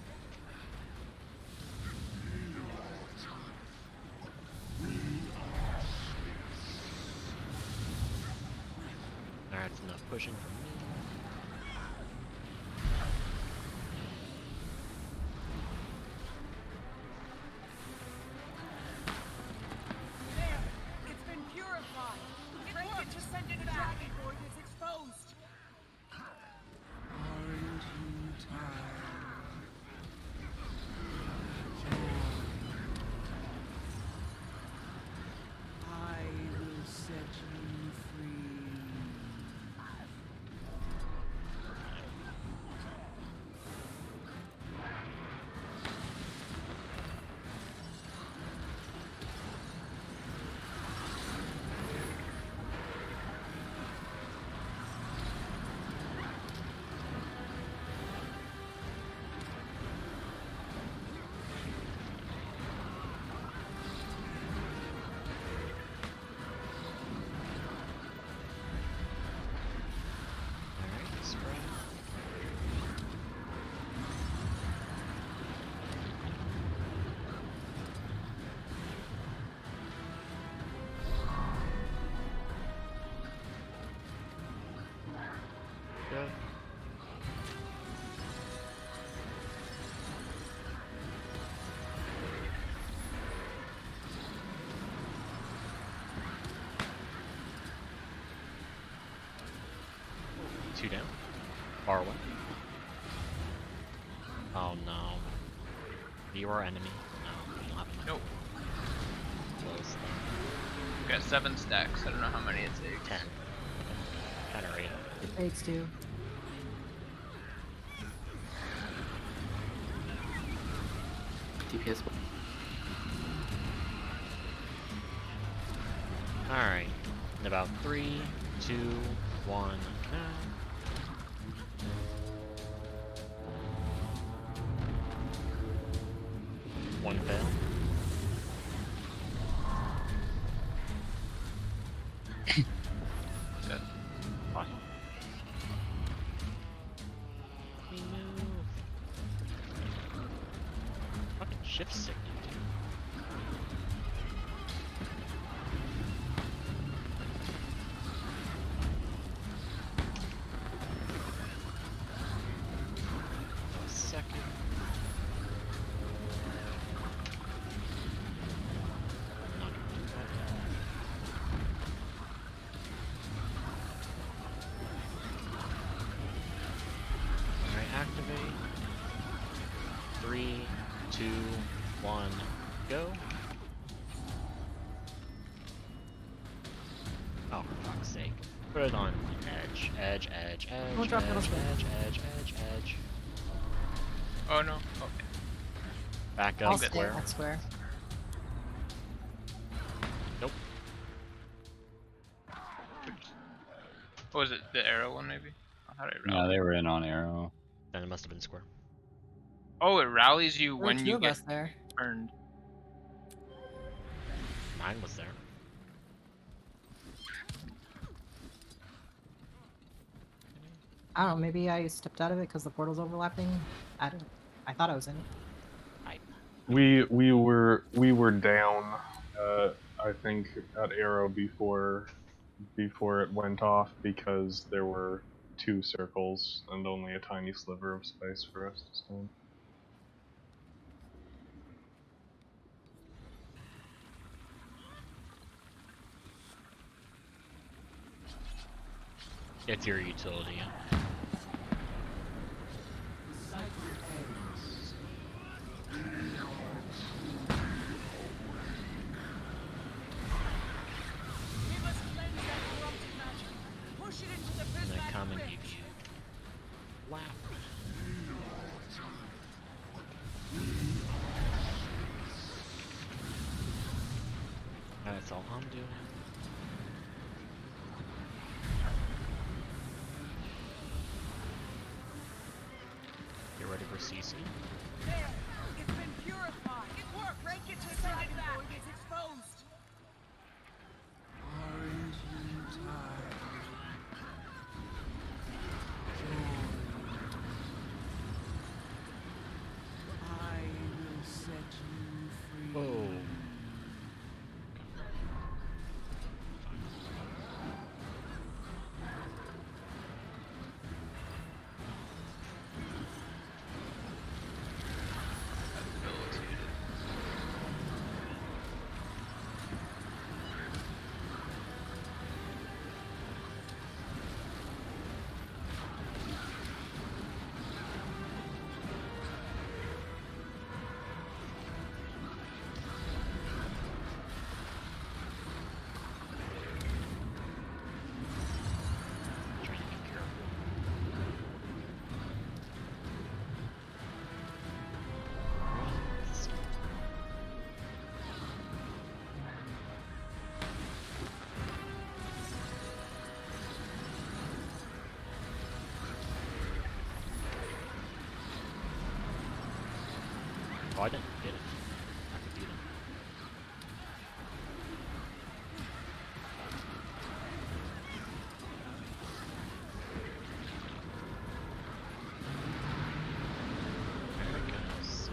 Alright, that's enough pushing from me. There, it's been purified. Break it to send it back. The dragon void is exposed. Aren't you tired? I will set you free. Alright, spread. Good. Two down. Far away. Oh no. You are enemy. No, you don't have enough. Nope. Close. We've got 7 stacks. I don't know how many it takes. 10. 10 or 8. It takes 2. DPS. Alright. In about 3, 2, 1, now. One fail. Good. Awesome. We move. Fucking shift sick, dude. A second. Not gonna do that. Alright, activate. 2, 1, go. Oh, for fuck's sake. Put it on edge, edge, edge, edge, Don't drop it on edge, square. edge, edge, edge, edge. Oh no. Okay. Back I'll up stay square. at square. Nope. What was it? The arrow one maybe? How did it No, rally? they were in on arrow. Then it must have been square. Oh, it rallies you There were when two you of get us there. turned. Mine was there. I don't know, maybe I stepped out of it because the portal's overlapping. I thought I was in it. We were down. I think at arrow before it went off because there were 2 circles and only a tiny sliver of space for us to stand. It's your utility. We must cleanse that corrupted magic. Push it into the And then prismatic come and pit. give you. Wow. That's all I'm doing. Get ready for CC. There, it's been purified. It worked. Break it to send it back. It's exposed. Aren't you tired? I will set you free. Oh. Trying to be careful. Oh, I didn't get it. I could do that. There it goes.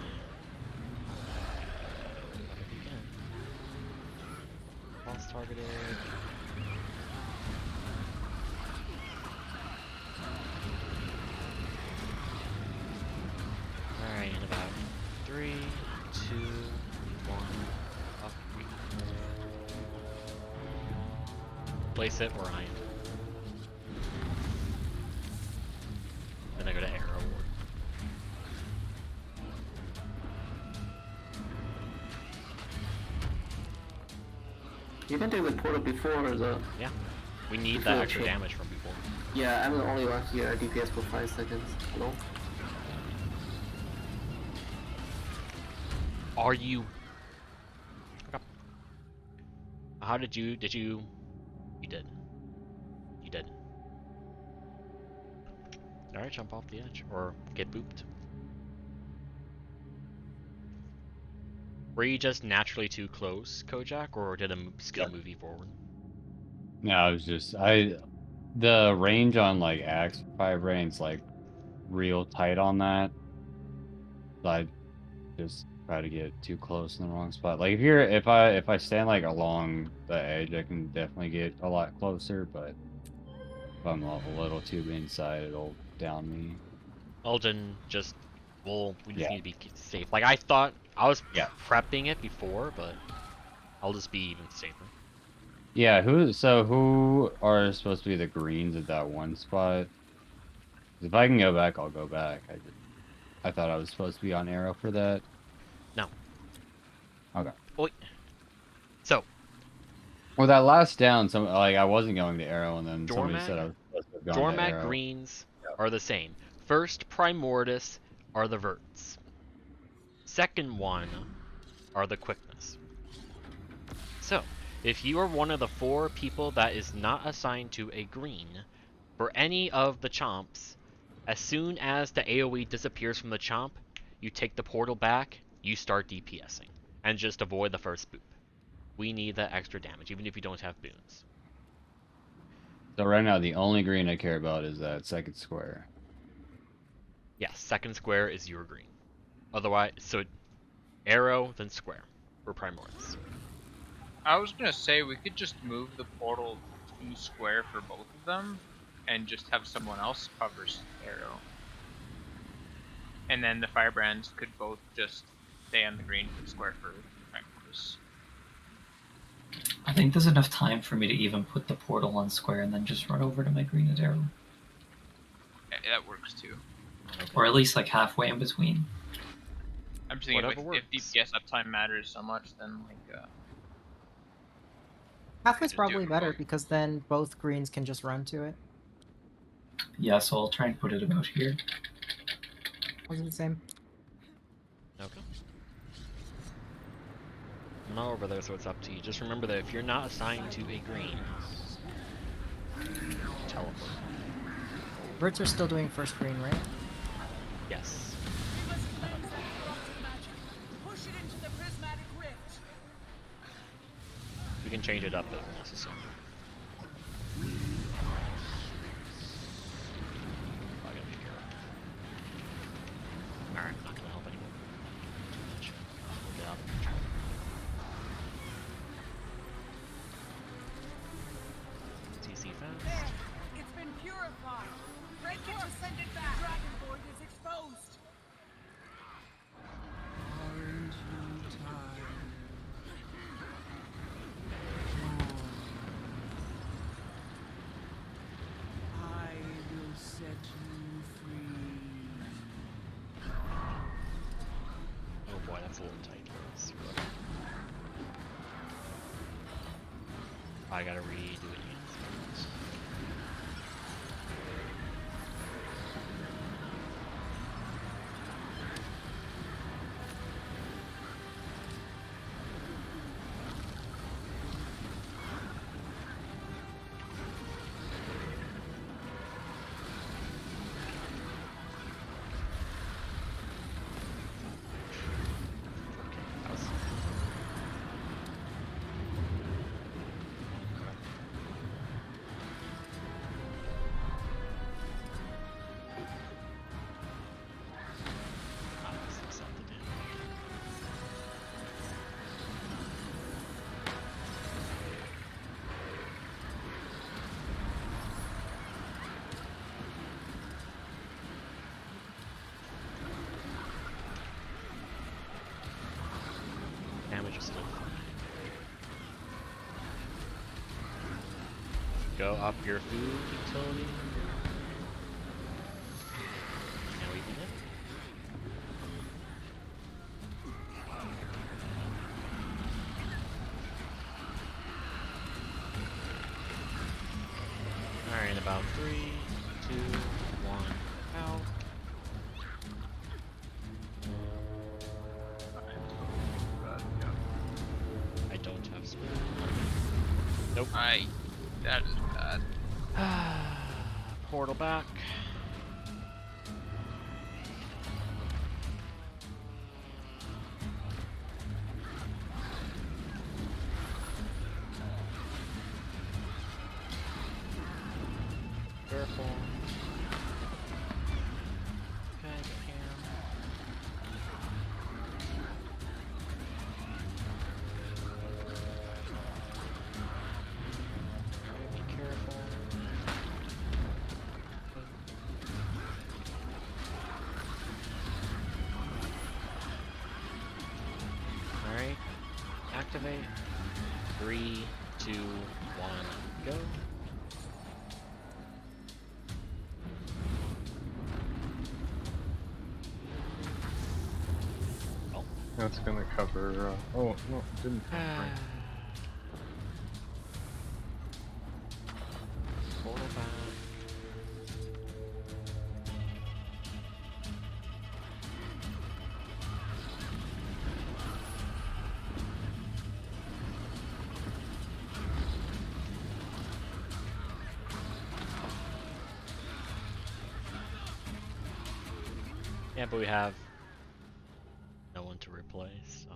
Again. Boss targeted. Alright, in about 3, 2, 1, up. Place it where I am. Then I go to arrow ward. You can take the portal before the. Yeah. We need Before that the extra trip. damage from before. Yeah, I'm the only one here at DPS for 5 seconds. No. Are you? Okay. How did you? You did. You did. Alright, jump off the edge. Or get booped. Were you just naturally too close, Kojak, or did a skill move you forward? No, I was just the range on like Axe 5 range like real tight on that. So I just try to get too close in the wrong spot. Like if I stand like along the edge, I can definitely get a lot closer, but if I'm a little too inside, it'll down me. Elgin just, well, we just Yeah. need to be safe. Like I thought, I was Yeah. prepping it before, but I'll just be even safer. Yeah, who are supposed to be the greens at that one spot? If I can go back, I'll go back. I thought I was supposed to be on arrow for that. No. Okay. Wait. So, Well, that last down, I wasn't going to arrow, and then somebody Dormac, said I was supposed to have gone to Dormac arrow. greens are the same. First Primordius are the verts. Second one are the quickness. So, if you are one of the 4 people that is not assigned to a green, for any of the chomps, as soon as the AoE disappears from the chomp, you take the portal back, you start DPSing, and just avoid the first boop. We need that extra damage, even if you don't have boons. So right now, the only green I care about is that second square. Yes, second square is your green. Otherwise, so arrow, then square for Primordius. I was gonna say we could just move the portal to square for both of them, and just have someone else cover arrow. And then the firebrands could both just stay on the green for the square for Primordius. I think there's enough time for me to even put the portal on square and then just run over to my green at arrow. Yeah, that works too. Okay. Or at least like halfway in between. I'm just thinking Whatever if works. DPS uptime matters so much, then like Halfway's Just do probably it better remote. because then both greens can just run to it. Yeah, so I'll try and put it about here. Wasn't the same. Okay. I'm not over there, so it's up to you. Just remember that if you're not assigned to a green, teleport. Birds are still doing first green, right? Yes. We must cleanse that frost magic. Push it into the prismatic rift. We can change it up if necessary. I gotta be careful. Alright, not gonna help anymore. Too much. We'll get out of control. TC fast. There. It's been purified. Break it to send it back. Dragon Void is exposed. Aren't you tired? I will set you free. Oh boy, that's a little tight for us. I gotta redo it again. That was... Damage is still fine. Go up your food utility. Now we can hit. Alright, in about 3, 2, 1, out. I don't have speed. Nope. that is bad. Portal back. Careful. Okay, go here. Be careful. Alright. Activate. 3, 2, 1, go. that's gonna cover. Oh no, it didn't cover. Right. Portal back. Yeah, but we have no one to replace, so.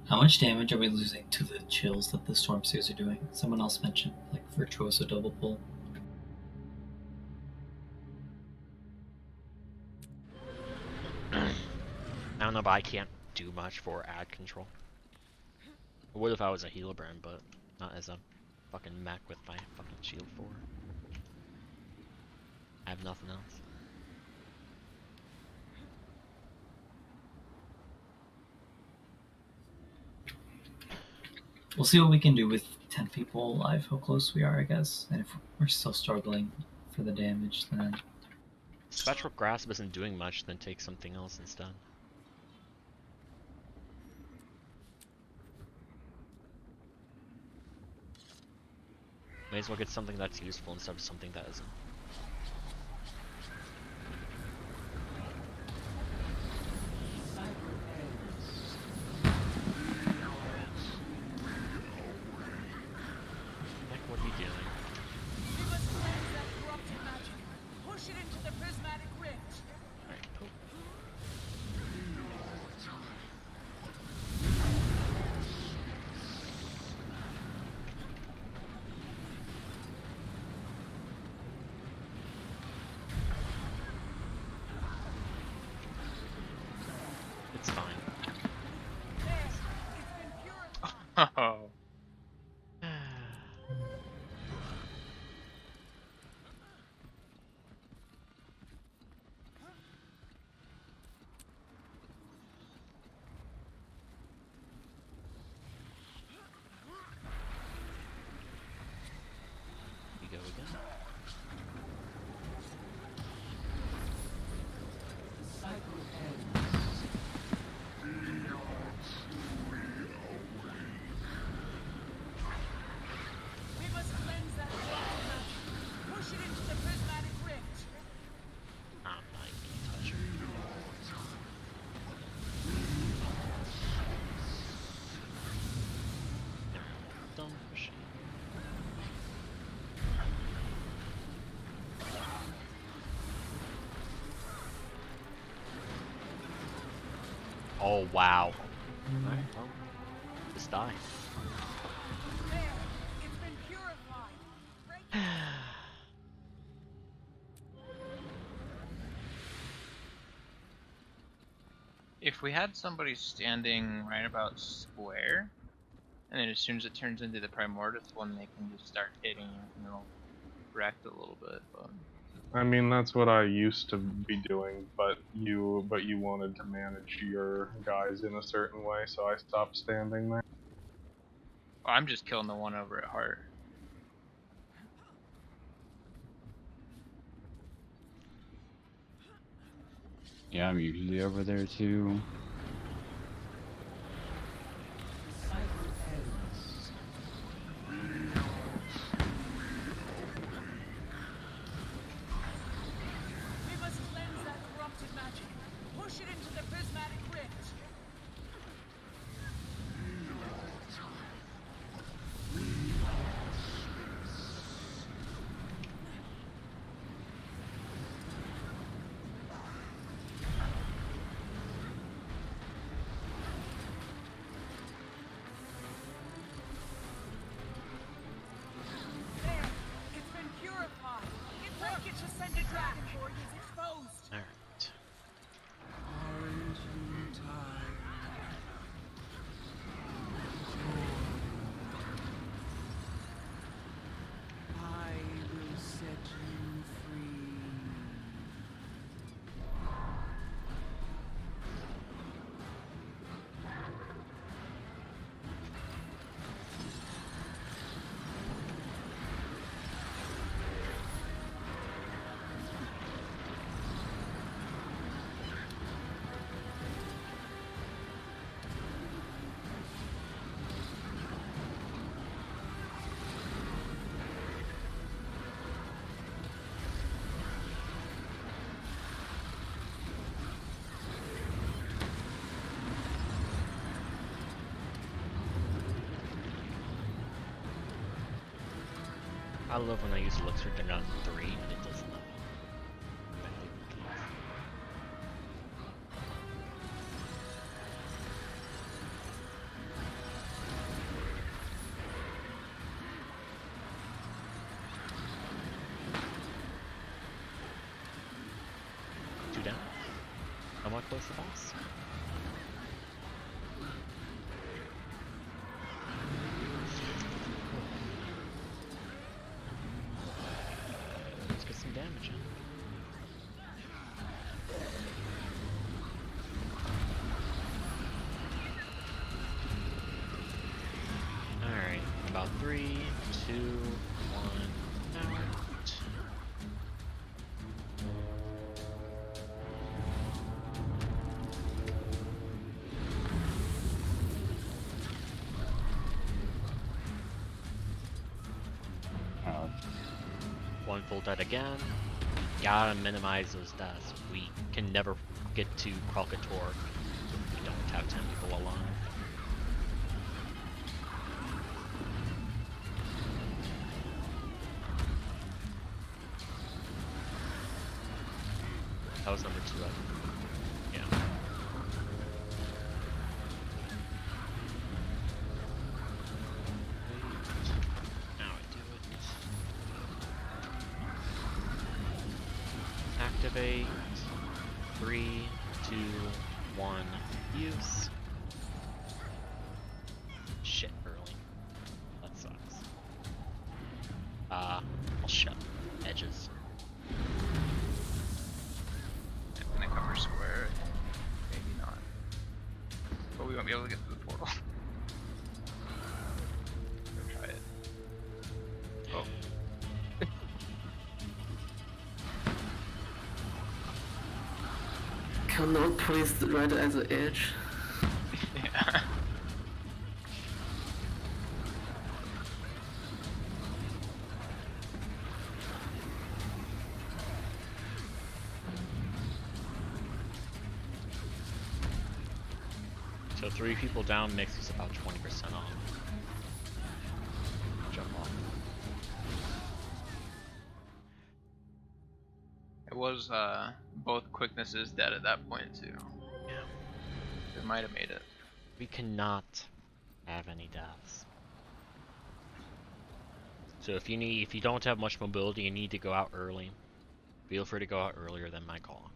How much damage are we losing to the chills that the storm seers are doing? Someone else mentioned, like, Virtuoso double pull. I don't know, but I can't do much for ad control. I would if I was a healer brand, but not as a fucking mech with my fucking shield 4. I have nothing else. We'll see what we can do with 10 people alive, how close we are, I guess. And if we're still struggling for the damage, then... Spectral Grasp isn't doing much, then take something else instead. May as well get something that's useful instead of something that isn't. Heck, what are you doing? We must cleanse that corrupted magic. Push it into the prismatic rift. Alright, oh. It's fine. There, it's been purified. Oh. We go again. We must cleanse that corrupted magic. Push it into the prismatic rift. I'm not even gonna touch her. Done pushing. Oh wow. Alright, well, just die. There, it's been purified. Break it. If we had somebody standing right about square, and then as soon as it turns into the Primordial one, they can just start hitting it and it'll wreck a little bit. But I mean, that's what I used to be doing, but you wanted to manage your guys in a certain way, so I stopped standing there. I'm just killing the one over at heart. Yeah, I'm usually over there too. We must cleanse that corrupted magic. Push it into the prismatic rift. I love when I use elixir to gun 3 and it does not. Two down. Somewhat close to boss. Let's get some damage in. Alright, about 3, 2, 1, out. Oh, One full dead again. Gotta minimize those deaths. We can never get to Kralkator if we don't have 10 people alive. That was number 2, I think. Yeah. Now I do it. Activate. 3, 2, 1, use. Shit, early. That sucks. I'll shut edges. I'm gonna cover square. Maybe not. But we won't be able to get through the portal. Go try it. Oh. Cannot place right at the edge. Yeah. So 3 people down makes us about 20% off. Jump off. It was both quicknesses dead at that point too. Yeah. It might have made it. We cannot have any deaths. So if you don't have much mobility, you need to go out early. Feel free to go out earlier than my call.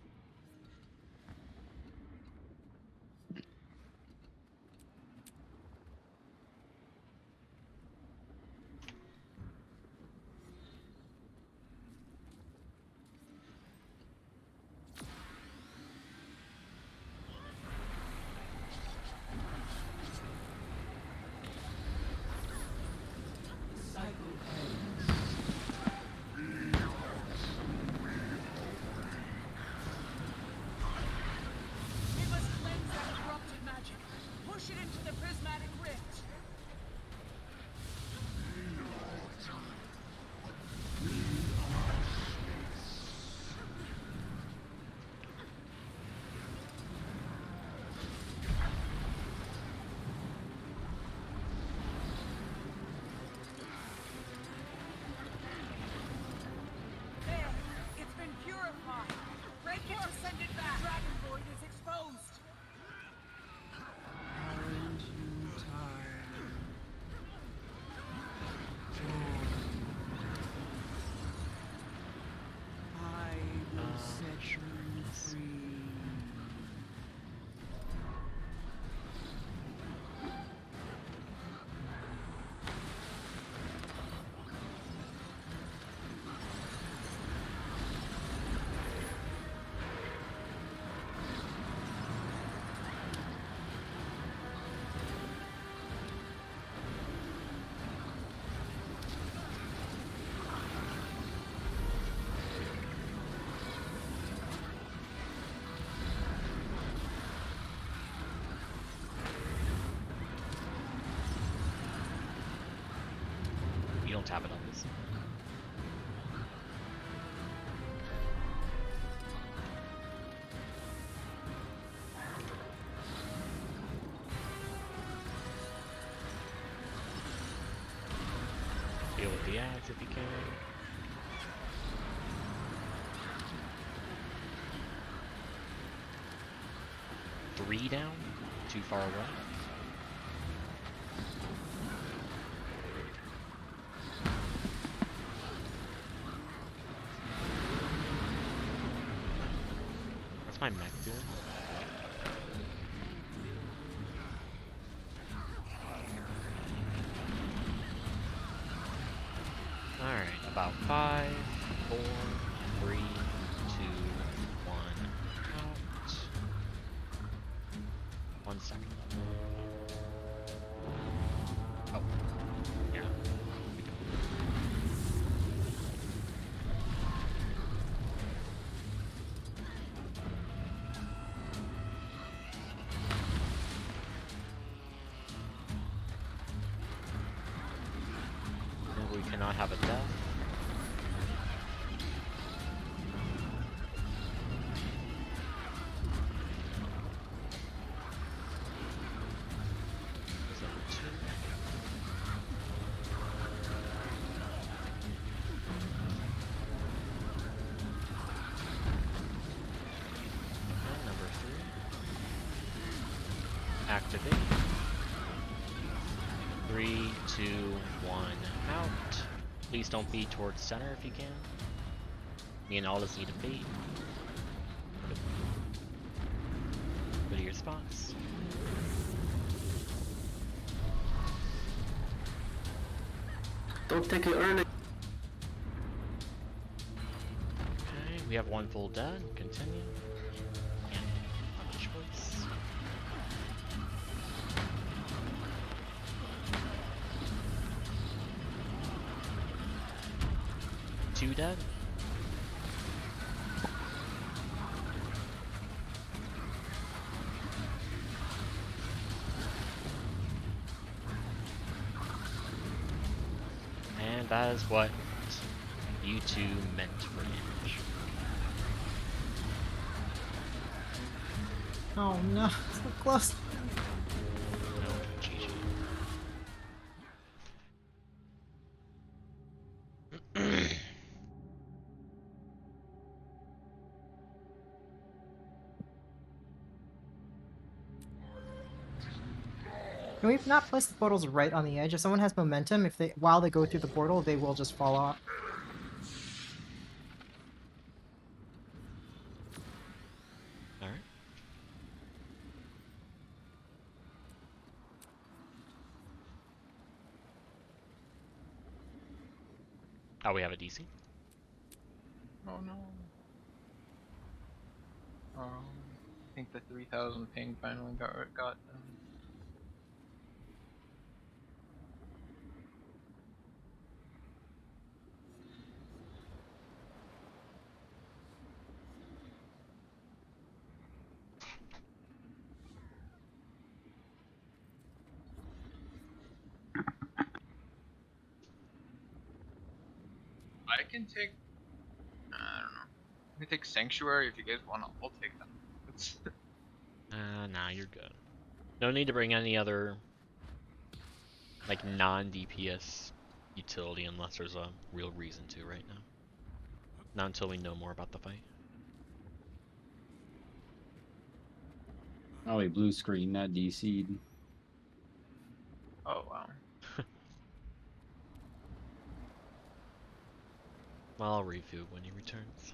We must cleanse that corrupted magic. Push it into the prismatic rift. There, it's been purified. Break it to send it back. Dragon Void is exposed. Aren't you tired? I will set you free. You don't tap it on this. Deal with the axe if you can. Three down? Too far away? What's my mech doing? Alright, about 5, 4, 3, 2, 1, out. 1 second. Oh, yeah. No, we cannot have a death. There's number 2. And number 3. Activate. 3, 2, 1, out. Please don't be towards center if you can. Me and Aldous need to beat. Go to your spots. Don't take it early. Okay, we have 1 full dead. Continue. And other choice. Two dead. And that is what you two meant for damage. Oh no, so close. No, GG. Can we not place the portals right on the edge? If someone has momentum, if they while they go through the portal, they will just fall off. Alright. Oh, we have a DC? Oh no. I think the 3000 ping finally got I can take. I don't know. I can take Sanctuary if you guys want. I'll take them. It's Nah, you're good. No need to bring any other, like, non-DPS utility unless there's a real reason to right now. Not until we know more about the fight. Oh, wait, blue screen, that DC'd. oh wow. Well, I'll review when he returns.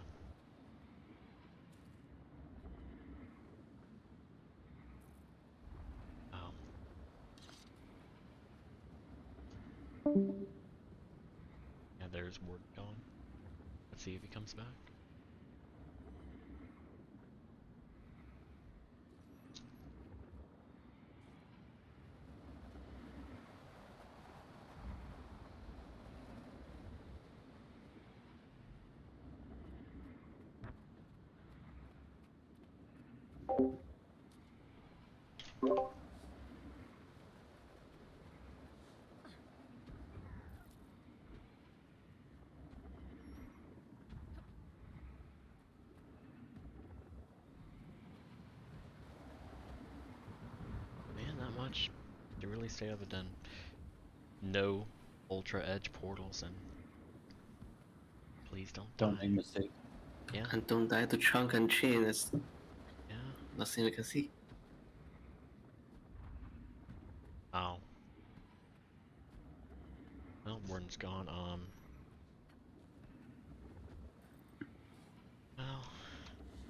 Yeah, there's word going. Let's see if he comes back. Man, not much. You really stay out of the den. No ultra edge portals and please don't Don't die. make mistakes. Yeah. And don't die to trunk and chain. It's Yeah. nothing we can see. Oh. Well, Warden's gone. Well,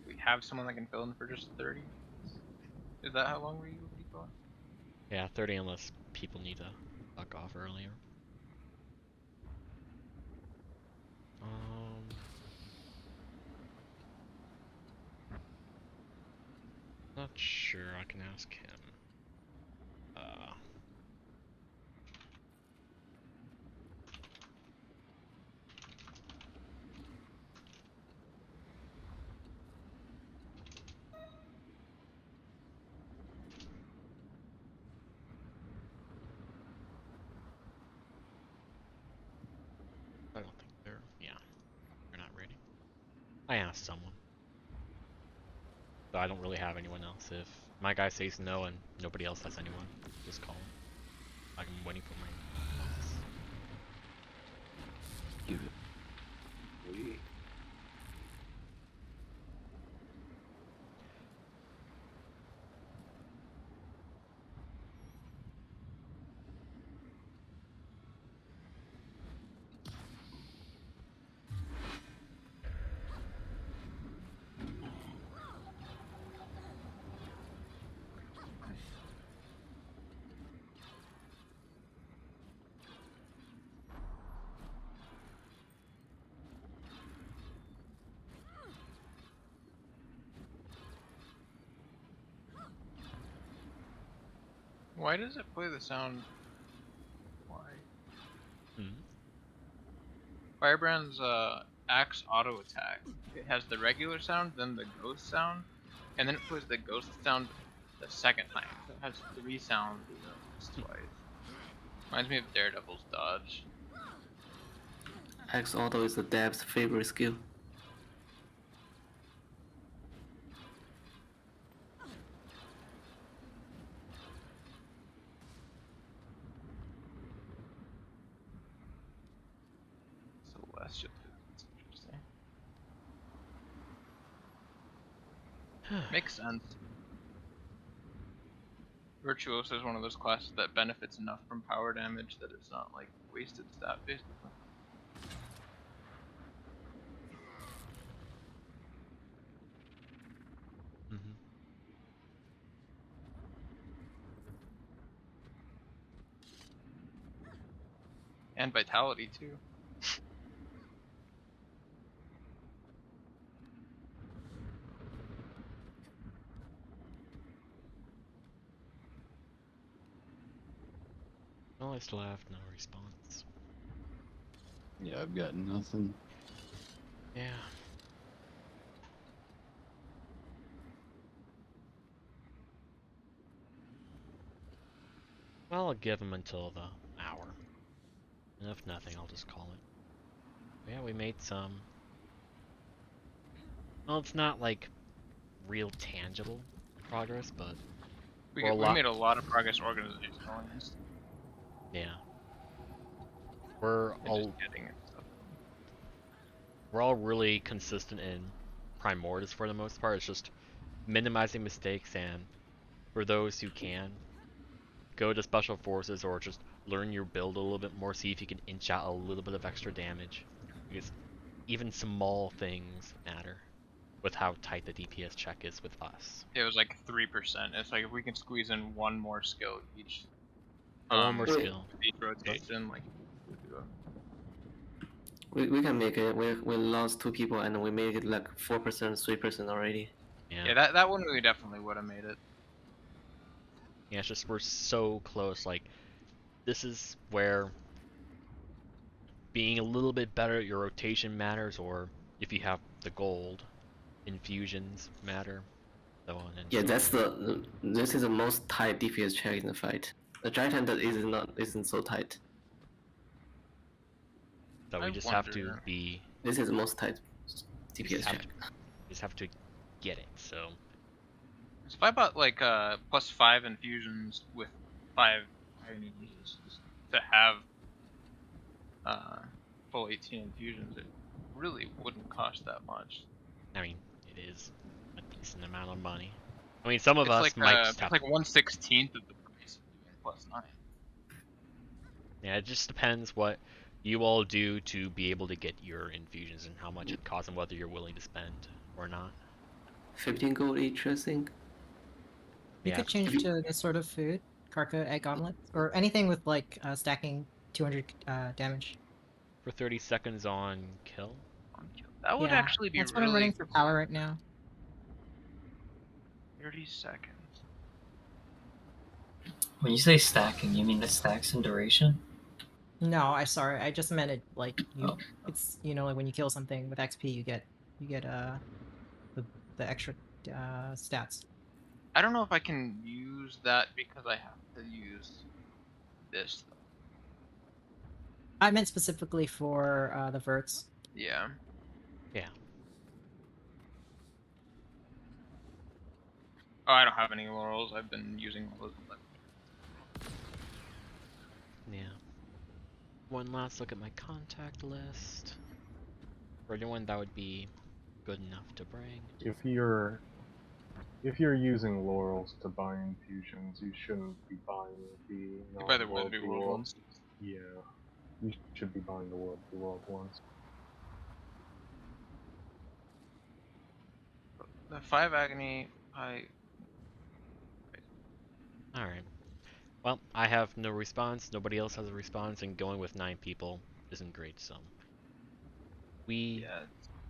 We have someone that can fill in for just 30. Is that how long were you going? yeah, 30 unless people need to fuck off earlier. Not sure. I can ask him. I don't think they're. Yeah, they're not ready. I asked someone. So I don't really have anyone else. If my guy says no and nobody else has anyone, just call him. I'm waiting for my boss. Give it. Why does it play the sound? Why? Firebrand's axe auto attack. It has the regular sound, then the ghost sound, and then it plays the ghost sound the second time. So it has 3 sounds twice. Reminds me of Daredevil's dodge. Axe auto is the dev's favorite skill. Celestial. That's interesting. Makes sense. Virtuoso is one of those classes that benefits enough from power damage that it's not like wasted stat basically. And vitality too. Well, I still have no response. Yeah, I've got nothing. Yeah. Well, I'll give him until the hour. And if nothing, I'll just call it. Yeah, we made some. Well, it's not like real tangible progress, but We made a lot of progress organizational. Yeah. We're all really consistent in Primordius for the most part. It's just minimizing mistakes, and for those who can, go to Special Forces or just learn your build a little bit more, see if you can inch out a little bit of extra damage. Because even small things matter with how tight the DPS check is with us. It was like 3%. It's like if we can squeeze in one more skill each. One more skill. Each rotation, like we can make it. We lost 2 people and we made it like 4%, 3% already. Yeah, that one we definitely would have made it. Yeah, it's just we're so close. Like, this is where being a little bit better at your rotation matters, or if you have the gold, infusions matter. So on and Yeah, so that's on. this is the most tight DPS check in the fight. The giant isn't so tight. So we just have to be. This is the most tight DPS check. Just have to get it. So. So if I bought like +5 infusions with 5 iron needs to have full 18 infusions, it really wouldn't cost that much. I mean, it is a decent amount of money. I mean, some of It's us like might it's have. like 1/16 of the price of doing +9. Yeah, it just depends what you all do to be able to get your infusions and how much it costs and whether you're willing to spend or not. 15 gold each, I think. You Yeah. could change to this sort of food, Karka egg omelet, or anything with like stacking 200 damage. For 30 seconds on kill. That would Yeah, actually be that's what I'm really running for power right now. 30 seconds. When you say stacking, you mean the stacks in duration? No, I just meant it like you. Oh. It's like when you kill something with XP, you get the extra stats. I don't know if I can use that because I have to use this. I meant specifically for the verts. Yeah. Yeah. Oh, I don't have any laurels. I've been using all those. Yeah. One last look at my contact list. For anyone that would be good enough to bring. If you're using laurels to buy infusions, you shouldn't be buying the You buy the non-world World ones. Yeah, you should be buying the world ones. The 5 agony, Alright. Well, I have no response, nobody else has a response, and going with 9 people isn't great, so. We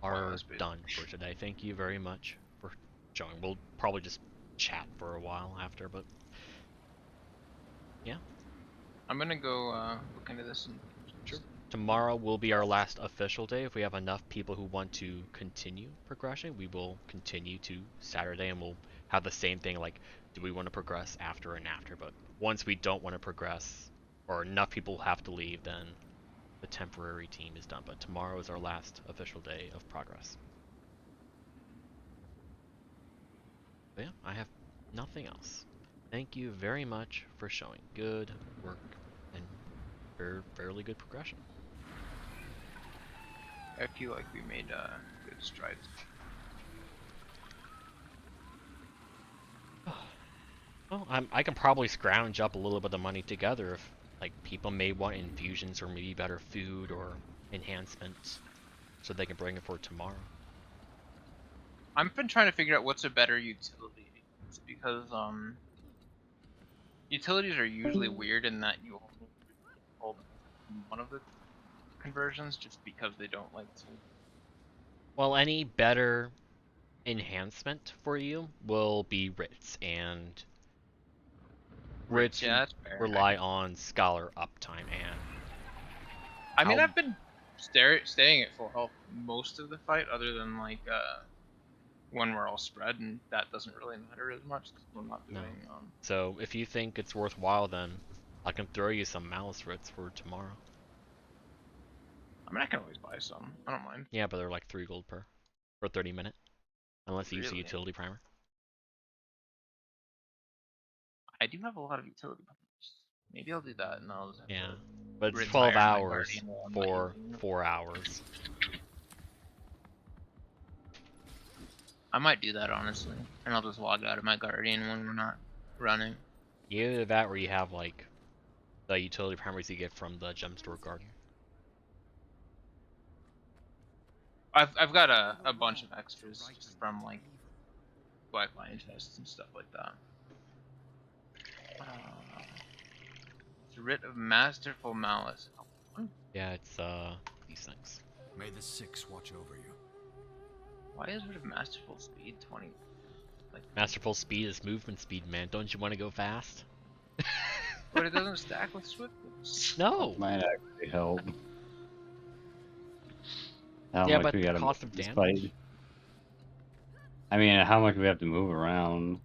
are done for today. Thank you very much for joining. We'll probably just chat for a while after, but yeah. I'm gonna go look into this. And sure. Tomorrow will be our last official day. If we have enough people who want to continue progression, we will continue to Saturday, and we'll have the same thing, like, do we want to progress after and after? But once we don't want to progress, or enough people have to leave, then the temporary team is done. But tomorrow is our last official day of progress. But yeah, I have nothing else. Thank you very much for showing good work and fairly good progression. I feel like we made good strides. Well, I can probably scrounge up a little bit of money together if, like, people may want infusions or maybe better food or enhancements, so they can bring it for tomorrow. I've been trying to figure out what's a better utility, because utilities are usually weird in that you only hold one of the conversions just because they don't like to. Well, any better enhancement for you will be writs, and writs rely on scholar uptime, and I mean, I've been staying at full health most of the fight, other than like when we're all spread, and that doesn't really matter as much because we're not doing. So if you think it's worthwhile, then I can throw you some malice writs for tomorrow. I mean, I can always buy some. I don't mind. Yeah, but they're like 3 gold per 30 minute, unless you use the utility primer. I do have a lot of utility primers. Maybe I'll do that, and I'll just have to but it's 12 hours for 4 hours. I might do that, honestly, and I'll just log out of my Guardian when we're not running. Either that, or you have like the utility primers you get from the Gemstore Guardian. I've got a bunch of extras just from like Black Lion chests and stuff like that. It's a writ of masterful malice. Yeah, it's these things. May the 6 watch over you. Why is writ of masterful speed 20? Like, masterful speed is movement speed, man. Don't you want to go fast? But it doesn't stack with swiftness. No. Might actually help. How yeah, much but we the gotta cost of damage. Fight? I mean, how much we have to move around?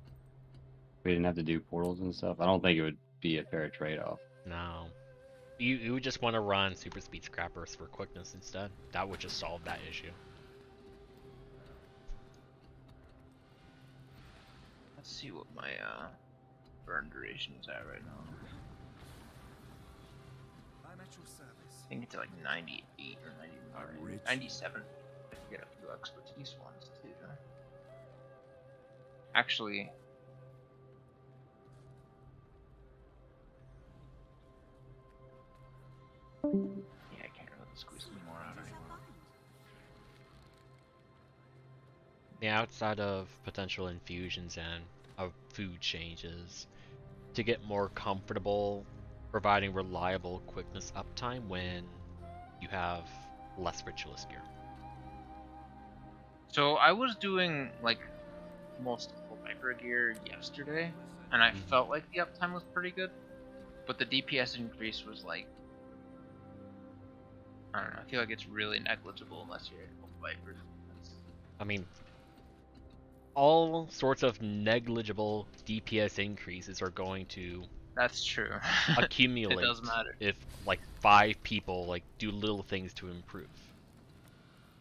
We didn't have to do portals and stuff. I don't think it would be a fair trade-off. No. You would just want to run super speed scrappers for quickness instead. That would just solve that issue. Let's see what my burn duration is at right now. I'm at your service. think it's like 98 or 99, 97. I can get a few expertise ones too. Actually, yeah, I can't really squeeze any more out anymore. Yeah, outside of potential infusions and of food changes, to get more comfortable providing reliable quickness uptime when you have less ritualist gear. So I was doing like most of the Viper gear yesterday, and I felt like the uptime was pretty good, but the DPS increase was like, I don't know, I feel like it's really negligible unless you're a Viper. I mean, all sorts of negligible DPS increases are going to That's true. accumulate It does matter. if like 5 people like do little things to improve.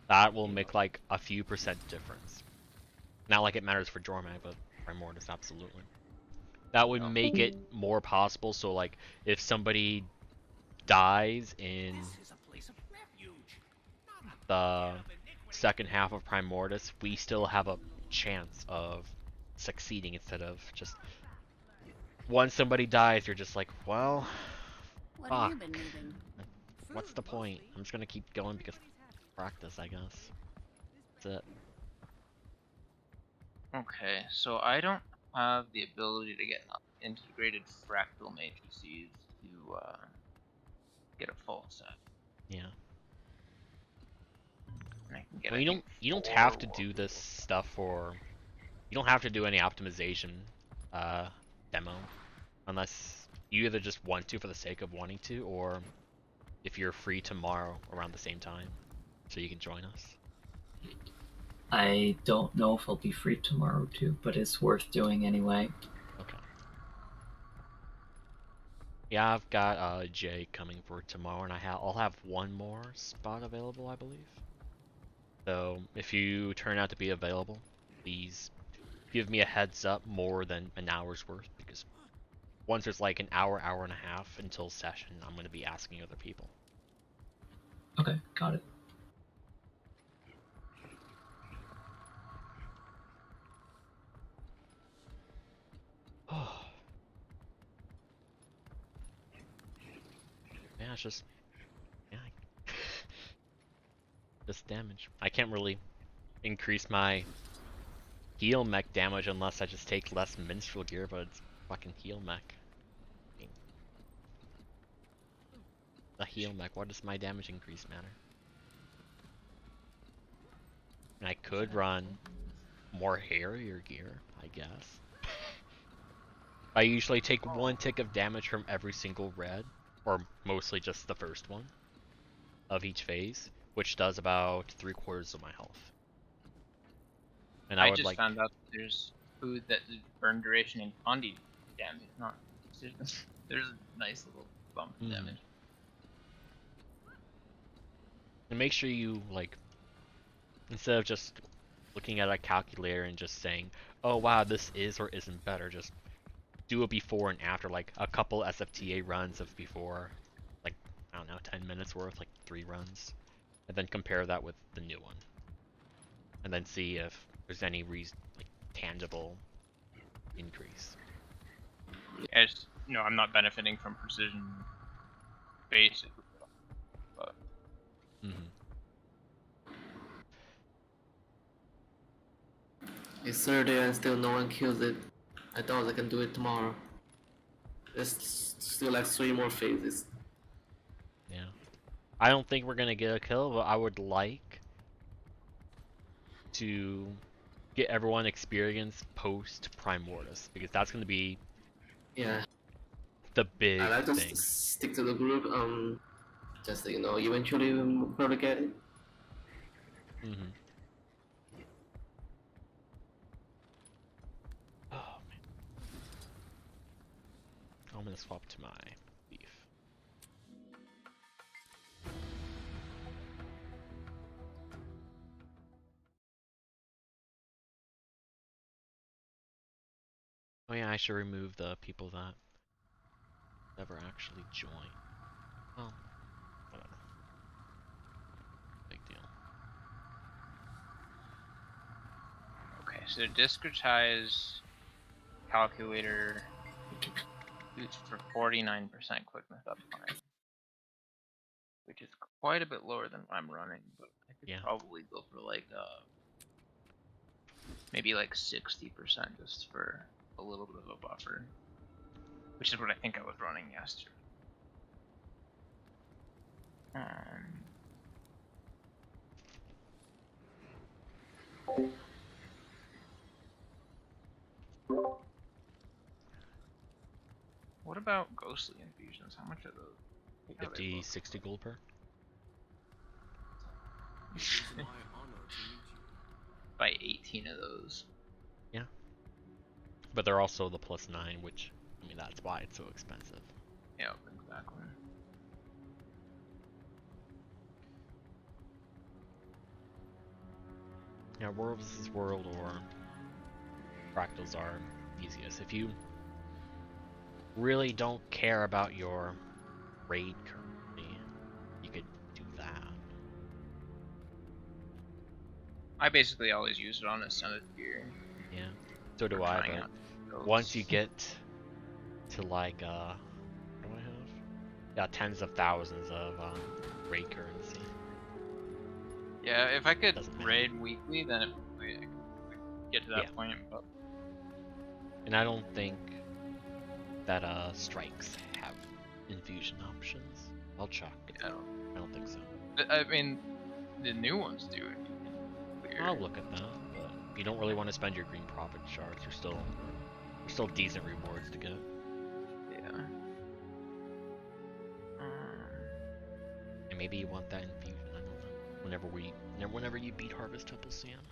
That will make like a few percent difference. Not like it matters for Jormag, but Primordius absolutely. That would make it more possible. So like if somebody dies in the second half of Primordius, we still have a chance of succeeding instead of just once somebody dies, you're just like, well, fuck. What's the point? I'm just gonna keep going because practice, I guess. That's it. Okay, so I don't have the ability to get integrated fractal matrices to get a full set. Yeah. And I can get, Well, I you don't think, have to 4 do this stuff for. You don't have to do any optimization demo unless you either just want to for the sake of wanting to, or if you're free tomorrow around the same time, so you can join us. I don't know if I'll be free tomorrow too, but it's worth doing anyway. Okay. Yeah, I've got Jay coming for tomorrow, and I'll have one more spot available, I believe. So if you turn out to be available, please give me a heads up more than an hour's worth, because once there's like an hour, hour and a half until session, I'm going to be asking other people. Okay, got it. Yeah, it's just, yeah, just damage. I can't really increase my heal mech damage unless I just take less minstrel gear, but it's fucking heal mech. I mean, the heal mech, what does my damage increase matter? And I could run more hairier gear, I guess. I usually take 1 tick of damage from every single red, or mostly just the first one of each phase, which does about 3/4 of my health. And I would just like. found out that there's food that is burn duration and condi damage. Not there's a nice little bump in damage. And make sure you like, instead of just looking at a calculator and just saying, oh wow, this is or isn't better, just do a before and after, like a couple SFTA runs of before, like, I don't know, 10 minutes worth, like 3 runs, and then compare that with the new one. And then see if there's any like, tangible increase. I'm not benefiting from precision basically. But It's Thursday and still no one kills it. I thought I can do it tomorrow. There's still like 3 more phases. Yeah. I don't think we're gonna get a kill, but I would like to get everyone experience post Primordius, because that's gonna be the big I like to thing. stick to the group. Just so you know, eventually we'll probably get it. Oh man. I'm gonna swap to my beef. Oh yeah, I should remove the people that never actually join. Oh, whatever. So discretize calculator boots for 49% quickness uptime, which is quite a bit lower than what I'm running, but I could probably go for like maybe like 60% just for a little bit of a buffer, which is what I think I was running yesterday. What about ghostly infusions? How much are those? 50, 60 gold per. By 18 of those. Yeah. But they're also the +9, which, I mean, that's why it's so expensive. Yeah, exactly. Yeah, World vs. World or Fractals are easiest. If you really don't care about your raid currency, you could do that. I basically always use it on Ascended gear. Yeah, so do I, but once you get to like, what do I have? Yeah, tens of thousands of raid currency. Yeah, if I could raid weekly, then it would get to that point. But and I don't think that strikes have infusion options. I'll check. Yeah, I don't think so. I mean, the new ones do it. I'll look at that, but you don't really want to spend your green profit shards. There's still decent rewards to get. Yeah. And maybe you want that infusion. I don't know. Whenever you beat Harvest Temple CM.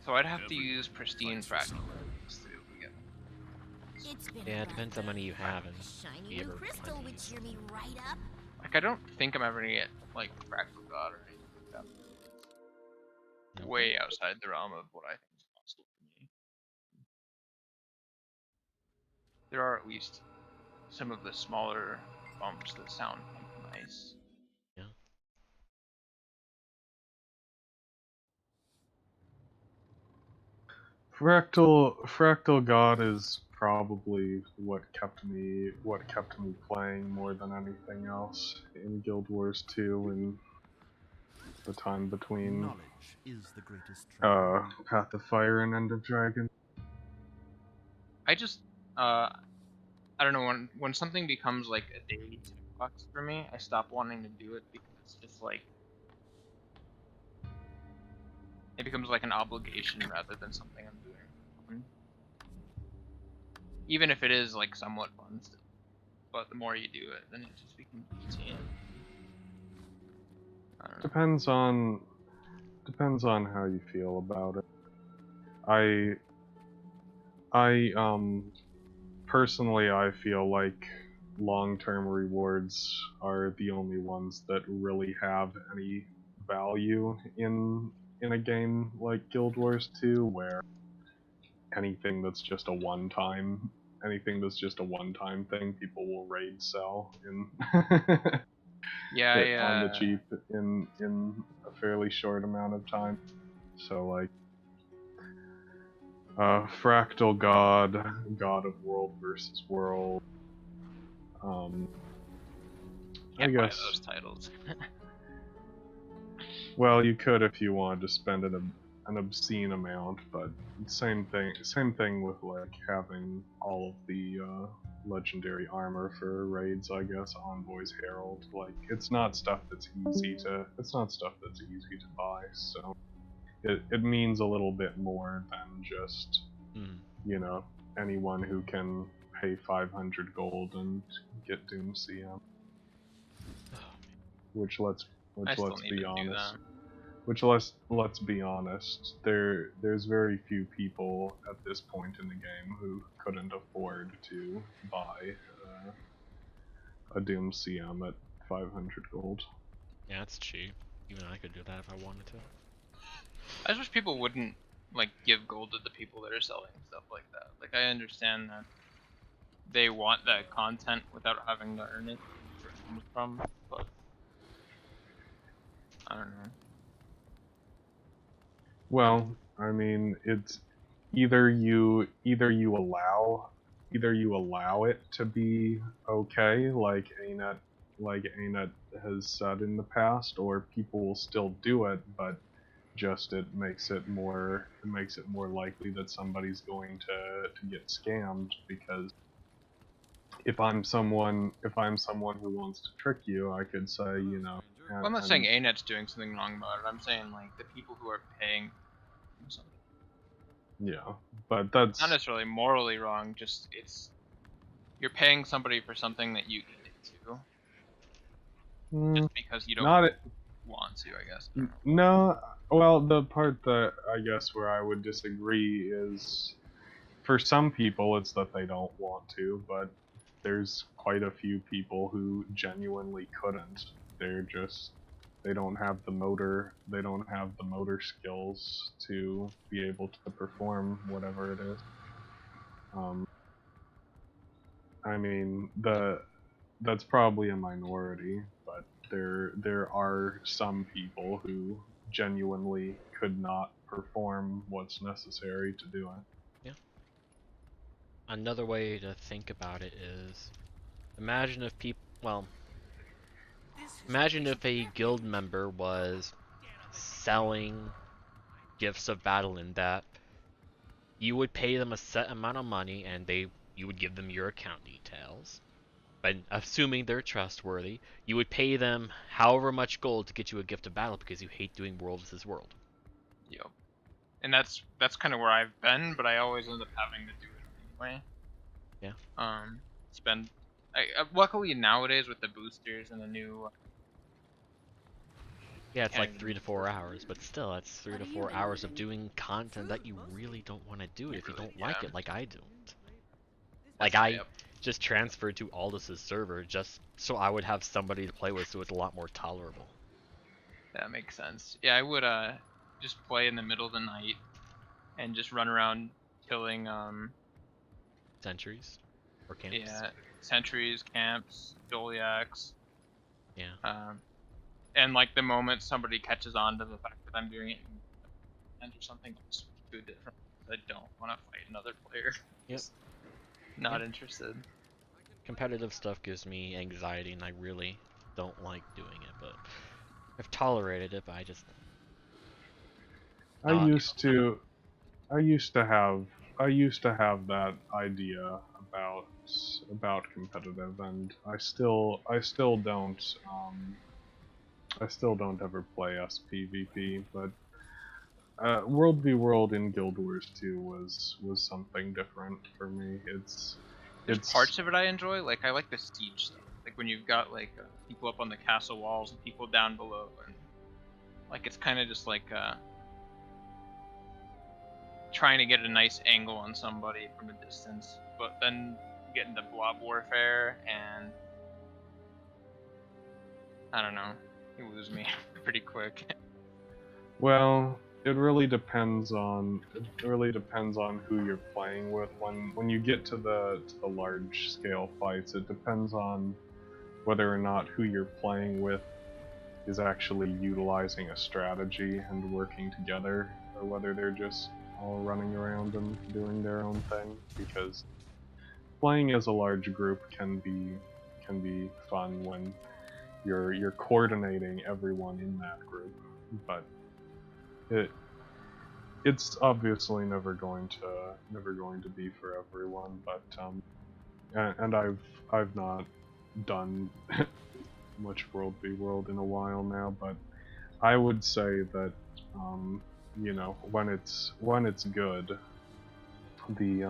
So I'd have to use pristine fractal. Yeah, it depends how many you have and shiny new crystal would cheer me right up. Like, I don't think I'm ever gonna get like fractal god or anything like that. Way outside the realm of what I think is possible for me. There are at least some of the smaller bumps that sound nice. Yeah. Fractal God is probably what kept me playing more than anything else in Guild Wars 2 and the time between Path of Fire and End of Dragon. I just I don't know, when something becomes like a daily checkbox for me, I stop wanting to do it because it's just like it becomes like an obligation rather than something I'm doing. Even if it is like somewhat fun still. But the more you do it, then it just becomes routine. I don't know. Depends on how you feel about it. Personally, I feel like long-term rewards are the only ones that really have any value in a game like Guild Wars 2, where anything that's just a one-time thing, people will raid sell in on the cheap in a fairly short amount of time. So like Fractal God of World versus World. I guess those titles. Well, you could if you wanted to spend an obscene amount, but same thing with like having all of the legendary armor for raids. I guess Envoy's Herald. Like it's not stuff that's easy to buy. So it means a little bit more than just anyone who can pay 500 gold and get Doom CM. Which let's be honest. Let's be honest. There's very few people at this point in the game who couldn't afford to buy a Doom CM at 500 gold. Yeah, it's cheap. Even I could do that if I wanted to. I just wish people wouldn't like give gold to the people that are selling stuff like that. Like I understand that they want that content without having to earn it from, but I don't know. Well, I mean, it's either you allow it to be okay, like Anet has said in the past, or people will still do it, but just it makes it more likely that somebody's going to get scammed, because if I'm someone who wants to trick you, I could say, you know. Well, I'm not saying ANET's doing something wrong about it. I'm saying like the people who are paying something. Yeah, but that's Not necessarily morally wrong. Just you're paying somebody for something that you get to, just because you don't want to, I guess. No. Well, the part that I guess where I would disagree is, for some people it's that they don't want to, but there's quite a few people who genuinely couldn't. They don't have the motor skills to be able to perform whatever it is. I mean, that's probably a minority, but there are some people who genuinely could not perform what's necessary to do it. Yeah. Another way to think about it is, imagine if a guild member was selling gifts of battle in that you would pay them a set amount of money and you would give them your account details. But assuming they're trustworthy, you would pay them however much gold to get you a gift of battle because you hate doing world versus world. Yep. And that's kind of where I've been, but I always end up having to do it anyway. Yeah. Luckily nowadays with the boosters and the new. Yeah, it's like 3 to 4 hours, but still, that's 3 to 4 hours of doing content that you really don't want to do if you don't like it, like I don't. Like, I just transferred to Aldous' server just so I would have somebody to play with, so it's a lot more tolerable. That makes sense. Yeah, I would just play in the middle of the night and just run around killing sentries or camps. Yeah, sentries, camps, Doliacs. Yeah. And like the moment somebody catches on to the fact that I'm doing it or something, I'll switch to a different. I don't want to fight another player. Yep. Not interested. Competitive stuff gives me anxiety, and I really don't like doing it. But I've tolerated it. But I just. I used to have that idea about competitive, and I still don't ever play SPVP, but World v World in Guild Wars 2 was something different for me. It's parts of it I enjoy. Like I like the siege stuff. Like when you've got like people up on the castle walls and people down below, and like it's kind of just like trying to get a nice angle on somebody from a distance, but then get into blob warfare, and I don't know, you lose me pretty quick. Well, it really depends on who you're playing with. When you get to the large scale fights, it depends on whether or not who you're playing with is actually utilizing a strategy and working together, or whether they're just all running around and doing their own thing. Because playing as a large group can be fun when you're coordinating everyone in that group, but it's obviously never going to be for everyone. But and I've not done much World v World in a while now, but I would say that you know, when it's good, the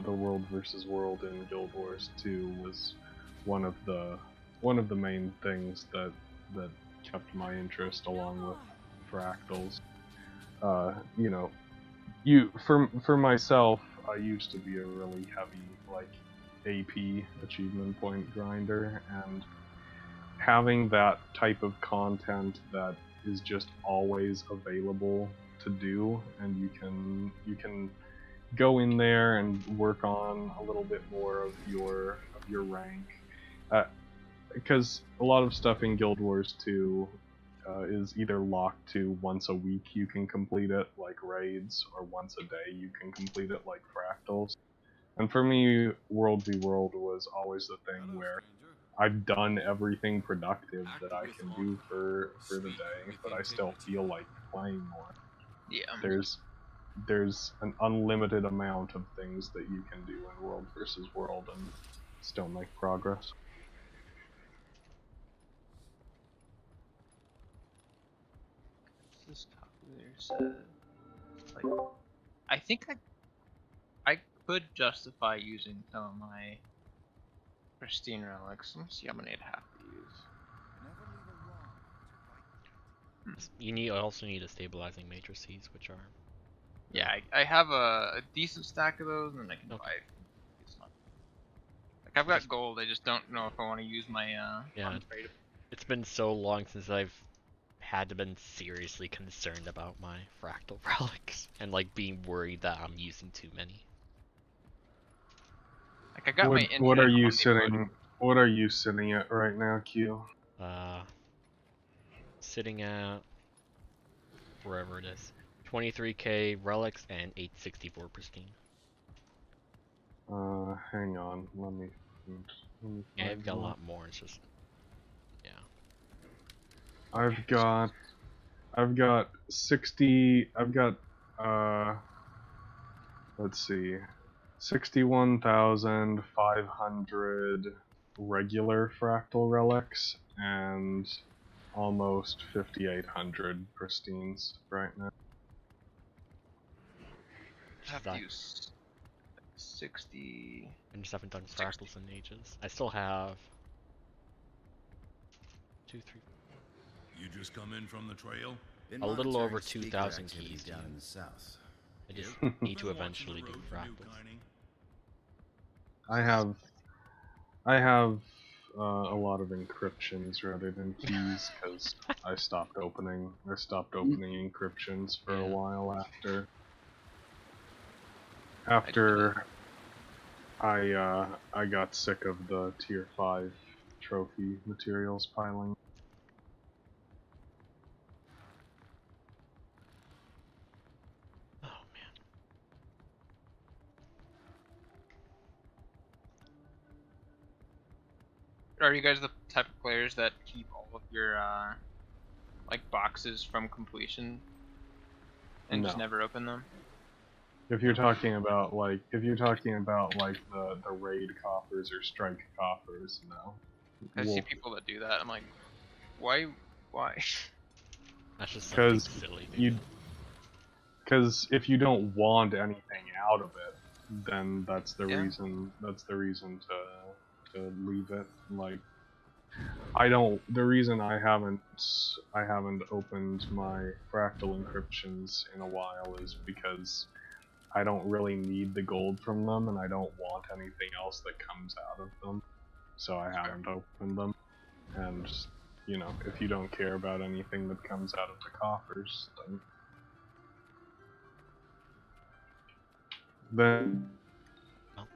World versus World in Guild Wars 2 was one of the main things that kept my interest, along with fractals. You know, for myself, I used to be a really heavy like AP achievement point grinder, and having that type of content that is just always available to do, and you can go in there and work on a little bit more of your rank, because a lot of stuff in Guild Wars 2 is either locked to once a week you can complete it like raids, or once a day you can complete it like fractals. And for me, World v World was always the thing where I've done everything productive that I can do for the day, but I still feel like playing more. Yeah. There's an unlimited amount of things that you can do in World versus World and still make progress. This calculator says, like, I think I could justify using some of my pristine relics. Let me see how many I'd have to use. You also need a stabilizing matrices, which are. Yeah, I have a decent stack of those, and then I can buy. Like I've got gold. I just don't know if I want to use my Yeah. It's been so long since I've had to been seriously concerned about my fractal relics and like being worried that I'm using too many. Like I got what are you sitting? What are you sitting at right now, Q? Sitting at wherever it is, 23k relics and 864 pristine. Hang on. Let me Yeah, I've got a lot more. It's just, yeah. I've got 60. I've got let's see, 61,500 regular fractal relics and almost 5,800 pristines right now. I have to use 60. I just haven't done fractals in ages. I still have 2, 3. You just come in from the trail? A little over 2,000 keys down in the south. I just need to eventually do fractals. I have a lot of encryptions rather than keys because I stopped opening encryptions for a while after I got sick of the tier 5 trophy materials piling. Are you guys the type of players that keep all of your like boxes from completion and just never open them? If you're talking about like the raid coffers or strike coffers, no. I see people that do that. I'm like, why? That's just something silly. Because if you don't want anything out of it, then that's the reason. That's the reason to leave it. Like, the reason I haven't opened my fractal encryptions in a while is because I don't really need the gold from them, and I don't want anything else that comes out of them. So I haven't opened them. And, you know, if you don't care about anything that comes out of the coffers, then well,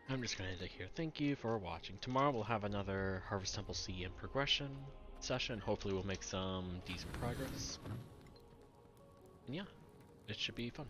I'm just gonna end it here. Thank you for watching. Tomorrow we'll have another Harvest Temple CM progression session. Hopefully we'll make some decent progress. And yeah, it should be fun.